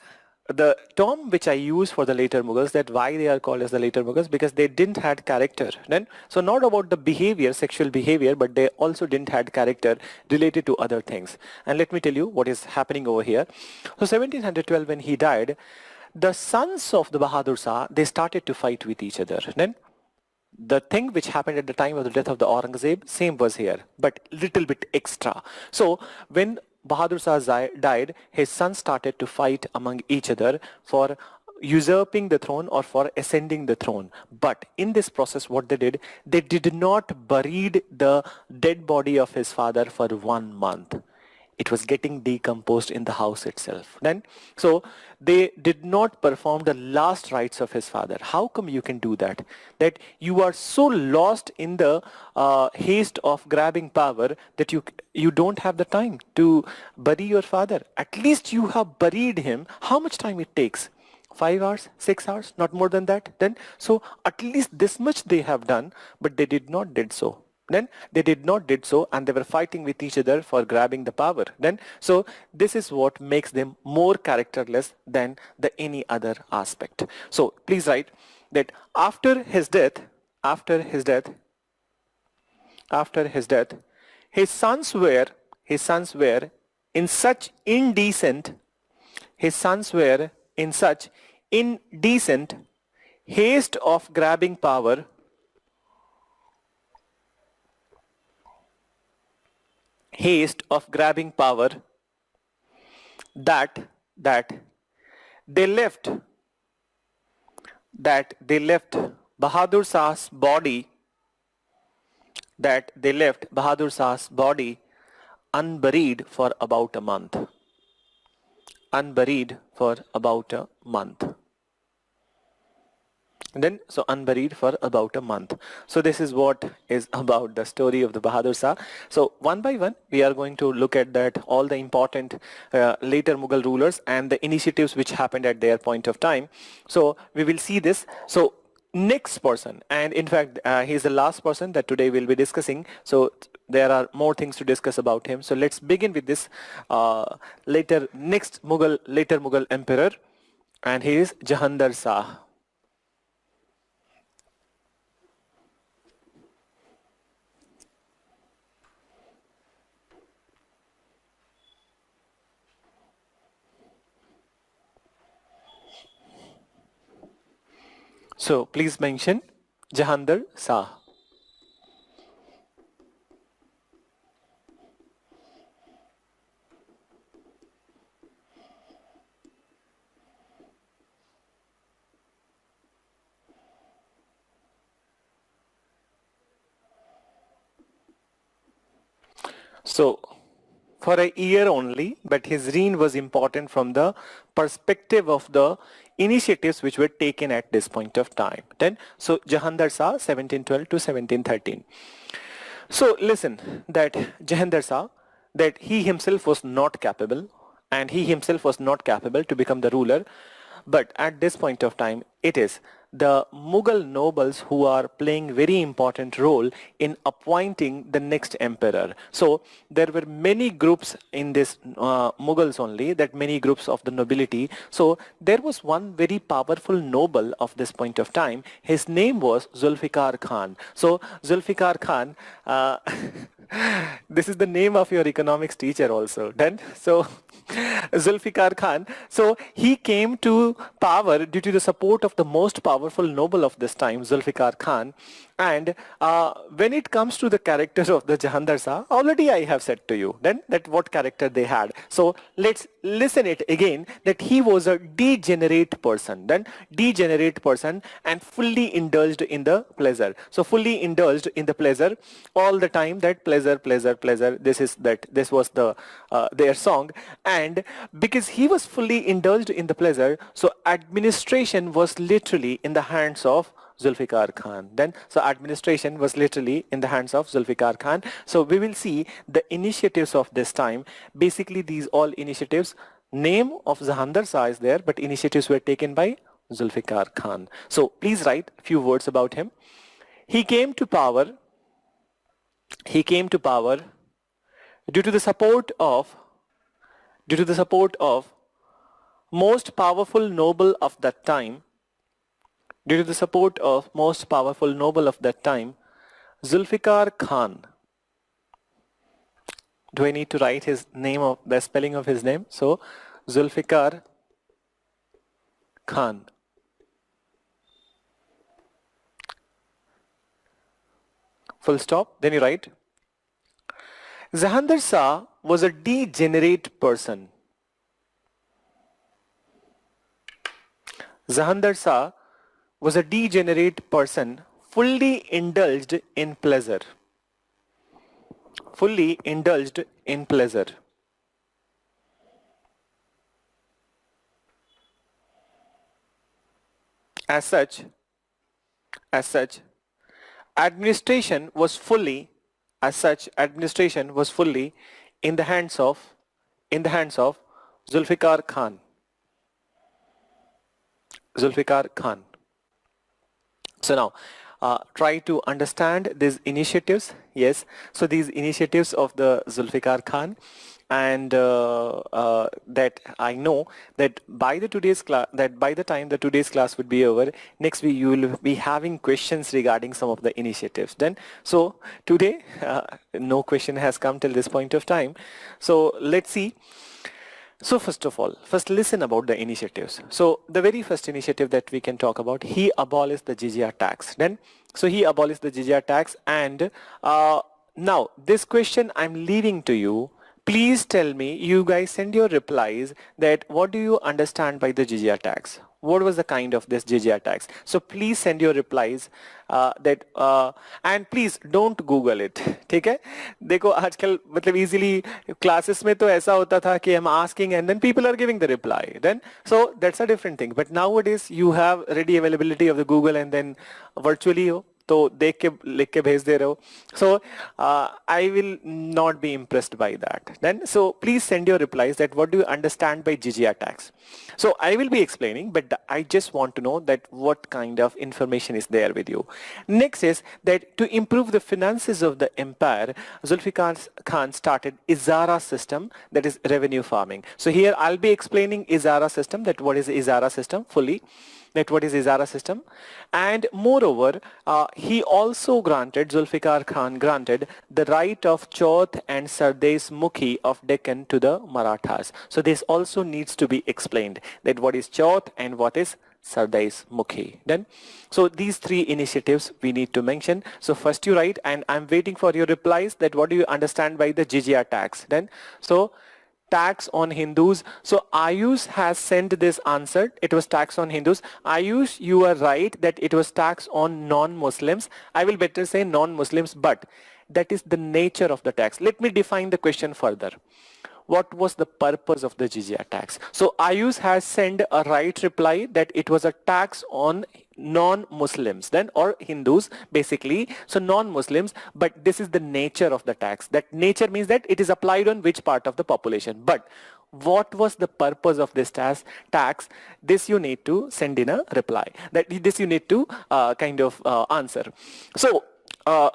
the term which I use for the later Mughals, that why they are called as the later Mughals, because they didn't had character. Then, so not about the behavior, sexual behavior, but they also didn't had character related to other things. And let me tell you what is happening over here. So 1712 when he died, the sons of the Bahadur Shah, they started to fight with each other. Then the thing which happened at the time of the death of the Aurangzeb, same was here, but little bit extra. So when Bahadur Shah died, his sons started to fight among each other for usurping the throne or for ascending the throne. But in this process, what they did not buried the dead body of his father for 1 month. It was getting decomposed in the house itself. Then, so they did not perform the last rites of his father. How come you can do that? That you are so lost in the haste of grabbing power that you don't have the time to bury your father. At least you have buried him. How much time it takes? 5 hours, 6 hours, not more than that. Then, so at least this much they have done, but they did not did so. Then they did not did so, and they were fighting with each other for grabbing the power. Then, so this is what makes them more characterless than the any other aspect. So please write that after his death, his sons were in such indecent, haste of grabbing power, that they left Bahadur Shah's body, unburied for about a month. Then, so unburied for about a month. So this is what is about the story of the Bahadur Shah. So one by one, we are going to look at that all the important later Mughal rulers and the initiatives which happened at their point of time. So we will see this. So next person, and in fact, he is the last person that today we'll be discussing. So there are more things to discuss about him. So let's begin with this later Mughal emperor, and he is Jahandar Shah. So please mention Jahandar Shah. So for a year only, but his reign was important from the perspective of the initiatives which were taken at this point of time. Then, so Jahandar Shah 1712 to 1713. So listen, that Jahandar Shah, that he himself was not capable, and he himself was not capable to become the ruler. But at this point of time, it is the Mughal nobles who are playing very important role in appointing the next emperor. So there were many groups in this Mughals only, that many groups of the nobility. So there was one very powerful noble of this point of time. His name was Zulfikar Khan. So Zulfikar Khan, this is the name of your economics teacher also. Then, so Zulfikar Khan, so he came to power due to the support of the most powerful noble of this time, Zulfikar Khan. And when it comes to the character of the Jahandar Shah, already I have said to you then that what character they had. So let's listen it again, that he was a degenerate person, and fully indulged in the pleasure. So fully indulged in the pleasure all the time, that pleasure. This was the their song. And because he was fully indulged in the pleasure, so administration was literally in the hands of Zulfikar Khan. Then, so administration was literally in the hands of Zulfikar Khan. So we will see the initiatives of this time. Basically, these all initiatives, name of Jahandar Shah is there, but initiatives were taken by Zulfikar Khan. So please write a few words about him. He came to power. He came to power due to the support of most powerful noble of that time, due to the support of most powerful noble of that time, Zulfikar Khan. Do I need to write his name, of the spelling of his name? So Zulfikar Khan. Full stop. Then you write, Jahandar Shah was a degenerate person. Jahandar Shah was a degenerate person, fully indulged in pleasure. Fully indulged in pleasure. As such, administration was fully in the hands of Zulfikar Khan. Zulfikar Khan. So now, try to understand these initiatives. Yes, so these initiatives of the Zulfikar Khan, and that I know that by the time the today's class would be over, next week you will be having questions regarding some of the initiatives. Then, so today no question has come till this point of time. So let's see. So first of all, first listen about the initiatives. So the very first initiative that we can talk about, he abolished the jizya tax. Then, so he abolished the jizya tax, and now this question I'm leaving to you. Please tell me, you guys send your replies that what do you understand by the jizya tax? What was the kind of this jizya tax? So please send your replies and please don't Google it. ठीक है? देखो आजकल मतलब easily classes में तो ऐसा होता था कि हम asking and then people are giving the reply. Then so that's a different thing. But nowadays you have ready availability of the Google and then virtually हो तो देख के लिख के भेज दे रहे हो. So I will not be impressed by that. Then so please send your replies that what do you understand by jizya tax. So I will be explaining, but I just want to know that what kind of information is there with you. Next is that to improve the finances of the empire, Zulfikar Khan started Izara system, that is revenue farming. So here I'll be explaining Izara system, that what is Izara system fully. That what is Izara system, and moreover he also granted, Zulfikar Khan granted the right of Chauth and Sardes Mukhi of Deccan to the Marathas. So this also needs to be explained, that what is Chauth and what is Sardes Mukhi. Then so these three initiatives we need to mention. So first you write, and I'm waiting for your replies, that what do you understand by the jizya tax. Then so tax on Hindus. So Ayush has sent this answer. It was tax on Hindus. Ayush, you are right that it was tax on non-Muslims. I will better say non-Muslims, but that is the nature of the tax. Let me define the question further. What was the purpose of the jizya tax? So Ayush has sent a right reply that it was a tax on non-Muslims then, or Hindus basically, so non-Muslims, but this is the nature of the tax. That nature means that it is applied on which part of the population. But what was the purpose of this tax? This you need to send in a reply. That this you need to answer. So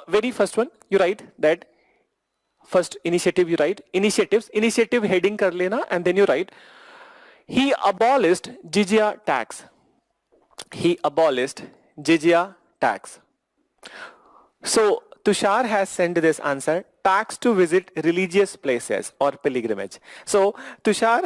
very first one, you write that first initiative, you write initiative heading kar lena, and then you write he abolished jizya tax. He abolished jizya tax. So Tushar has sent this answer, tax to visit religious places or pilgrimage. So Tushar,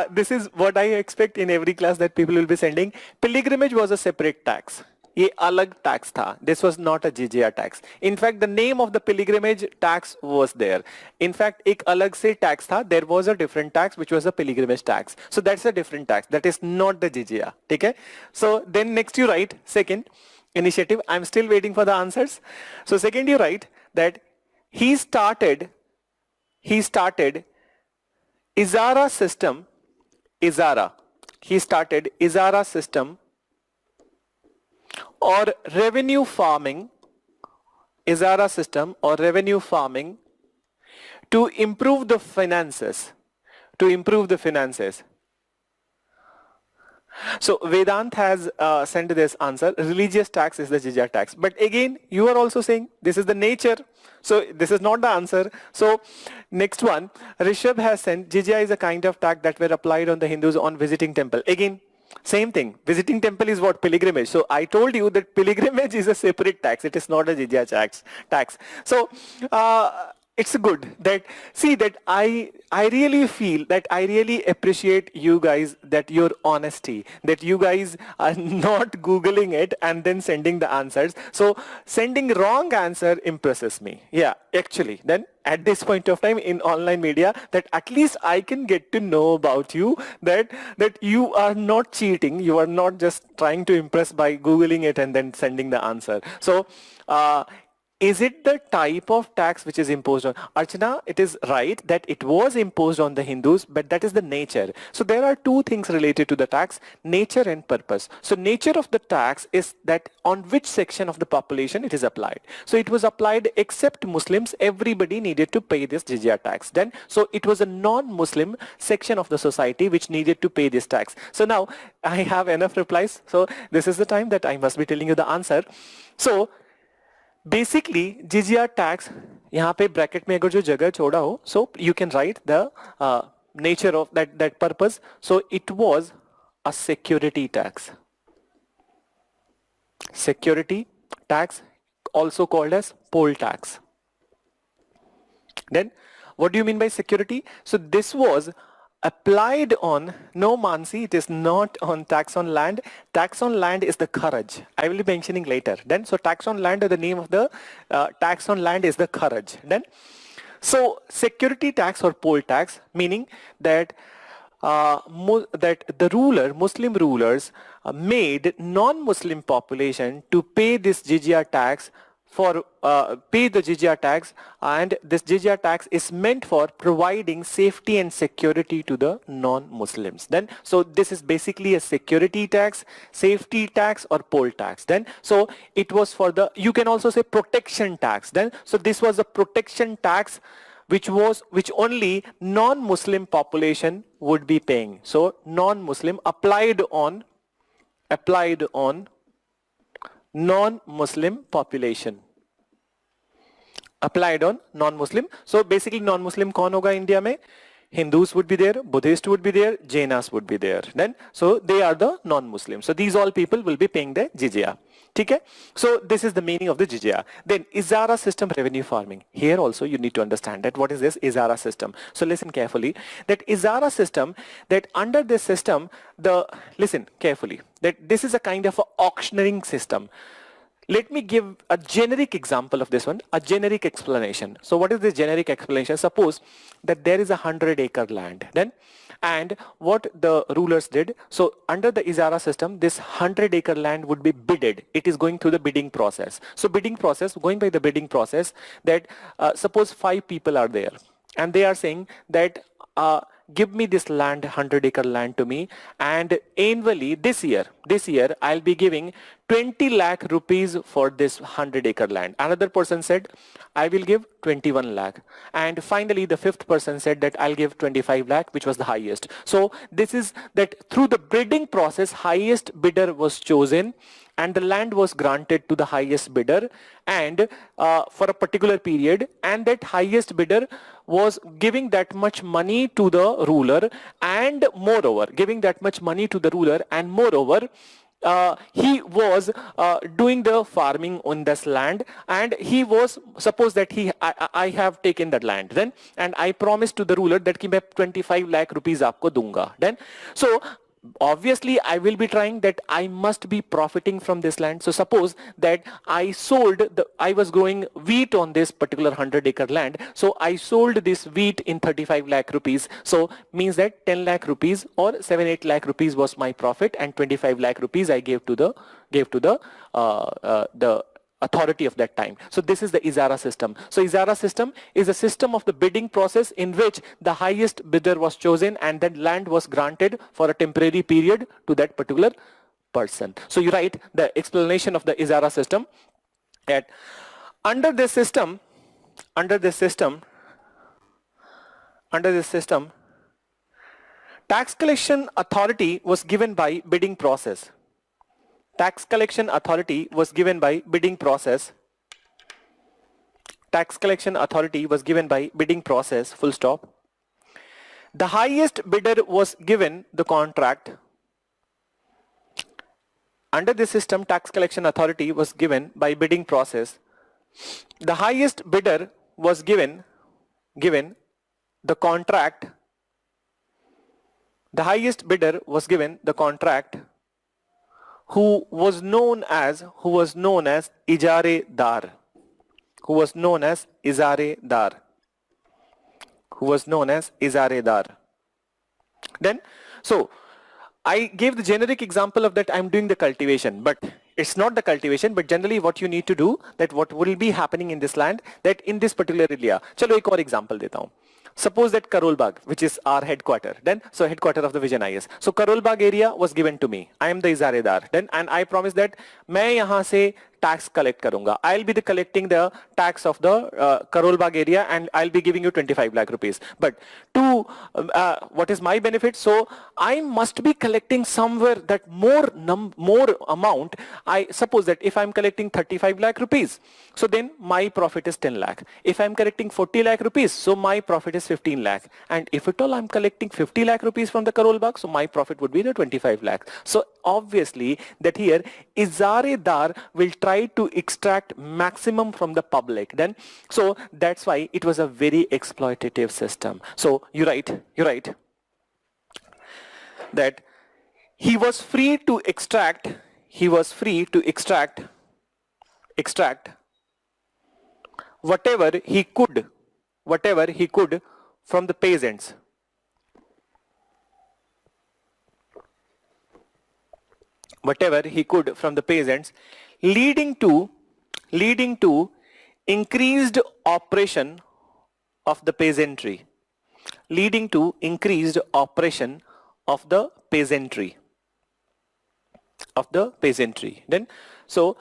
this is what I expect in every class that people will be sending. Pilgrimage was a separate tax. ये अलग tax था. This was not a jizya tax. In fact, the name of the pilgrimage tax was there. In fact, एक अलग से tax था. There was a different tax which was a pilgrimage tax. So that's a different tax. That is not the jizya. ठीक है? So then next you write second initiative. I'm still waiting for the answers. So second you write that he started Izara system. Izara. He started Izara system or revenue farming, Izara system or revenue farming to improve the finances, to improve the finances. So Vedant has sent this answer, religious tax is the jizya tax. But again, you are also saying this is the nature. So this is not the answer. So next one, Rishabh has sent, jizya is a kind of tax that were applied on the Hindus on visiting temple. Again, same thing. Visiting temple is what? Pilgrimage. So I told you that pilgrimage is a separate tax. It is not a jizya tax. So it's good that, see, that I really feel that I really appreciate you guys, that your honesty, that you guys are not Googling it and then sending the answers. So sending wrong answer impresses me. Yeah, actually, then at this point of time in online media, that at least I can get to know about you, that you are not cheating, you are not just trying to impress by Googling it and then sending the answer. So is it the type of tax which is imposed on? Archana, it is right that it was imposed on the Hindus, but that is the nature. So there are two things related to the tax, nature and purpose. So nature of the tax is that on which section of the population it is applied. So it was applied except Muslims, everybody needed to pay this jizya tax. Then, so it was a non-Muslim section of the society which needed to pay this tax. So now I have enough replies. So this is the time that I must be telling you the answer. So basically jizya tax, यहाँ पे bracket में अगर जो जगह छोड़ा हो, so you can write the nature of that purpose. So it was a security tax. Security tax, also called as poll tax. Then what do you mean by security? So this was applied on, no Mansi, it is not on tax on land. Tax on land is the kharaj. I will be mentioning later. Then, so tax on land, or the name of the tax on land is the kharaj. Then, so security tax or poll tax, meaning that that the ruler, Muslim rulers made non-Muslim population to pay this jizya tax for pay the jizya tax, and this jizya tax is meant for providing safety and security to the non-Muslims. Then, so this is basically a security tax, safety tax or poll tax. Then, so it was for the, you can also say protection tax. Then, so this was a protection tax which only non-Muslim population would be paying. So non-Muslim applied on non-Muslim population. Applied on non-Muslim. So basically non-Muslim kaun hoga India mein? Hindus would be there, Buddhists would be there, Jainas would be there. Then, so they are the non-Muslims. So these all people will be paying the jizya. Okay? So this is the meaning of the jizya. Then Izara system revenue farming. Here also you need to understand that what is this Izara system. So listen carefully. That Izara system, that under this system, listen carefully, that this is a kind of a auctioneering system. Let me give a generic example of this one, a generic explanation. So what is the generic explanation? Suppose that there is 100-acre land, then, and what the rulers did, so under the Izara system, this 100-acre land would be bidded. It is going through the bidding process. So bidding process, going by the bidding process, that suppose 5 people are there, and they are saying that give me this land, 100-acre land to me, and annually this year I'll be giving 20 lakh rupees for this 100-acre land. Another person said I will give 21 lakh, and finally the 5th person said that I'll give 25 lakh, which was the highest. So this is that through the bidding process, highest bidder was chosen and the land was granted to the highest bidder, and for a particular period, and that highest bidder was giving that much money to the ruler, and moreover he was doing the farming on this land, and he was, suppose that I have taken that land then, and I promised to the ruler that ki main 25 lakh rupees aapko dunga. Then, so obviously I will be trying that I must be profiting from this land. So suppose that I was growing wheat on this particular 100-acre land. So I sold this wheat in 35 lakh rupees. So means that 10 lakh rupees or 7-8 lakh rupees was my profit, and 25 lakh rupees I gave to the authority of that time. So this is the Izara system. So Izara system is a system of the bidding process in which the highest bidder was chosen and then land was granted for a temporary period to that particular person. So you write the explanation of the Izara system, that under this system, tax collection authority was given by bidding process. Tax collection authority was given by bidding process. Tax collection authority was given by bidding process, full stop. The highest bidder was given the contract. Under this system, tax collection authority was given by bidding process. The highest bidder was given the contract. The highest bidder was given the contract, who was known as Ijare-dar. Who was known as Izare-dar. Who was known as Izare-dar. Then, so I gave the generic example of that I'm doing the cultivation, but it's not the cultivation, but generally what you need to do, that what will be happening in this land, that in this particular area. चलो एक और example देता हूँ. Suppose that Karol Bagh, which is our headquarter, then so headquarter of the Vision IS. So Karol Bagh area was given to me. I am the Izaredar. Then and I promise that मैं यहाँ से tax collect करूँगा. I'll be collecting the tax of the Karol Bagh area, and I'll be giving you 25 lakh rupees. But to what is my benefit? So I must be collecting somewhere that more amount. I suppose that if I'm collecting 35 lakh rupees, so then my profit is 10 lakh. If I'm collecting 40 lakh rupees, so my profit is 15 lakh. And if at all I'm collecting 50 lakh rupees from the Karol Bagh, so my profit would be the 25 lakh. So obviously that here Izaredar will try to extract maximum from the public. Then so that's why it was a very exploitative system. So you write that he was free to extract whatever he could from the peasants. Whatever he could from the peasants, leading to increased oppression of the peasantry. Leading to increased oppression of the peasantry. Then so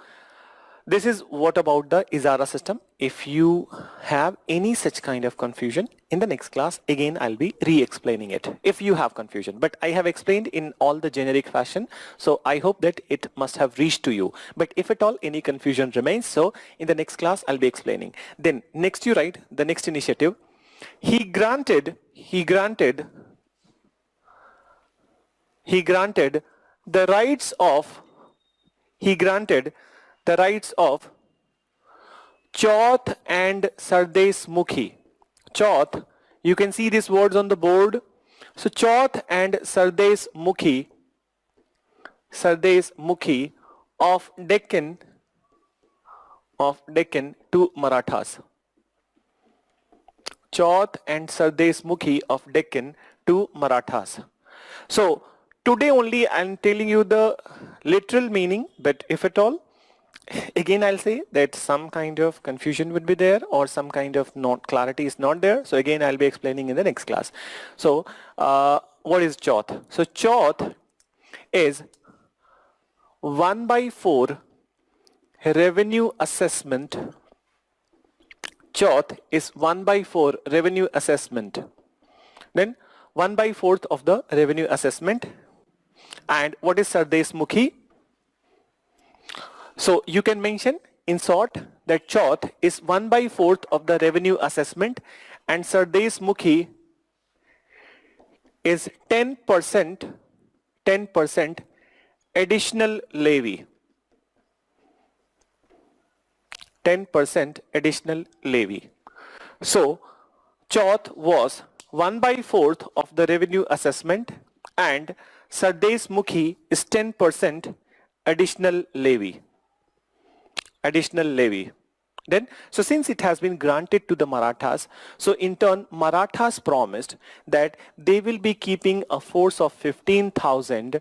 this is what about the Izara system. If you have any such kind of confusion, in the next class again I'll be re-explaining it if you have confusion, but I have explained in all the generic fashion, so I hope that it must have reached to you. But if at all any confusion remains, so in the next class I'll be explaining. Then next you write the next initiative. He granted the rights of Chauth and Sardes Mukhi. Chauth, you can see these words on the board. So Chauth and Sardes Mukhi of Deccan to Marathas. Chauth and Sardes Mukhi of Deccan to Marathas. So today only I'm telling you the literal meaning, but if at all, again I'll say that some kind of confusion would be there, or some kind of clarity is not there. So again I'll be explaining in the next class. So what is Chauth? So Chauth is 1/4 revenue assessment. Chauth is 1/4 revenue assessment. Then 1/4 of the revenue assessment. And what is Sardes Mukhi? So you can mention in short that Chauth is 1/4 of the revenue assessment, and Sardes Mukhi is 10% additional levy. 10% additional levy. So Chauth was 1/4 of the revenue assessment, and Sardes Mukhi is 10% additional levy. Then, so since it has been granted to the Marathas, so in turn Marathas promised that they will be keeping a force of 15,000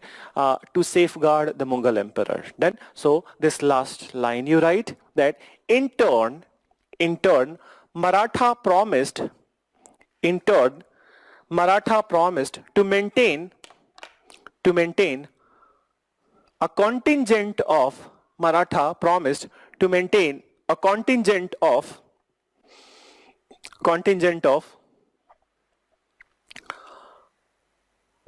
to safeguard the Mughal emperor. Then, so this last line you write that in turn Maratha promised to maintain a contingent of Maratha promised to maintain a contingent of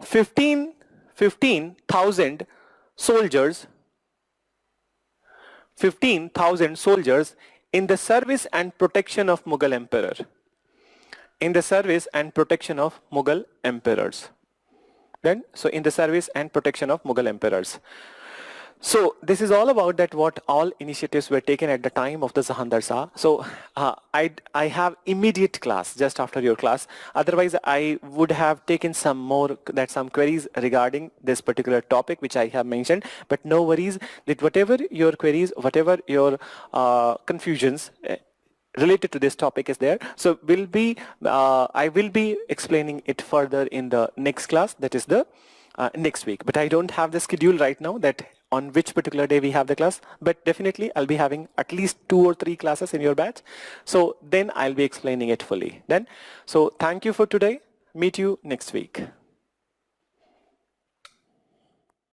15,000 soldiers 15,000 soldiers in the service and protection of Mughal emperor. In the service and protection of Mughal emperors. Then, so in the service and protection of Mughal emperors. So this is all about that what all initiatives were taken at the time of the Jahandar Shah. So I have immediate class just after your class. Otherwise I would have taken some queries regarding this particular topic which I have mentioned. But no worries, that whatever your queries, whatever your confusions related to this topic is there. So I will be explaining it further in the next class, that is the next week. But I don't have the schedule right now that on which particular day we have the class, but definitely I'll be having at least 2 or 3 classes in your batch. So then I'll be explaining it fully then. So thank you for today. Meet you next week.